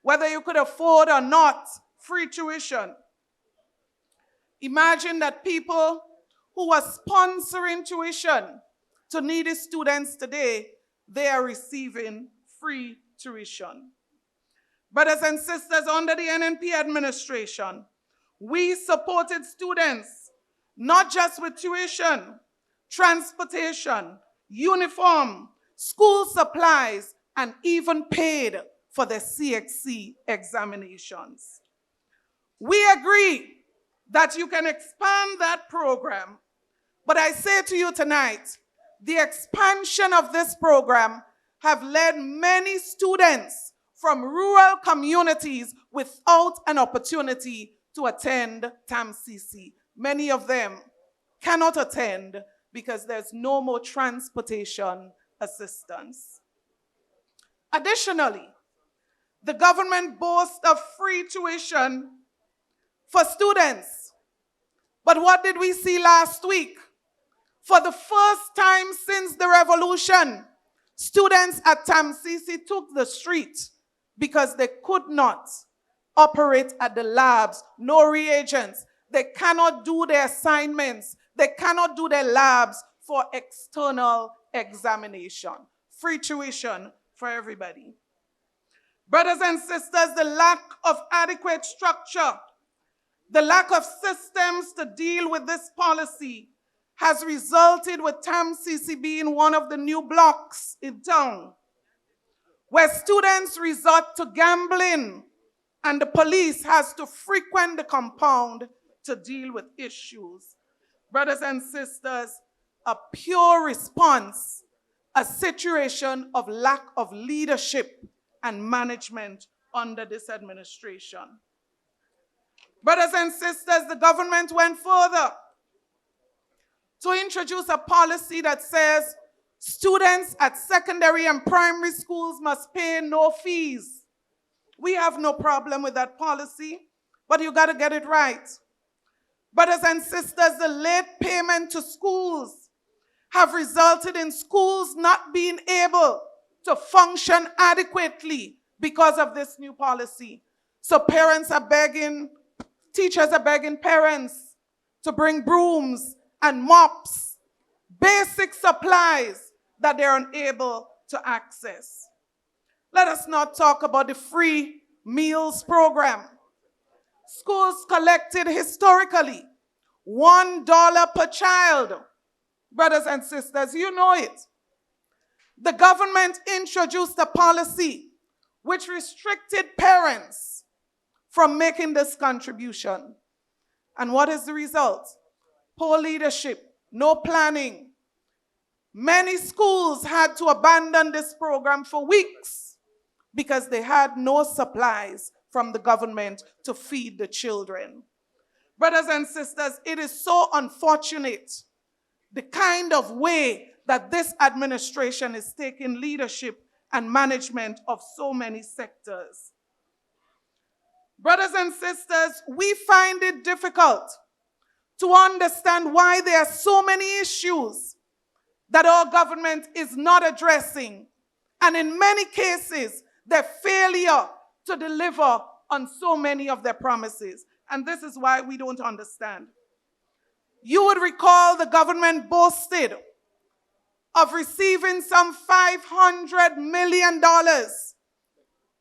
whether you could afford or not, free tuition. Imagine that people who are sponsoring tuition to needy students today, they are receiving free tuition. Brothers and sisters, under the NNP administration, we supported students not just with tuition, transportation, uniform, school supplies, and even paid for their CXC examinations. We agree that you can expand that program, but I say to you tonight, the expansion of this program have led many students from rural communities without an opportunity to attend TAMCC. Many of them cannot attend because there's no more transportation assistance. Additionally, the government boasts of free tuition for students. But what did we see last week? For the first time since the revolution, students at TAMCC took the street because they could not operate at the labs, no reagents. They cannot do their assignments. They cannot do their labs for external examination. Free tuition for everybody. Brothers and sisters, the lack of adequate structure, the lack of systems to deal with this policy has resulted with TAMCC being one of the new blocks in town, where students resort to gambling and the police has to frequent the compound to deal with issues. Brothers and sisters, a pure response, a situation of lack of leadership and management under this administration. Brothers and sisters, the government went further to introduce a policy that says students at secondary and primary schools must pay no fees. We have no problem with that policy, but you got to get it right. Brothers and sisters, the late payment to schools have resulted in schools not being able to function adequately because of this new policy. So parents are begging, teachers are begging parents to bring brooms and mops, basic supplies that they're unable to access. Let us not talk about the free meals program. Schools collected historically $1 per child. Brothers and sisters, you know it. The government introduced a policy which restricted parents from making this contribution. And what is the result? Poor leadership, no planning. Many schools had to abandon this program for weeks because they had no supplies from the government to feed the children. Brothers and sisters, it is so unfortunate the kind of way that this administration is taking leadership and management of so many sectors. Brothers and sisters, we find it difficult to understand why there are so many issues that our government is not addressing, and in many cases, their failure to deliver on so many of their promises. And this is why we don't understand. You would recall the government boasted of receiving some $500 million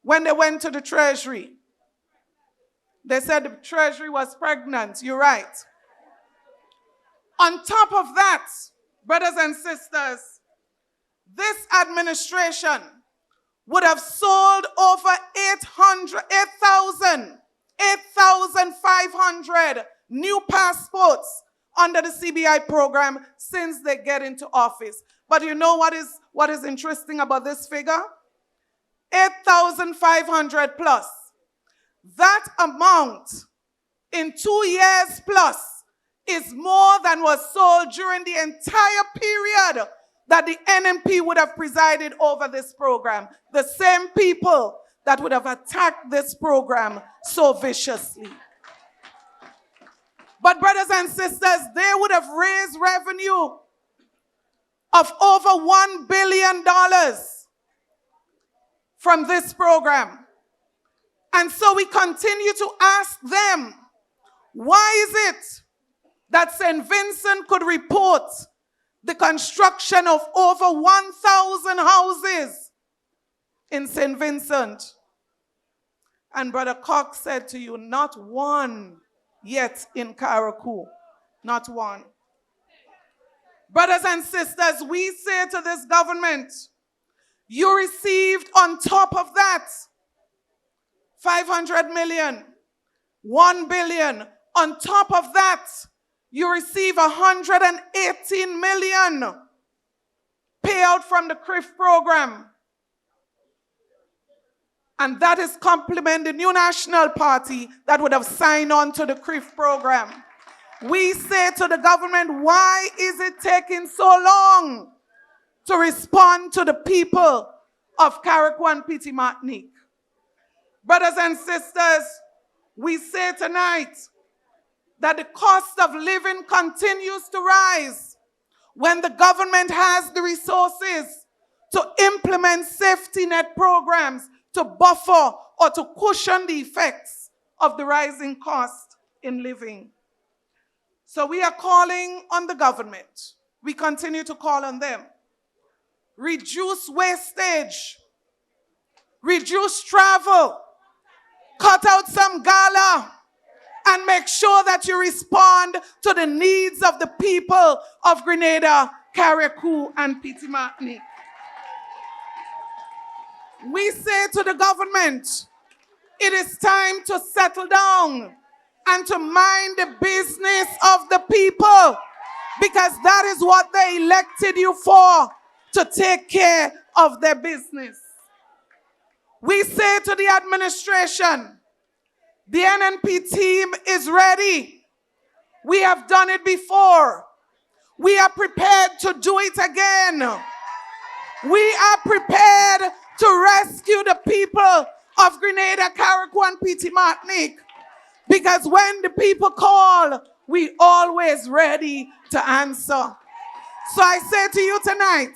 when they went to the Treasury. They said the Treasury was pregnant. You're right. On top of that, brothers and sisters, this administration would have sold over 8,500 new passports under the CBI program since they get into office. But you know what is interesting about this figure? 8,500 plus. That amount in 2 years plus is more than was sold during the entire period that the NNP would have presided over this program. The same people that would have attacked this program so viciously. But brothers and sisters, they would have raised revenue of over $1 billion from this program. And so we continue to ask them, why is it that St. Vincent could report the construction of over 1,000 houses in St. Vincent? And Brother Cox said to you, not one yet in Carriacou. Not one. Brothers and sisters, we say to this government, you received on top of that 500 million, 1 billion. On top of that, you receive 118 million payout from the CRIF program. And that is complement the new national party that would have signed on to the CRIF program. We say to the government, why is it taking so long to respond to the people of Carriacou and Petit Martinique? Brothers and sisters, we say tonight that the cost of living continues to rise when the government has the resources to implement safety net programs to buffer or to cushion the effects of the rising cost in living. So we are calling on the government. We continue to call on them. Reduce wastage. Reduce travel. Cut out some gala. And make sure that you respond to the needs of the people of Grenada, Carriacou, and Petit Martinique. We say to the government, it is time to settle down and to mind the business of the people, because that is what they elected you for, to take care of their business. We say to the administration, the NNP team is ready. We have done it before. We are prepared to do it again. We are prepared to rescue the people of Grenada, Carriacou, and Petit Martinique. Because when the people call, we always ready to answer. So I say to you tonight,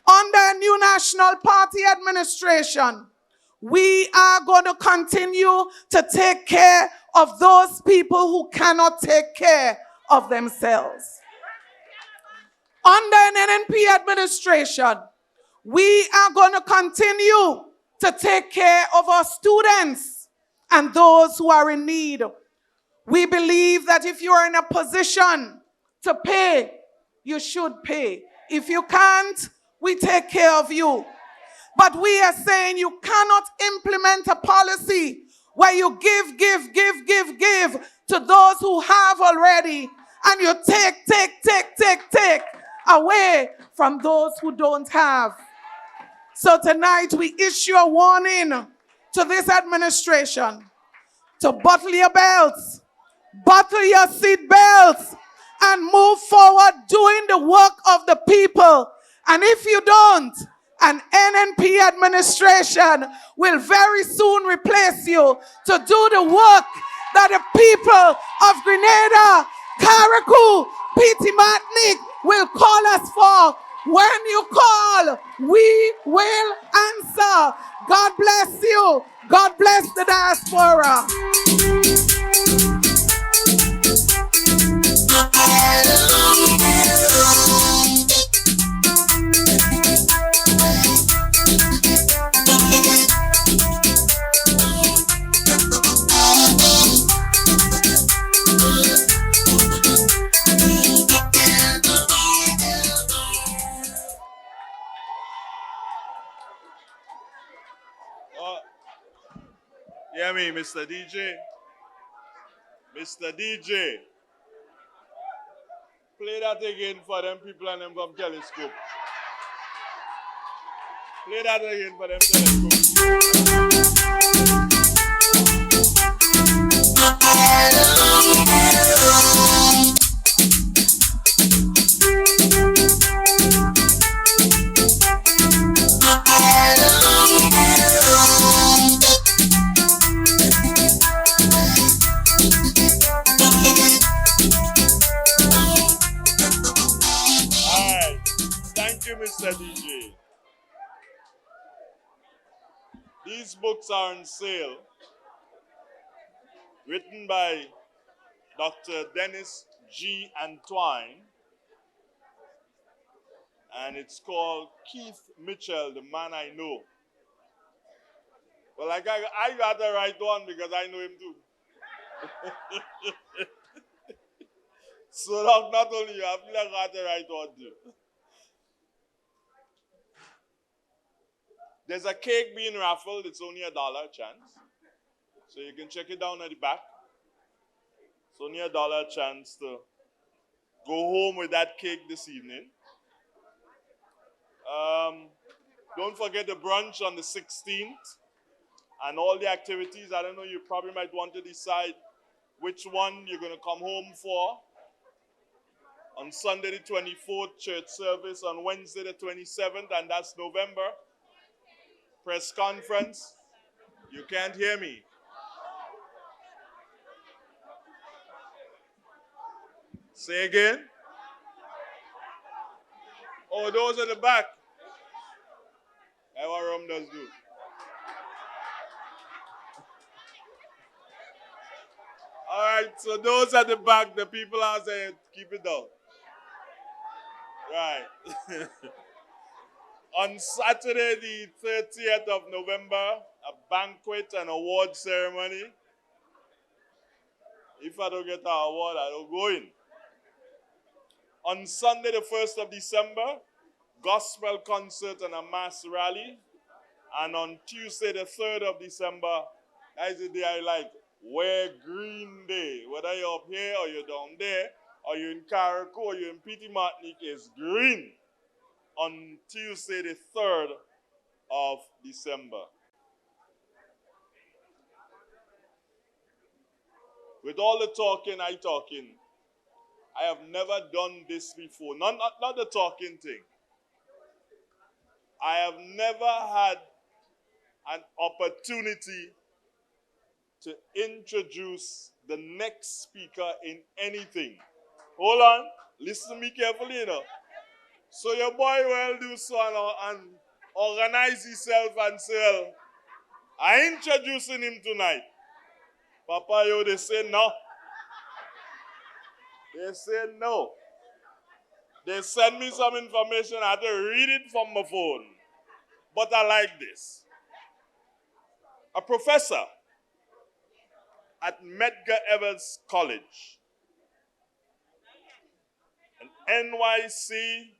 under a new National Party administration, we are going to continue to take care of those people who cannot take care of themselves. Under an NNP administration, we are going to continue to take care of our students and those who are in need. We believe that if you are in a position to pay, you should pay. If you can't, we take care of you. But we are saying you cannot implement a policy where you give to those who have already, and you take away from those who don't have. So tonight we issue a warning to this administration to buckle your belts, buckle your seat belts, and move forward doing the work of the people. And if you don't, an NNP administration will very soon replace you to do the work that the people of Grenada, Carriacou, Petit Martinique will call us for. When you call, we will answer. God bless you. God bless the diaspora. Hear me, Mr. DJ. Mr. DJ. Play that again for them people and them from Telescope. Play that again for them Telescope. Mr. DJ. These books are on sale, written by Dr. Dennis G. Antoine, and it's called Keith Mitchell, the Man I Know. Well, I got the right one because I know him too. So not only you, I feel like I got the right one too. There's a cake being raffled. It's only $1 chance. So you can check it down at the back. It's only $1 chance to go home with that cake this evening. Don't forget the brunch on the 16th and all the activities. I don't know, you probably might want to decide which one you're going to come home for. On Sunday the 24th, church service. On Wednesday the 27th, and that's November. Press conference. You can't hear me. Say again. Oh, those at the back. That's what Rum does do. All right, so those at the back, the people are saying, keep it down. Right. On Saturday, the 30th of November, a banquet and award ceremony. If I don't get an award, I don't go in. On Sunday, the 1st of December, gospel concert and a mass rally. And on Tuesday, the 3rd of December, that is the day I like, wear green day. Whether you're up here or you're down there, or you're in Carriacou or you're in Petit Martinique, it's green on Tuesday, the 3rd of December. With all the talking, I have never done this before. Not the talking thing. I have never had an opportunity to introduce the next speaker in anything. Hold on. Listen to me carefully, you know. So your boy will do so and organize himself and say, well, I introducing him tonight. Papa, yo, they say no. They say no. They send me some information. I have to read it from my phone. But I like this. A professor at Medgar Evers College, an NYC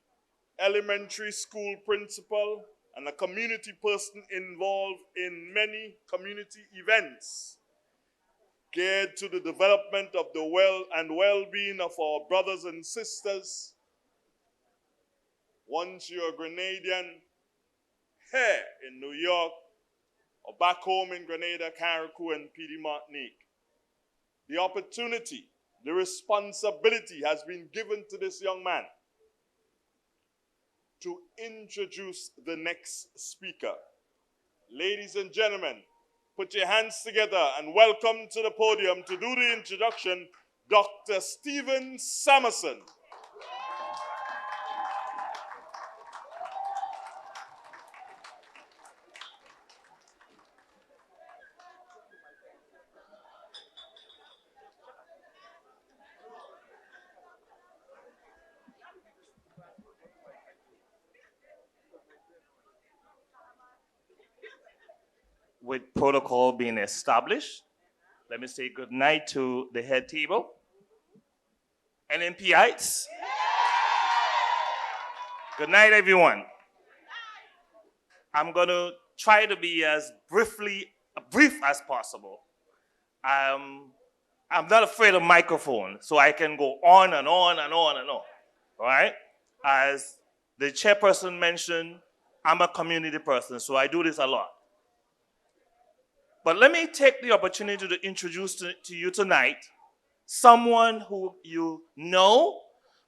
elementary school principal, and a community person involved in many community events geared to the development of the well-being of our brothers and sisters. Once you're a Grenadian here in New York, or back home in Grenada, Carriacou, and Petit Martinique, the opportunity, the responsibility has been given to this young man to introduce the next speaker. Ladies and gentlemen, put your hands together and welcome to the podium to do the introduction, Dr. Stephen Summerson. With protocol being established, let me say good night to the head table. NNPites. Good night, everyone. I'm going to try to be as brief as possible. I'm not afraid of microphone, so I can go on and on and on and on. All right? As the chairperson mentioned, I'm a community person, so I do this a lot. But let me take the opportunity to introduce to you tonight someone who you know,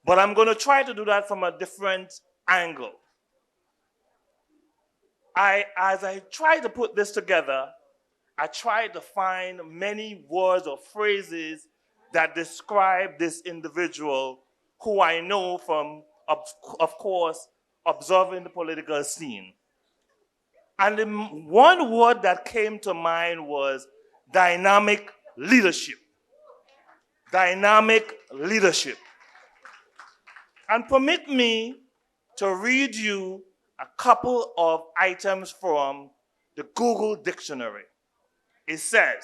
but I'm going to try to do that from a different angle. As I try to put this together, I tried to find many words or phrases that describe this individual who I know from, of course, observing the political scene. And the one word that came to mind was dynamic leadership. Dynamic leadership. And permit me to read you a couple of items from the Google Dictionary. It says,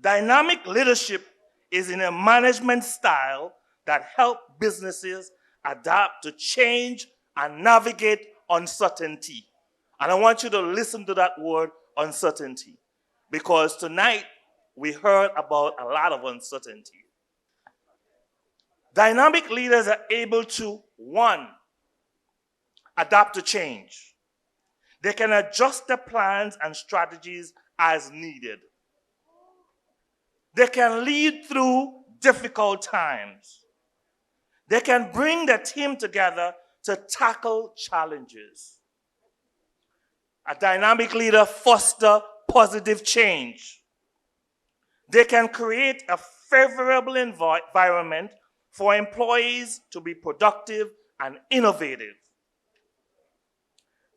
dynamic leadership is in a management style that helps businesses adapt to change and navigate uncertainty. And I want you to listen to that word, uncertainty. because tonight we heard about a lot of uncertainty. Dynamic leaders are able to, one, adapt to change. They can adjust their plans and strategies as needed. They can lead through difficult times. They can bring their team together to tackle challenges. A dynamic leader fosters positive change. They can create a favorable environment for employees to be productive and innovative.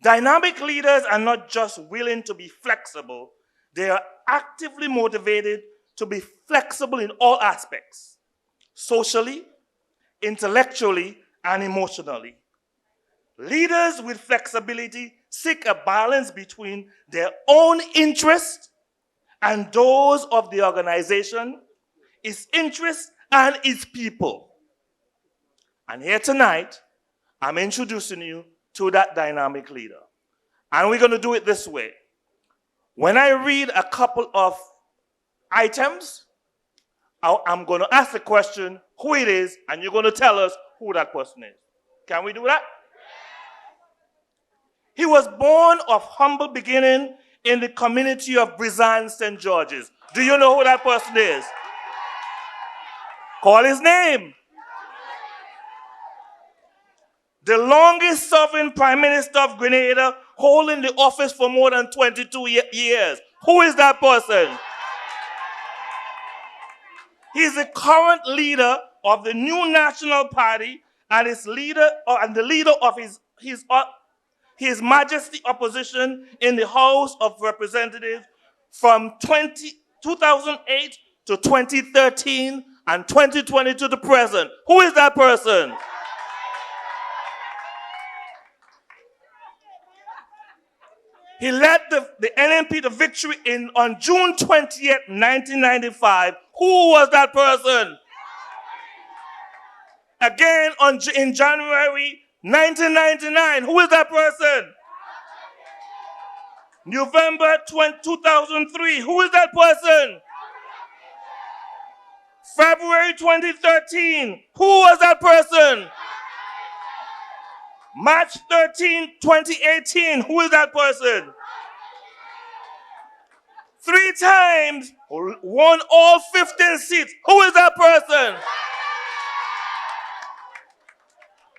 Dynamic leaders are not just willing to be flexible, they are actively motivated to be flexible in all aspects, socially, intellectually, and emotionally. Leaders with flexibility seek a balance between their own interests and those of the organization, its interests, and its people. And here tonight, I'm introducing you to that dynamic leader. And we're going to do it this way. When I read a couple of items, I'm going to ask the question who it is, and you're going to tell us who that person is. Can we do that? He was born of humble beginning in the community of Brizan, St. George's. Do you know who that person is? Call his name. The longest serving Prime Minister of Grenada, holding the office for more than 22 years. Who is that person? He's the current leader of the new National Party and the leader of His Majesty opposition in the House of Representatives from 2008 to 2013 and 2020 to the present. Who is that person? He led the NNP to victory on June 20th, 1995. Who was that person? Again in January 1999. Who is that person? November 2003. Who is that person? February 2013. Who was that person? March 13, 2018. Who is that person? 3 times won all 15 seats. Who is that person?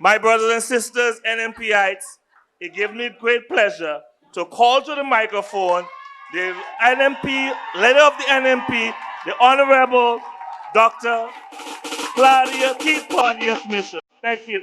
My brothers and sisters, NNPites, it gives me great pleasure to call to the microphone the NNP, leader of the NNP, the Honorable Dr. Claudia Keith Smith. Thank you.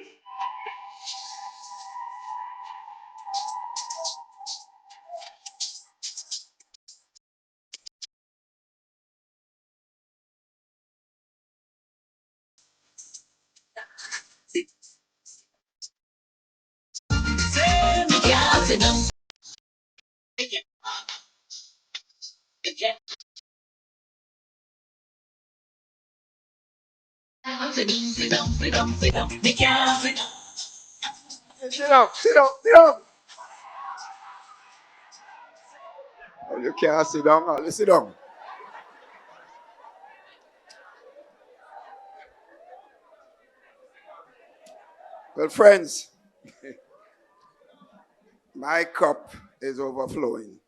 Sit down, sit down, sit down. Oh, you can't sit down. Let's sit down. Well, friends, my cup is overflowing.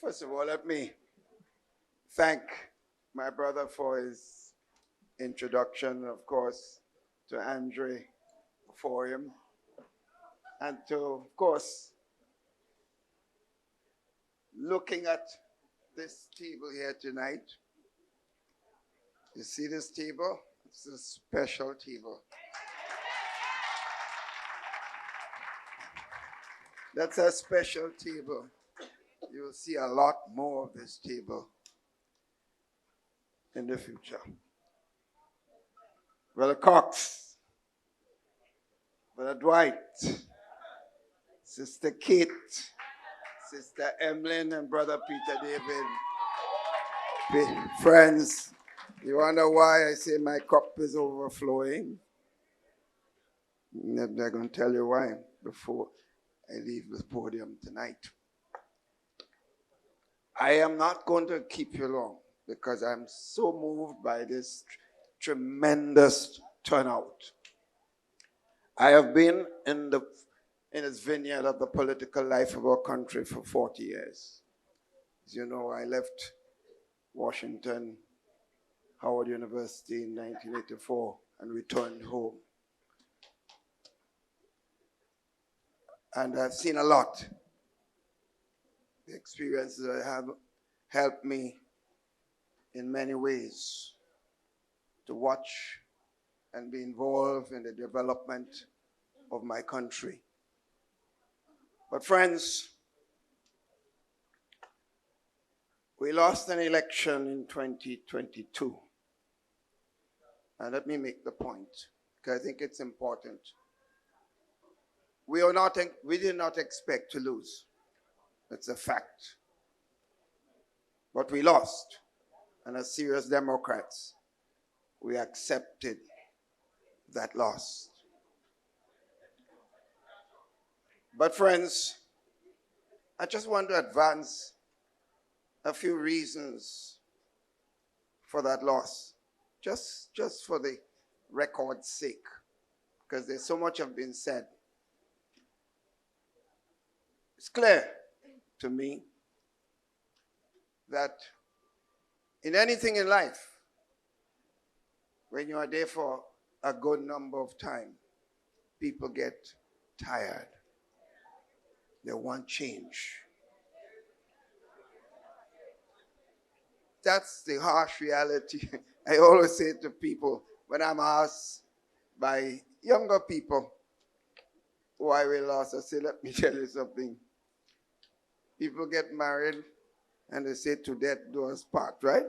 First of all, let me thank my brother for his introduction, of course, to Andre for him, and to, of course, looking at this table here tonight. You see this table? It's a special table. That's a special table. You'll see a lot more of this table in the future. Brother Cox, Brother Dwight, Sister Kate, Sister Emilyn, and Brother Peter David. Friends, you wonder why I say my cup is overflowing? They're going to tell you why before I leave the podium tonight. I am not going to keep you long because I'm so moved by this tremendous turnout. I have been in this vineyard of the political life of our country for 40 years. As you know, I left Washington, Howard University in 1984 and returned home. And I've seen a lot. The experiences I have helped me in many ways to watch and be involved in the development of my country. But friends, we lost an election in 2022. And let me make the point, because I think it's important. We did not expect to lose. It's a fact. But we lost. And as serious Democrats, we accepted that loss. But friends, I just want to advance a few reasons for that loss. Just for the record's sake, because there's so much have been said. It's clear to me that in anything in life, when you are there for a good number of time, people get tired. They want change. That's the harsh reality. I always say to people when I'm asked by younger people why we lost, I say, let me tell you something. People get married and they say to death do us part, right?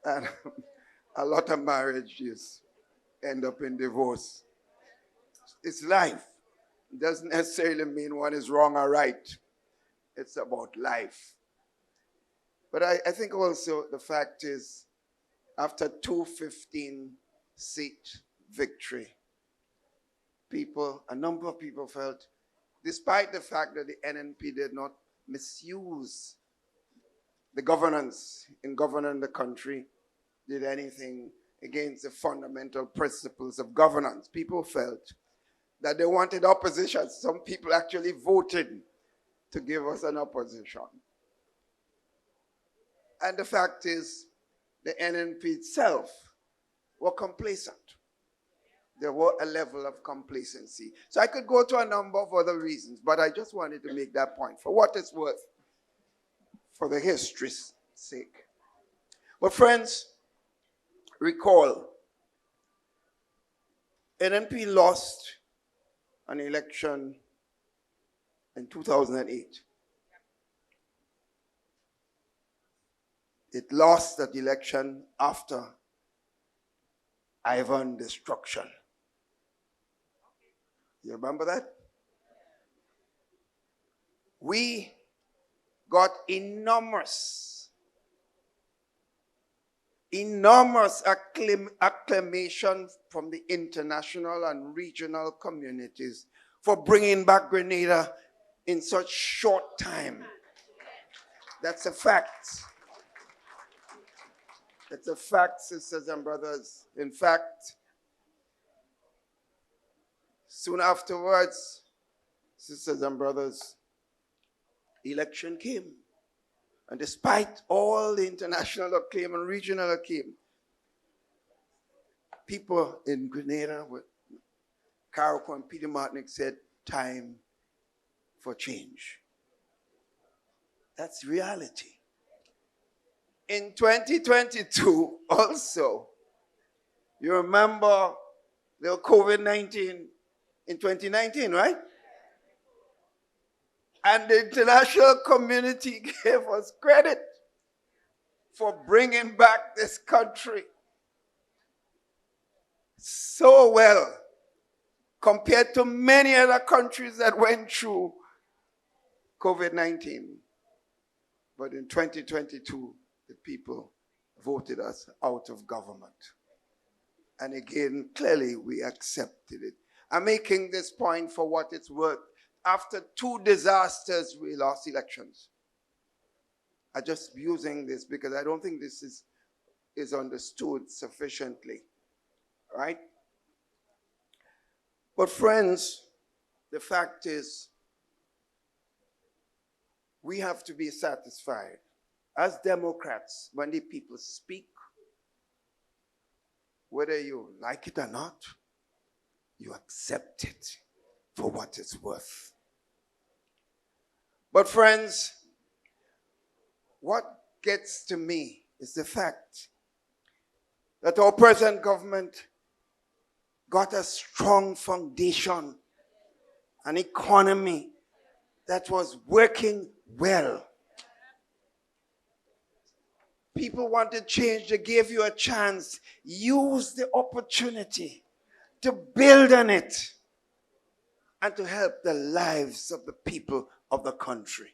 And a lot of marriages end up in divorce. It's life. It doesn't necessarily mean one is wrong or right. It's about life. But I think also the fact is, after 215-seat victory, a number of people felt, despite the fact that the NNP did not misuse the governance in governing the country, did anything against the fundamental principles of governance. People felt that they wanted opposition. Some people actually voted to give us an opposition. And the fact is, the NNP itself were complacent. There were a level of complacency. So I could go to a number of other reasons, but I just wanted to make that point for what it's worth, for the history's sake. But friends, recall, NNP lost an election in 2008. It lost that election after Ivan destruction. You remember that? We got enormous acclamation from the international and regional communities for bringing back Grenada in such short time. That's a fact. It's a fact, sisters and brothers. In fact, soon afterwards, sisters and brothers, election came. And despite all the international acclaim and regional acclaim, people in Grenada, with Carriacou and Peter Martinique said, time for change. That's reality. In 2022 also, you remember the COVID-19 in 2019, right? And the international community gave us credit for bringing back this country so well compared to many other countries that went through COVID-19. But in 2022, the people voted us out of government. And again, clearly we accepted it. I'm making this point for what it's worth after 2 disasters, we lost elections. I'm just using this because I don't think this is understood sufficiently, right? But friends, the fact is, we have to be satisfied. As Democrats, when the people speak, whether you like it or not, you accept it for what it's worth. But friends, what gets to me is the fact that our present government got a strong foundation, an economy that was working well. People wanted change, they gave you a chance. Use the opportunity to build on it and to help the lives of the people of the country.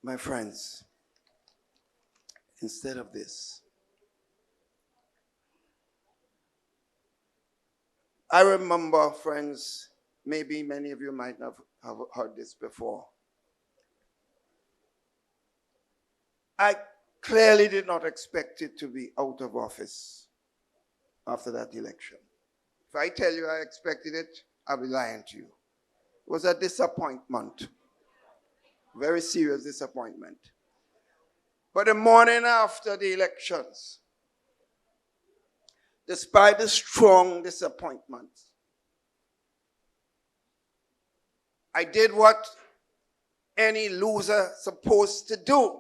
My friends, instead of this, I remember, friends, maybe many of you might have heard this before. I clearly did not expect it to be out of office after that election. If I tell you I expected it, I'll be lying to you. It was a disappointment, very serious disappointment. But the morning after the elections, despite the strong disappointment, I did what any loser supposed to do,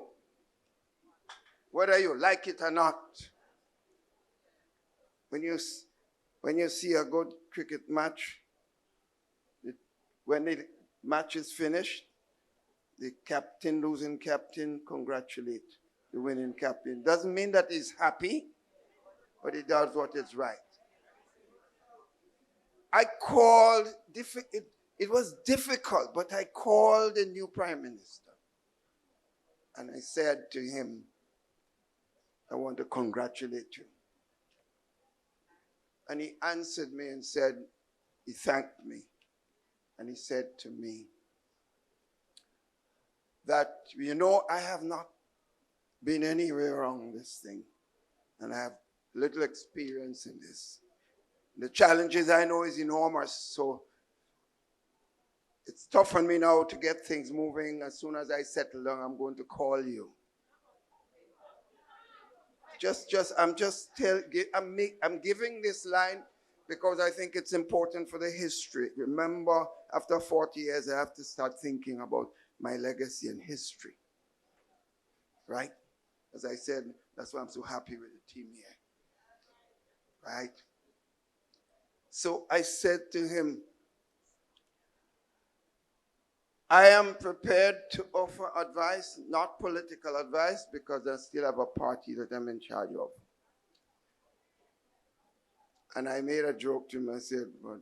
whether you like it or not. When you see a good cricket match, when the match is finished, the captain, losing captain, congratulate the winning captain. Doesn't mean that he's happy, but he does what is right. I called, it was difficult, but I called the new prime minister. And I said to him, I want to congratulate you. And he answered me and said, he thanked me. And he said to me that, you know, I have not been anywhere wrong this thing. And I have little experience in this. The challenges I know is enormous, so it's tough on me now to get things moving. As soon as I settle down, I'm going to call you. I'm giving this line because I think it's important for the history. Remember, after 40 years, I have to start thinking about my legacy and history. Right? As I said, that's why I'm so happy with the team here. Right? So I said to him, I am prepared to offer advice, not political advice, because I still have a party that I'm in charge of. And I made a joke to him. I said, but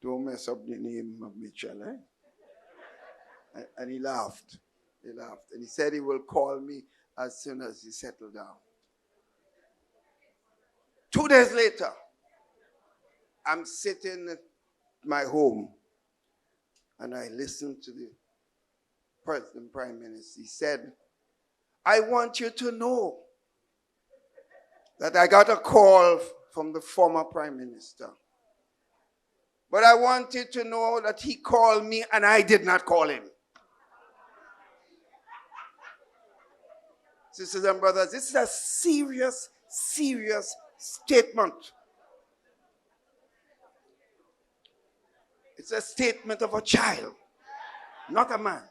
don't mess up the name of Mitchell, eh? And he laughed. He laughed. And he said he will call me as soon as he settled down. 2 days later, I'm sitting at my home and I listened to the President Prime Minister. He said, I want you to know that I got a call from the former Prime Minister. But I want you to know that he called me and I did not call him. Sisters and brothers, this is a serious, serious statement. It's a statement of a child, not a man.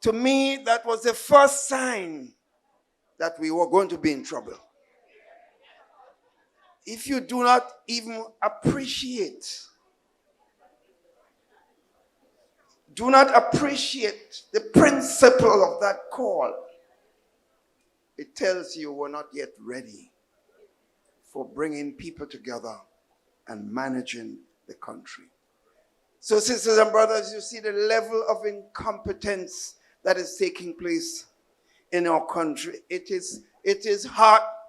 To me, that was the first sign that we were going to be in trouble. If you do not even appreciate the principle of that call, it tells you we're not yet ready for bringing people together and managing the country. So, sisters and brothers, you see the level of incompetence that is taking place in our country. It is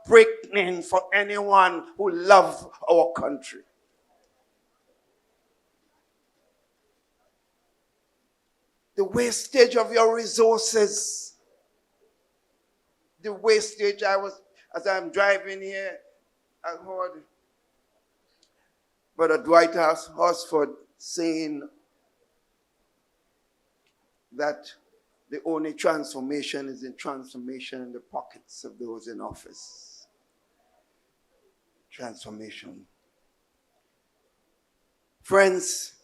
heartbreaking for anyone who loves our country. The wastage of your resources. The wastage. As I'm driving here, I heard Brother Dwight Hosford saying that the only transformation is in transformation in the pockets of those in office. Transformation. Friends,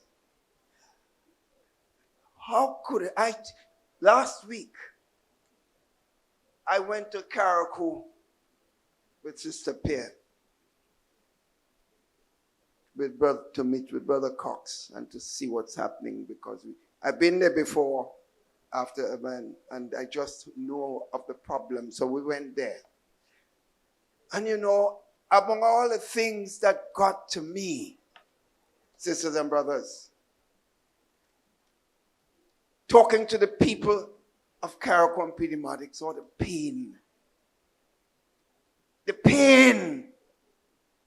how could last week, I went to Carriacou with Sister Pierre to meet with Brother Cox and to see what's happening, because I've been there before after event and I just know of the problem. So we went there. And you know, among all the things that got to me, sisters and brothers, talking to the people of Carriacou and Pediatrics saw the pain. The pain.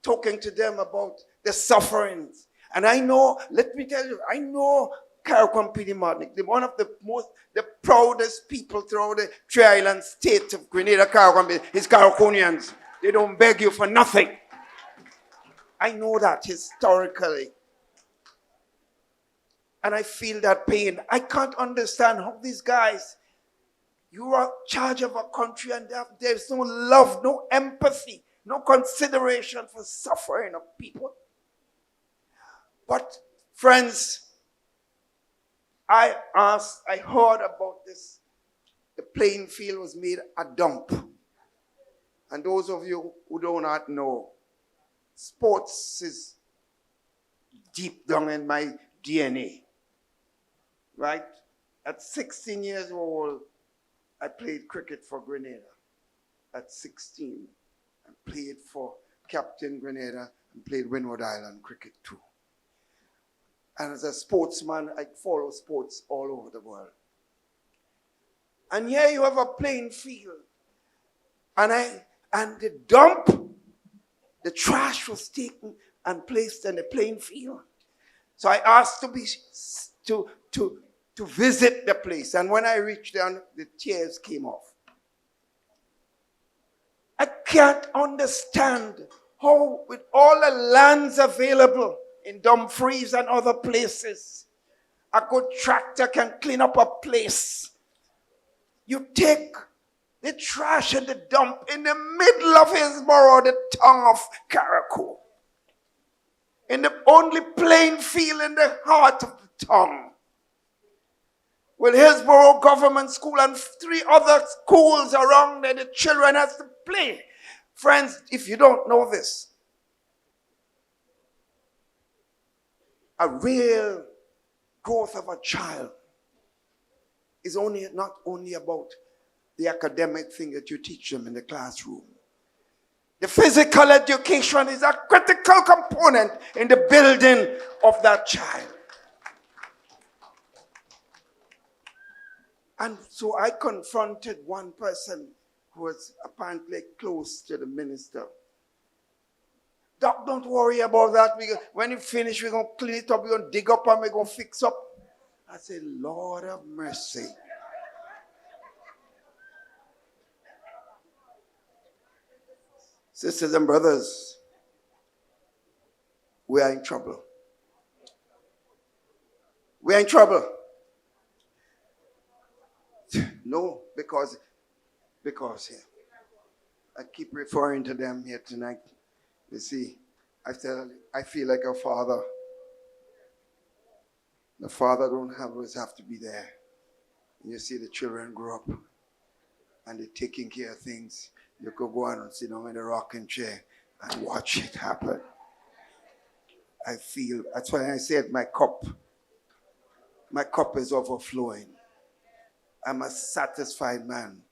Talking to them about the sufferings. And I know, let me tell you, I know Carriacou and Pediatrics, one of the proudest people throughout the Tri-Island state of Grenada, Carriacou, is Carriacouians. They don't beg you for nothing. I know that historically. And I feel that pain. I can't understand how these guys, you are in charge of a country and there's no love, no empathy, no consideration for suffering of people. But friends, I heard about this. The playing field was made a dump. And those of you who do not know, sports is deep down in my DNA. Right? At 16 years old, I played cricket for Grenada. At 16, I played for Captain Grenada and played Windward Island cricket too. And as a sportsman, I follow sports all over the world. And here you have a playing field. And the dump, the trash was taken and placed in the playing field. So I asked to visit the place. And when I reached there, the tears came off. I can't understand how, with all the lands available in Dumfries and other places, a good tractor can clean up a place. You take the trash and the dump in the middle of Hillsborough, the tongue of Carriacou, in the only playing field in the heart of the tongue, with Hillsborough Government School and 3 other schools around there, the children has to play. Friends, if you don't know this, a real growth of a child is not only about the academic thing that you teach them in the classroom. The physical education is a critical component in the building of that child. And so I confronted one person who was apparently close to the minister. Doc, don't worry about that. When you finish, we're going to clean it up, we're going to dig up and we're going to fix up. I said, Lord of mercy. Sisters and brothers, we are in trouble. We are in trouble. No, because here. I keep referring to them here tonight. You see, I feel like a father. The father don't always have to be there. And you see the children grow up and they're taking care of things. You could go on and sit down in a rocking chair and watch it happen. I feel, that's why I said my cup is overflowing. I'm a satisfied man.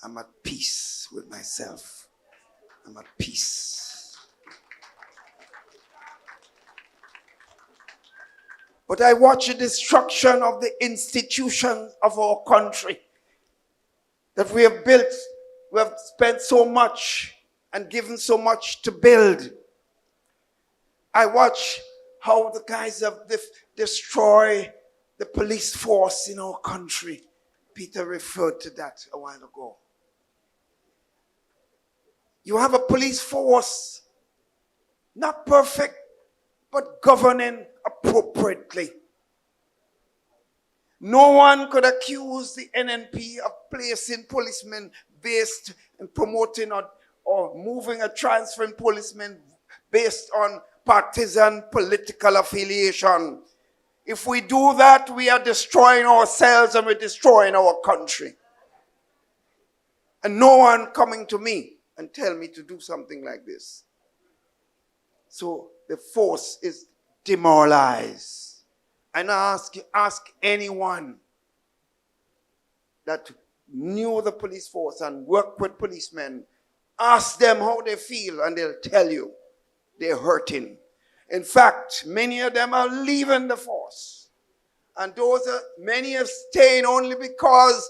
I'm at peace with myself. I'm at peace. But I watch the destruction of the institutions of our country that we have built. We have spent so much and given so much to build. I watch how the guys have destroyed the police force in our country. Peter referred to that a while ago. You have a police force, not perfect, but governing appropriately. No one could accuse the NNP of placing policemen based in promoting or moving or transferring policemen based on partisan political affiliation. If we do that, we are destroying ourselves and we're destroying our country. And no one coming to me and tell me to do something like this. So the force is demoralized. And I ask anyone that knew the police force and worked with policemen, ask them how they feel and they'll tell you they're hurting. In fact, many of them are leaving the force. And many are staying only because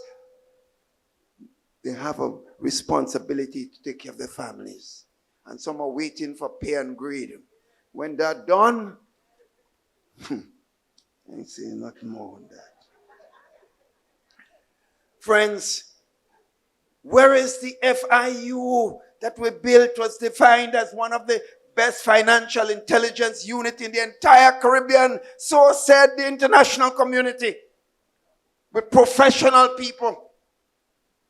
they have a responsibility to take care of their families. And some are waiting for pay and grade. When they're done, I ain't saying nothing more than that. Friends, where is the FIU that we built was defined as one of the best financial intelligence unit in the entire Caribbean? So said the international community. With professional people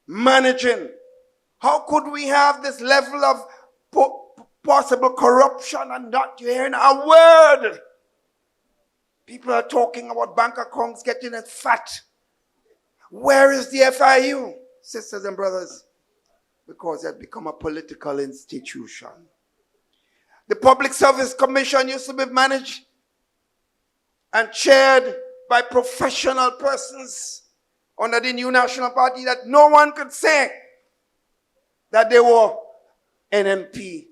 managing. How could we have this level of possible corruption and not hearing a word? People are talking about bank accounts getting it fat. Where is the FIU, sisters and brothers? Because it had become a political institution. The Public Service Commission used to be managed and chaired by professional persons under the New National Party that no one could say that they were NNP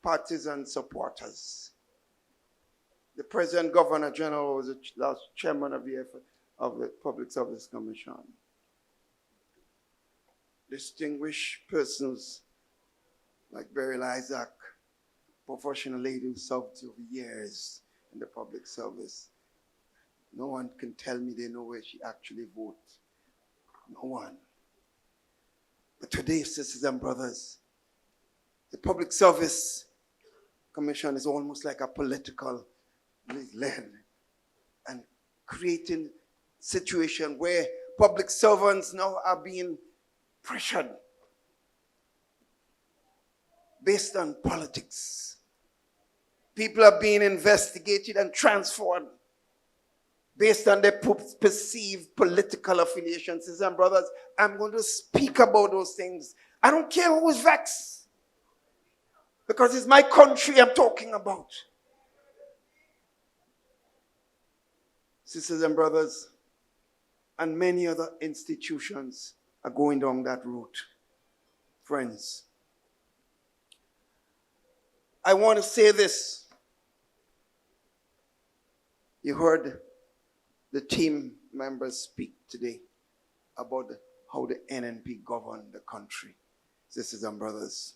partisan supporters. The President Governor General was the last chairman of the Public Service Commission. Distinguished persons like Beryl Isaac, professional lady who served over years in the public service. No one can tell me they know where she actually voted. No one. But today, sisters and brothers, the Public Service Commission is almost like a political led and creating a situation where public servants now are being pressured based on politics. People are being investigated and transformed based on their perceived political affiliations. Sisters and brothers, I'm going to speak about those things. I don't care who is vexed, because it's my country I'm talking about. Sisters and brothers, and many other institutions are going down that route. Friends, I want to say this. You heard the team members speak today about how the NNP governed the country. Sisters and brothers,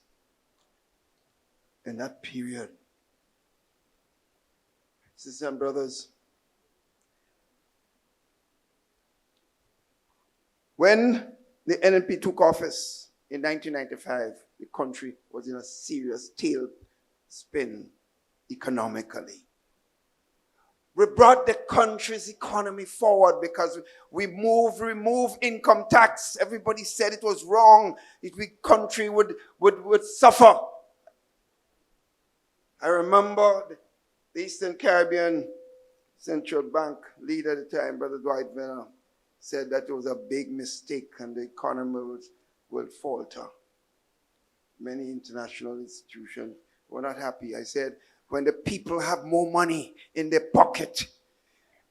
in that period, sisters and brothers, when the NNP took office in 1995, the country was in a serious tailspin economically. We brought the country's economy forward because we removed income tax. Everybody said it was wrong. The country would suffer. I remember the Eastern Caribbean Central Bank leader at the time, Brother Dwight Hosford, said that it was a big mistake and the economy would falter. Many international institutions were not happy. I said, when the people have more money in their pocket,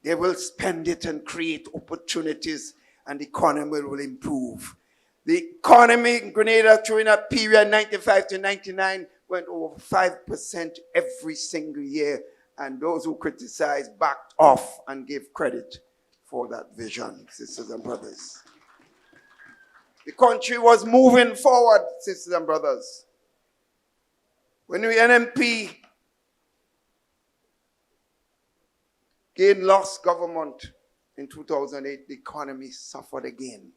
they will spend it and create opportunities and the economy will improve. The economy in Grenada during that period, 95 to 99, went over 5% every single year. And those who criticized backed off and gave credit for that vision, sisters and brothers. The country was moving forward, sisters and brothers. When we NNP lost government in 2008, the economy suffered again.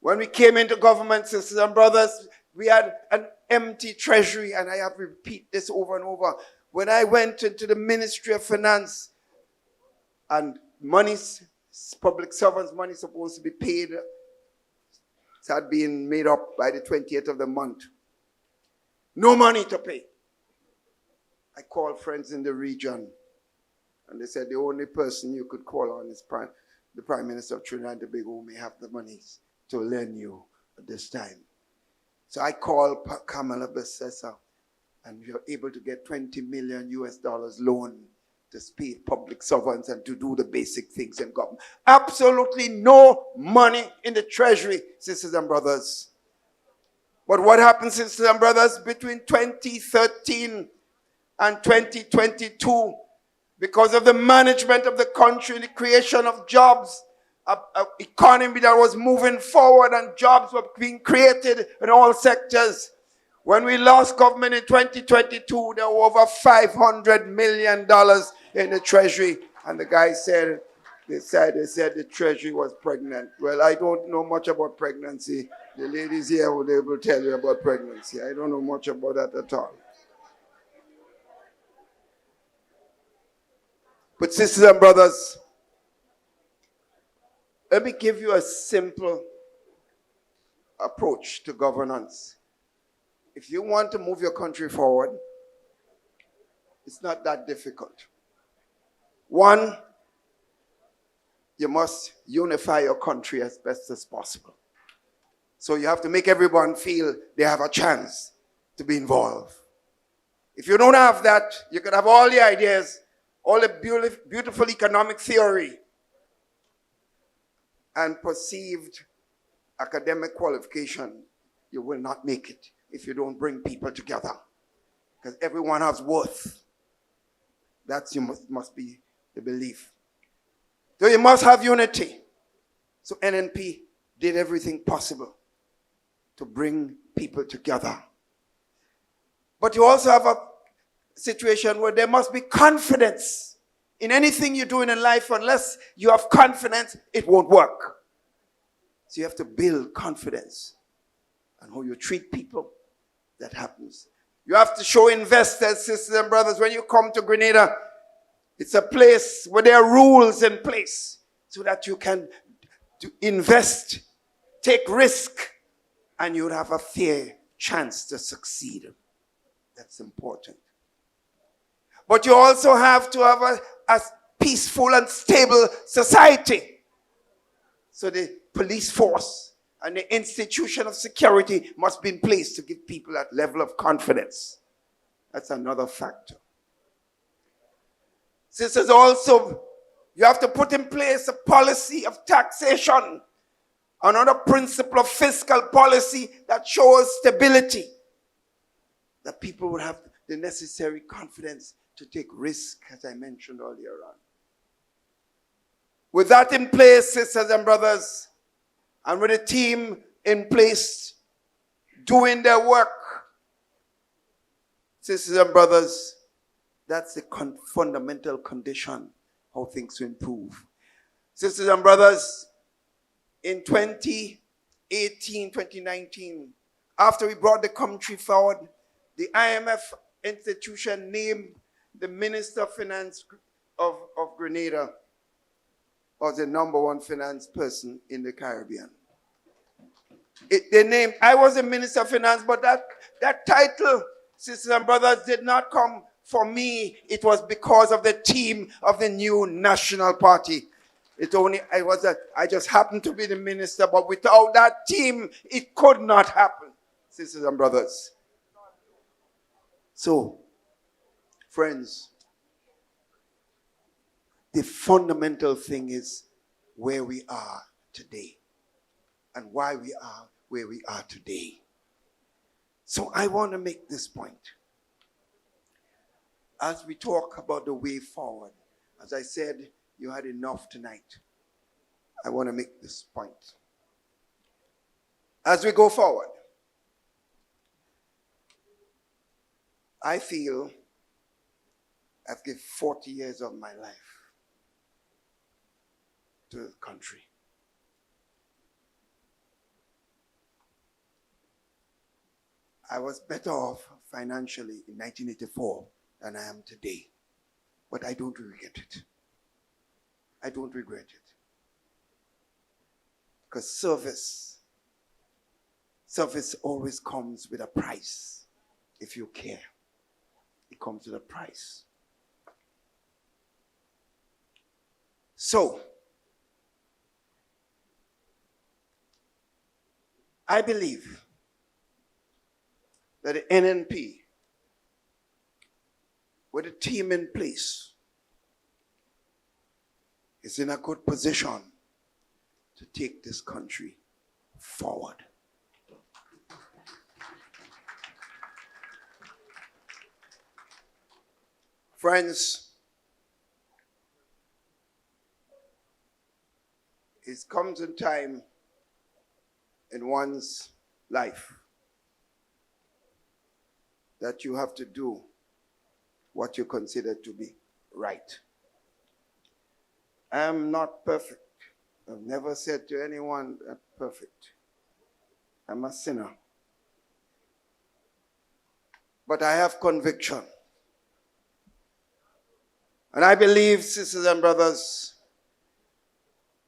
When we came into government, sisters and brothers, we had an empty treasury, and I have to repeat this over and over. When I went into the Ministry of Finance, and public servants' money supposed to be paid, it had been made up by the 28th of the month. No money to pay. I called friends in the region, and they said the only person you could call on is the Prime Minister of Trinidad and Tobago, who may have the monies to lend you at this time. So I called Kamala Besessa, and we were able to get $20 million loan to pay public servants and to do the basic things in government. Absolutely no money in the treasury, sisters and brothers. But what happened, sisters and brothers, between 2013 and 2022, because of the management of the country, the creation of jobs, an economy that was moving forward and jobs were being created in all sectors. When we lost government in 2022, there were over $500 million in the treasury. And the guy said, they said the treasury was pregnant. Well, I don't know much about pregnancy. The ladies here will be able to tell you about pregnancy. I don't know much about that at all. But sisters and brothers, let me give you a simple approach to governance. If you want to move your country forward, it's not that difficult. One, you must unify your country as best as possible. So you have to make everyone feel they have a chance to be involved. If you don't have that, you can have all the ideas, all the beautiful economic theory, and perceived academic qualification. You will not make it if you don't bring people together. Because everyone has worth. That must be the belief. So you must have unity. So NNP did everything possible to bring people together. But you also have a situation where there must be confidence. In anything you're doing in life, unless you have confidence, it won't work. So you have to build confidence. And how you treat people, that happens. You have to show investors, sisters and brothers, when you come to Grenada, it's a place where there are rules in place so that you can invest, take risk, and you'll have a fair chance to succeed. That's important. But you also have to have a peaceful and stable society. So the police force and the institution of security must be in place to give people that level of confidence. That's another factor. This is also, you have to put in place a policy of taxation, another principle of fiscal policy that shows stability, that people would have the necessary confidence to take risk, as I mentioned earlier on. With that in place, sisters and brothers, and with a team in place doing their work, sisters and brothers, that's the fundamental condition how things will improve. Sisters and brothers, in 2018, 2019, after we brought the country forward, the IMF institution named the Minister of Finance of Grenada as the #1 finance person in the Caribbean. I was the Minister of Finance, but that title, sisters and brothers, did not come for me. It was because of the team of the new National Party. I just happened to be the minister, but without that team, it could not happen, sisters and brothers. So, friends, the fundamental thing is where we are today and why we are where we are today. So I want to make this point. As we talk about the way forward, as I said, you had enough tonight. I want to make this point. As we go forward, I feel I've given 40 years of my life to the country. I was better off financially in 1984 than I am today. But I don't regret it. I don't regret it. Because service always comes with a price. If you care, it comes with a price. So, I believe that the NNP, with a team in place, is in a good position to take this country forward. Friends, it comes a time in one's life that you have to do what you consider to be right. I am not perfect. I've never said to anyone that I'm perfect. I'm a sinner. But I have conviction. And I believe, sisters and brothers,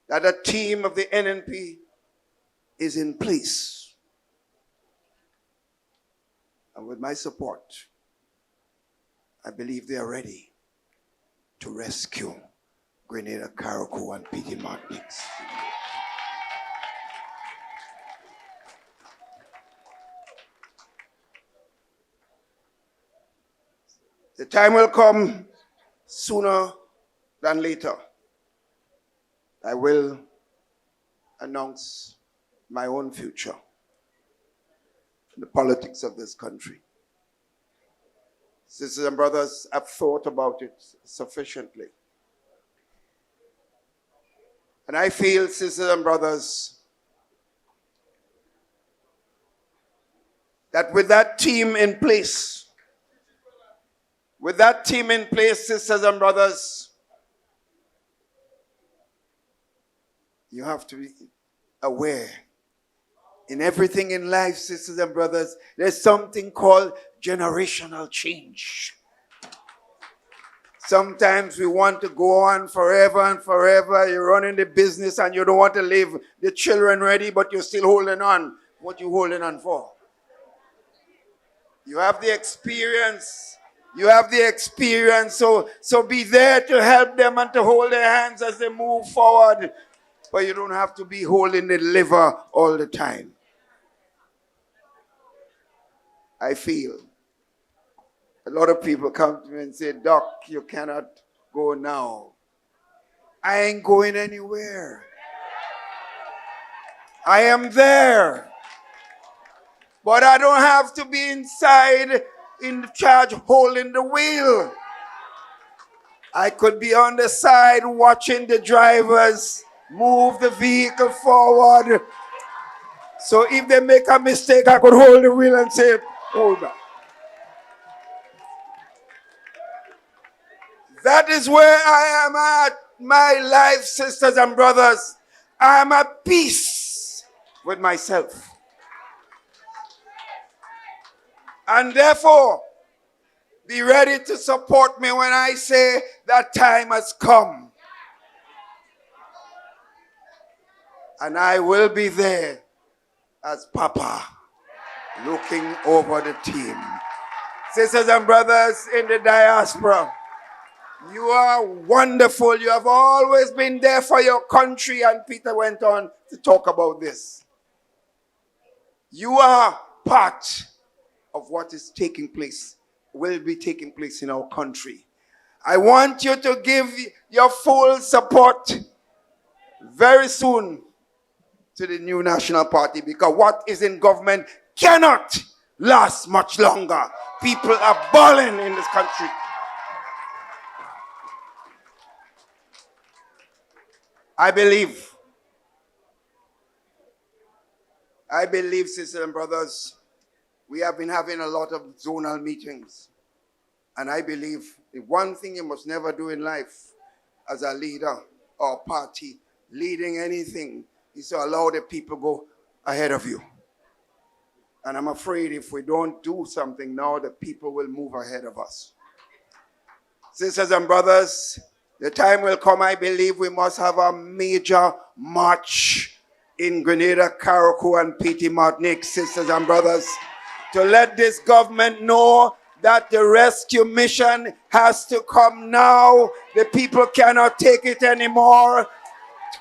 that a team of the NNP is in place. And with my support, I believe they are ready to rescue Grenada, Carriacou, and Petite Martinique. The time will come sooner than later. I will announce my own future in the politics of this country. Sisters and brothers, I've thought about it sufficiently. And I feel, sisters and brothers, that with that team in place, sisters and brothers, you have to be aware. In everything in life, sisters and brothers, there's something called generational change. Sometimes we want to go on forever and forever. You're running the business and you don't want to leave the children ready, but you're still holding on. What are you holding on for? You have the experience. So be there to help them and to hold their hands as they move forward. But you don't have to be holding the liver all the time. I feel a lot of people come to me and say, Doc, you cannot go now. I ain't going anywhere. I am there. But I don't have to be inside in charge holding the wheel. I could be on the side watching the drivers move the vehicle forward. So if they make a mistake, I could hold the wheel and say, hold on. That is where I am at my life, sisters and brothers. I am at peace with myself. And therefore, be ready to support me when I say that time has come. And I will be there as Papa, looking over the team. Sisters and brothers in the diaspora, you are wonderful. You have always been there for your country. And Peter went on to talk about this. You are part of what is taking place, will be taking place in our country. I want you to give your full support very soon to the new National Party, because what is in government cannot last much longer. People are balling in this country. I believe, sisters and brothers, we have been having a lot of zonal meetings. And I believe the one thing you must never do in life as a leader or party, leading anything, is to allow the people go ahead of you. And I'm afraid if we don't do something now, the people will move ahead of us. Sisters and brothers, the time will come, I believe we must have a major march in Grenada, Carriacou, and Petit Martinique, sisters and brothers, to let this government know that the rescue mission has to come now. The people cannot take it anymore.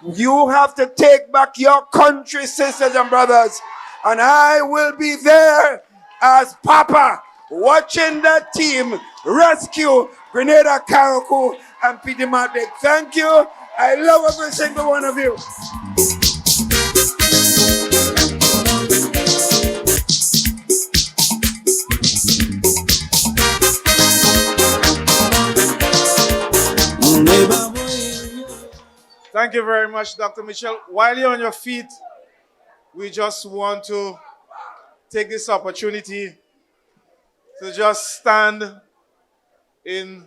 You have to take back your country, sisters and brothers. And I will be there as Papa, watching that team rescue Grenada, Carriacou, and Petit Martinique. Thank you. I love every single one of you. Thank you very much, Dr. Mitchell. While you're on your feet, we just want to take this opportunity to just stand in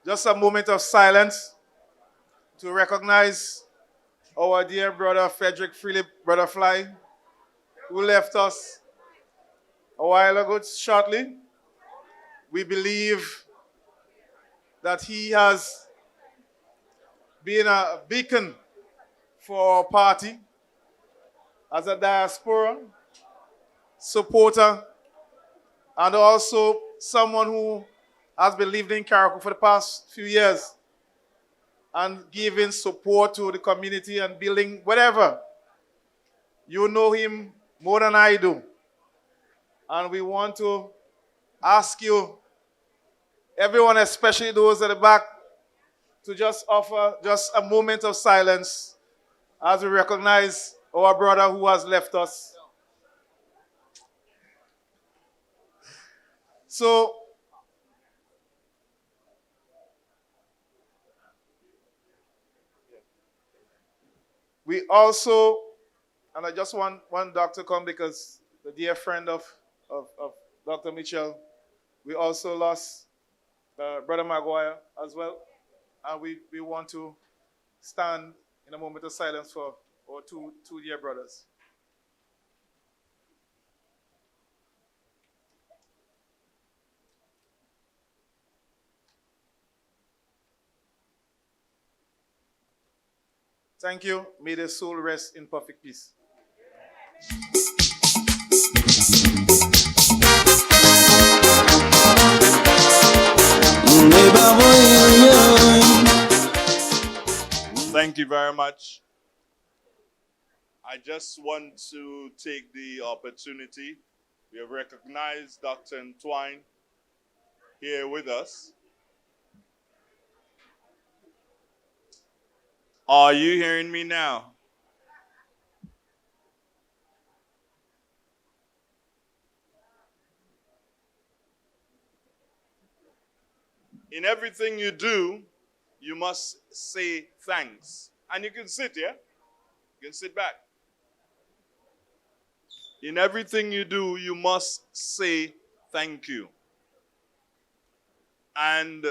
just a moment of silence to recognize our dear brother Frederick Philip Brother Fly, who left us a while ago shortly. We believe that he has been a beacon for our party as a diaspora supporter, and also someone who has been living in Carriacou for the past few years and giving support to the community and building whatever. You know him more than I do. And we want to ask you, everyone, especially those at the back, to just offer just a moment of silence as we recognize our brother who has left us. So, we also, and I just want Dr. to come because the dear friend of Dr. Mitchell, we also lost Brother Maguire as well. And we want to stand in a moment of silence for our two dear brothers. Thank you. May their soul rest in perfect peace. Thank you very much. I just want to take the opportunity. We have recognized Dr. Twine here with us. Are you hearing me now? In everything you do, you must say thanks. And you can sit here. You can sit back. In everything you do, you must say thank you. And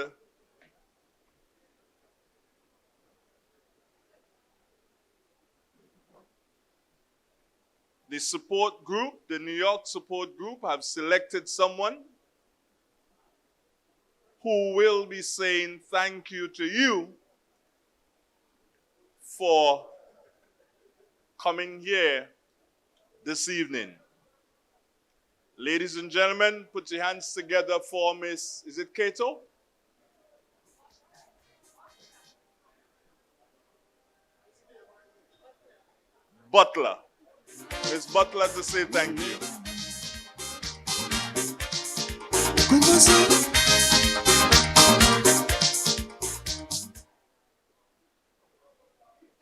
the support group, the New York support group, have selected someone who will be saying thank you to you for coming here this evening. Ladies and gentlemen, put your hands together for Miss, is it Cato? Butler. Miss Butler to say thank you.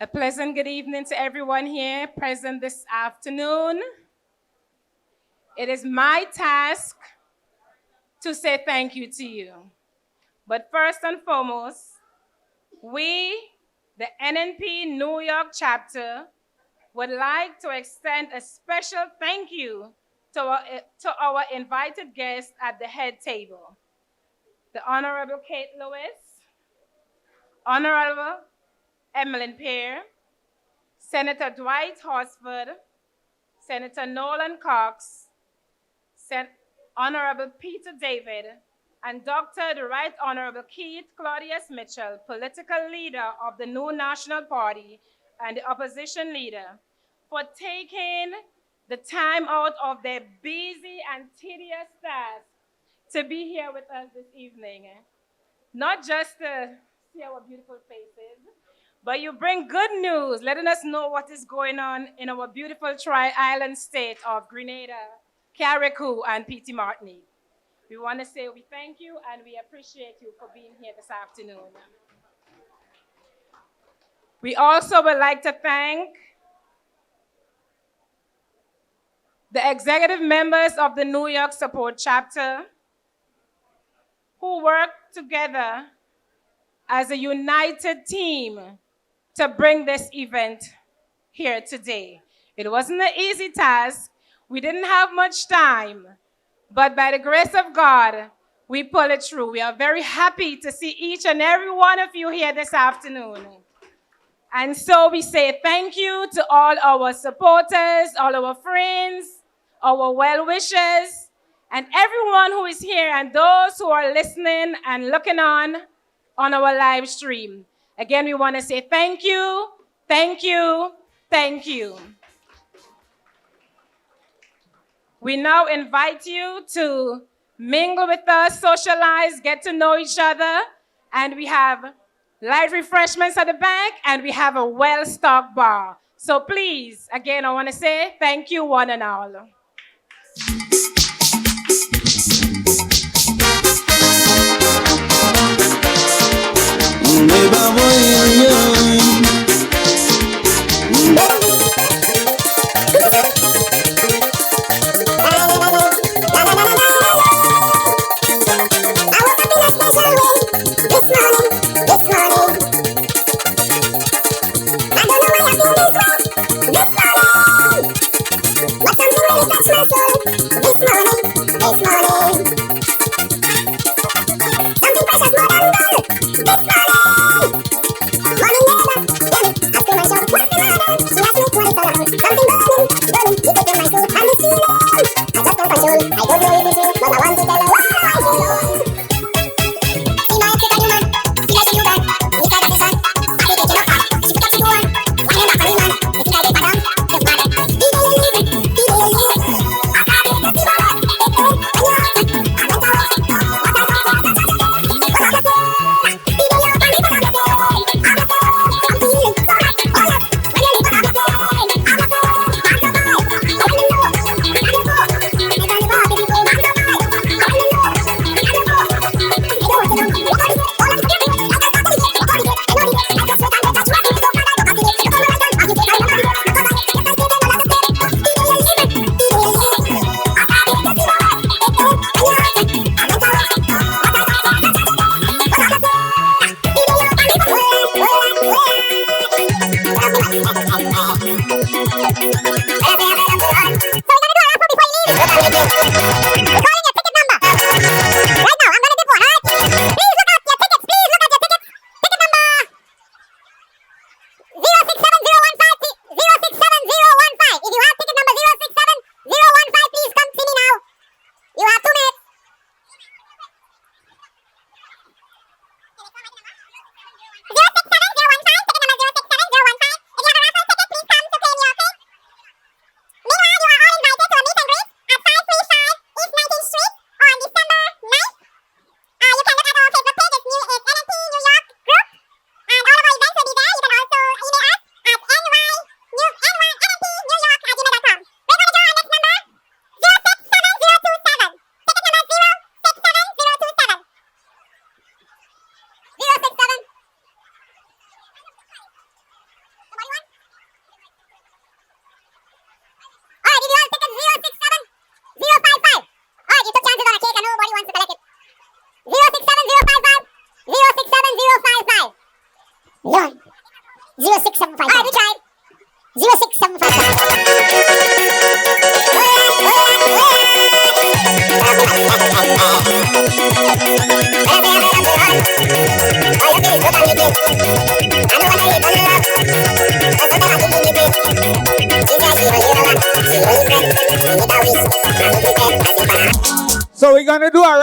A pleasant good evening to everyone here present this afternoon. It is my task to say thank you to you. But first and foremost, we, the NNP New York chapter, would like to extend a special thank you to our invited guests at the head table. the Honorable Kate Lewis, Honorable Emilyn Pierre, Senator Dwight Hosford, Senator Noran Cox, Honorable Peter David, and Dr. the Right Honorable Keith Claudius Mitchell, political leader of the New National Party and the opposition leader, for taking the time out of their busy and tedious task to be here with us this evening. Not just to see our beautiful faces, but you bring good news, letting us know what is going on in our beautiful tri-island state of Grenada, Carriacou, and Petit Martinique. We want to say we thank you and we appreciate you for being here this afternoon. We also would like to thank the executive members of the New York Support Chapter who worked together as a united team to bring this event here today. It wasn't an easy task. We didn't have much time, but by the grace of God, we pull it through. We are very happy to see each and every one of you here this afternoon. And so we say thank you to all our supporters, all our friends, our well-wishers, and everyone who is here and those who are listening and looking on our live stream. Again, we want to say thank you, thank you, thank you. We now invite you to mingle with us, socialize, get to know each other, and we have light refreshments at the back, and we have a well-stocked bar. So please, again, I want to say thank you one and all.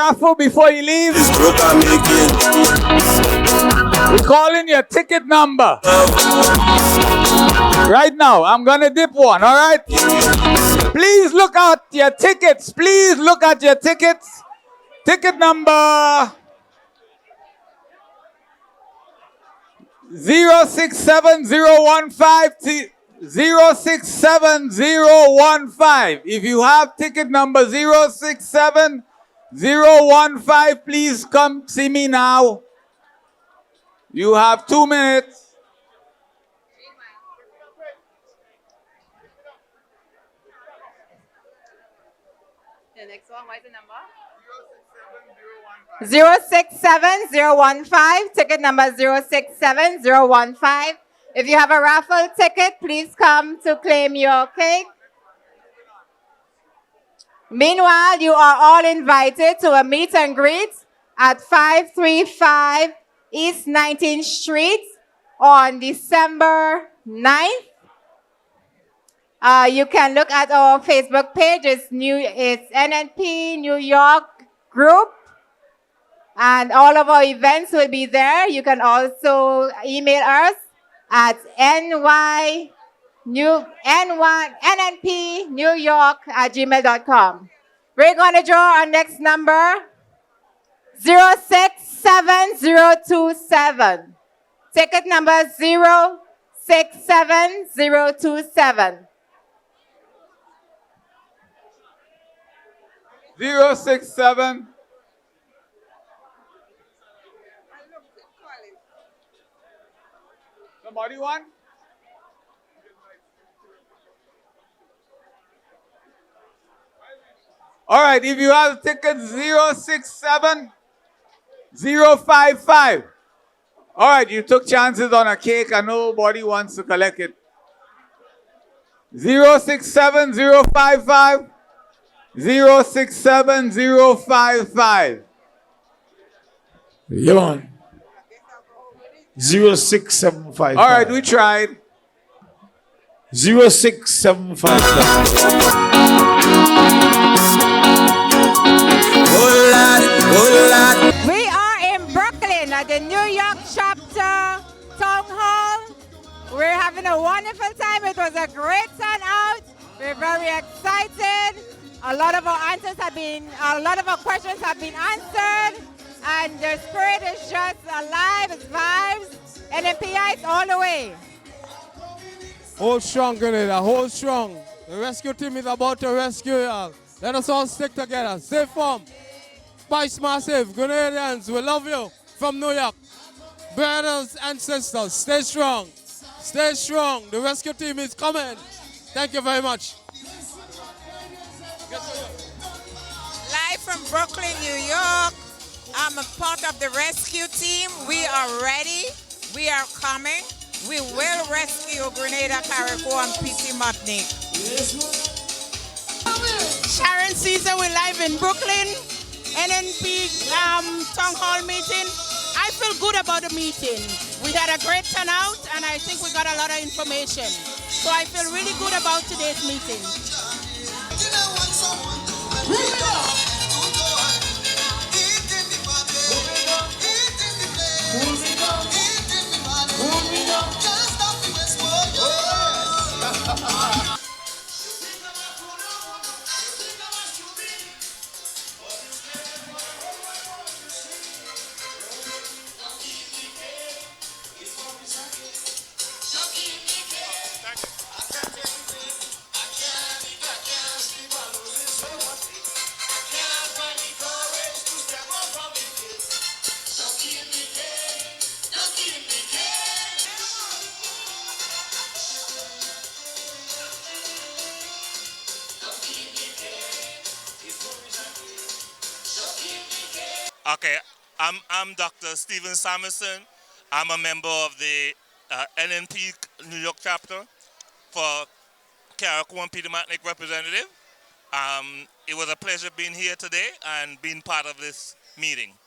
raffle before you leave? We call in your ticket number. Right now, I'm gonna dip one, all right? Please look at your tickets. Please look at your tickets. Ticket number 067015. 067015. If you have ticket number 067015, please come see me now. You have 2 minutes. The next one, what is the number? 067015, ticket number 067015. If you have a raffle ticket, please come to claim your cake. Meanwhile, you are all invited to a meet and greet at 535 East 19th Street on December 9th. You can look at our Facebook page. It's NNP New York Group. And all of our events will be there. You can also email us at nnpnewyork@gmail.com. We're going to draw our next number, 067027. Ticket number 067027. 067. Somebody want? All right, if you have ticket 067055. All right, you took chances on a cake and nobody wants to collect it. 067055. 067055. Yeah, man. 06755. All right, we tried. 06755. We are in Brooklyn at the New York chapter Townhall. We're having a wonderful time. It was a great turnout. We're very excited. A lot of our questions have been answered. And the spirit is just alive, it's vibes, NNPites all the way. Hold strong, Grenada, hold strong. The rescue team is about to rescue y'all. Let us all stick together. Stay firm. Spice Massive, Grenadians, we love you from New York. Brothers and sisters, stay strong. Stay strong. The rescue team is coming. Thank you very much. Live from Brooklyn, New York. I'm a part of the rescue team. We are ready. We are coming. We will rescue Grenada, Carriacou, and PT Martinique. Sharon Caesar, we're live in Brooklyn. NNP Town Hall meeting. I feel good about the meeting. We had a great turnout, and I think we got a lot of information. So I feel really good about today's meeting. Okay, I'm Dr. Stephen Samuelson. I'm a member of the NNP New York chapter for Carriacou and Peter Martinique representative. It was a pleasure being here today and being part of this meeting.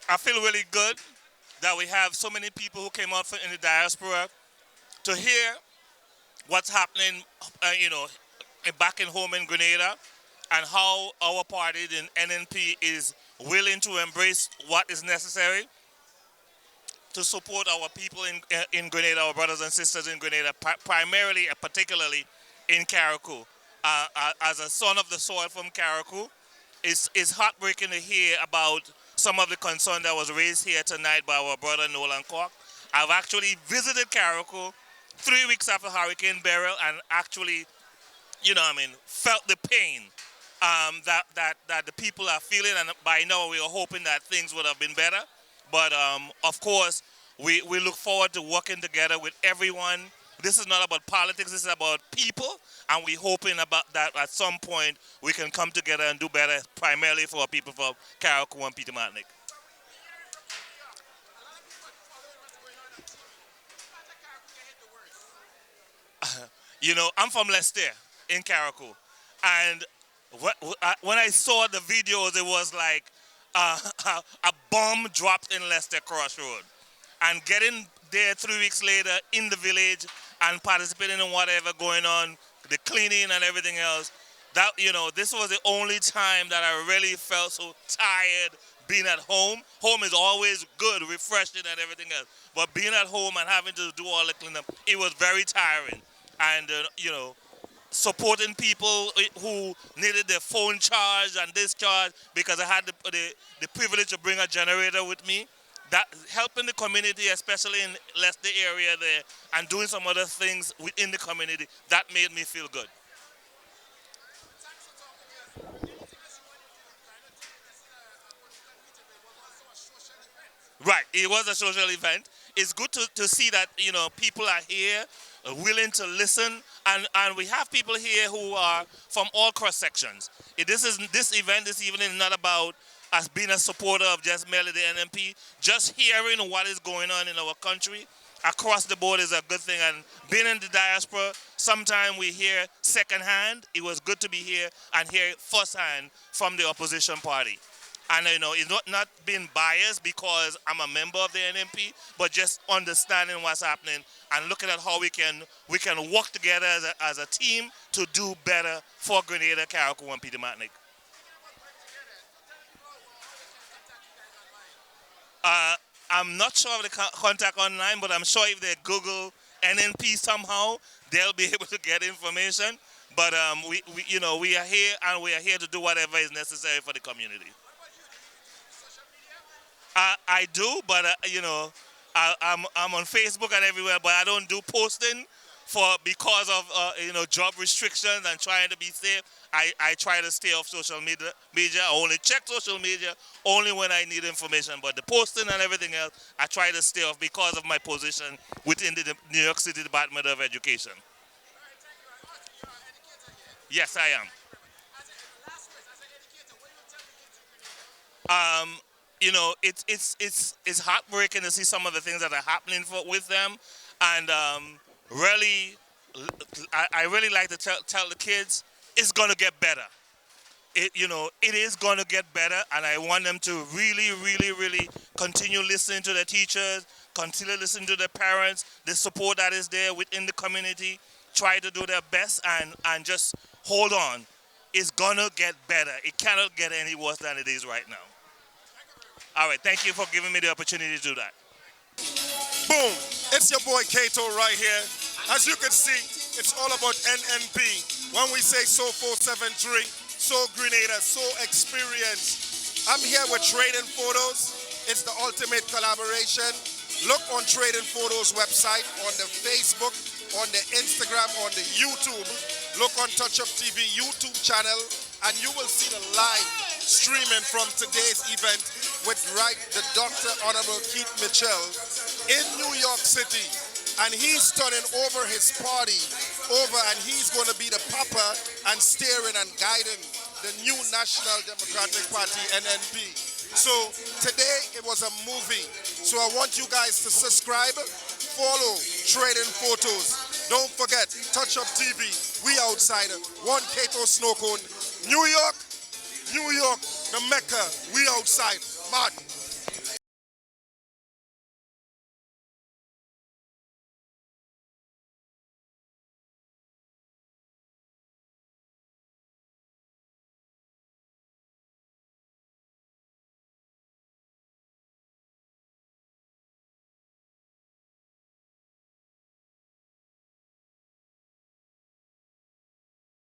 I feel really good that we have so many people who came out in the diaspora to hear what's happening, back in home in Grenada, and how our party in NNP is willing to embrace what is necessary to support our people in Grenada, our brothers and sisters in Grenada, primarily and particularly in Carriacou. As a son of the soil from Carriacou, it's heartbreaking to hear about some of the concern that was raised here tonight by our brother Noran Cox. I've actually visited Carriacou 3 weeks after Hurricane Beryl and actually, felt the pain that the people are feeling, and by now we are hoping that things would have been better. But of course, we look forward to working together with everyone. This is not about politics, this is about people, and we're hoping about that at some point we can come together and do better, primarily for our people from Carriacou and Peter Martinic. I'm from Leicester in Carriacou, and when I saw the videos, it was like a bomb dropped in Leicester Crossroad. And getting there 3 weeks later in the village and participating in whatever going on, the cleaning and everything else, this was the only time that I really felt so tired being at home. Home is always good, refreshing and everything else. But being at home and having to do all the cleanup, it was very tiring. And, supporting people who needed their phone charged and discharged, because I had the privilege to bring a generator with me. That helping the community, especially in Leicester area there, and doing some other things within the community, that made me feel good. Right, it was a social event. It's good to see that, people are here, willing to listen, and we have people here who are from all cross sections. This event this evening is not about us being a supporter of just merely the NNP. Just hearing what is going on in our country across the board is a good thing. And being in the diaspora, sometimes we hear secondhand. It was good to be here and hear it firsthand from the opposition party. And it's not being biased because I'm a member of the NNP, but just understanding what's happening and looking at how we can work together as a team to do better for Grenada, Carriacou, and Peter Martinic. I'm not sure of the contact online, but I'm sure if they Google NNP somehow, they'll be able to get information. But we are here, and we are here to do whatever is necessary for the community. I do, but I'm on Facebook and everywhere, but I don't do posting because of job restrictions and trying to be safe. I try to stay off social media. I only check social media only when I need information, but the posting and everything else, I try to stay off because of my position within the New York City Department of Education. Yes, I am. It's heartbreaking to see some of the things that are happening with them, and really, I really like to tell the kids it's gonna get better. It is gonna get better, and I want them to really, really, really continue listening to their teachers, continue listening to their parents, the support that is there within the community. Try to do their best and just hold on. It's gonna get better. It cannot get any worse than it is right now. All right, thank you for giving me the opportunity to do that. Boom, it's your boy Kato right here. As you can see, it's all about NNP. When we say so 473, so Grenada, so experience. I'm here with Trading Photos. It's the ultimate collaboration. Look on Trading Photos website, on the Facebook, on the Instagram, on the YouTube. Look on Touch Up TV YouTube channel, and you will see the live streaming from today's event with the Dr. Honorable Keith Mitchell in New York City. And he's turning over his party and he's going to be the papa and steering and guiding the new National Democratic Party, NNP. So today it was a movie. So I want you guys to subscribe, follow Trading Photos. Don't forget, Touch Up TV, we outside, one Kato Snow Cone. New York, the Mecca, we outside. Mad.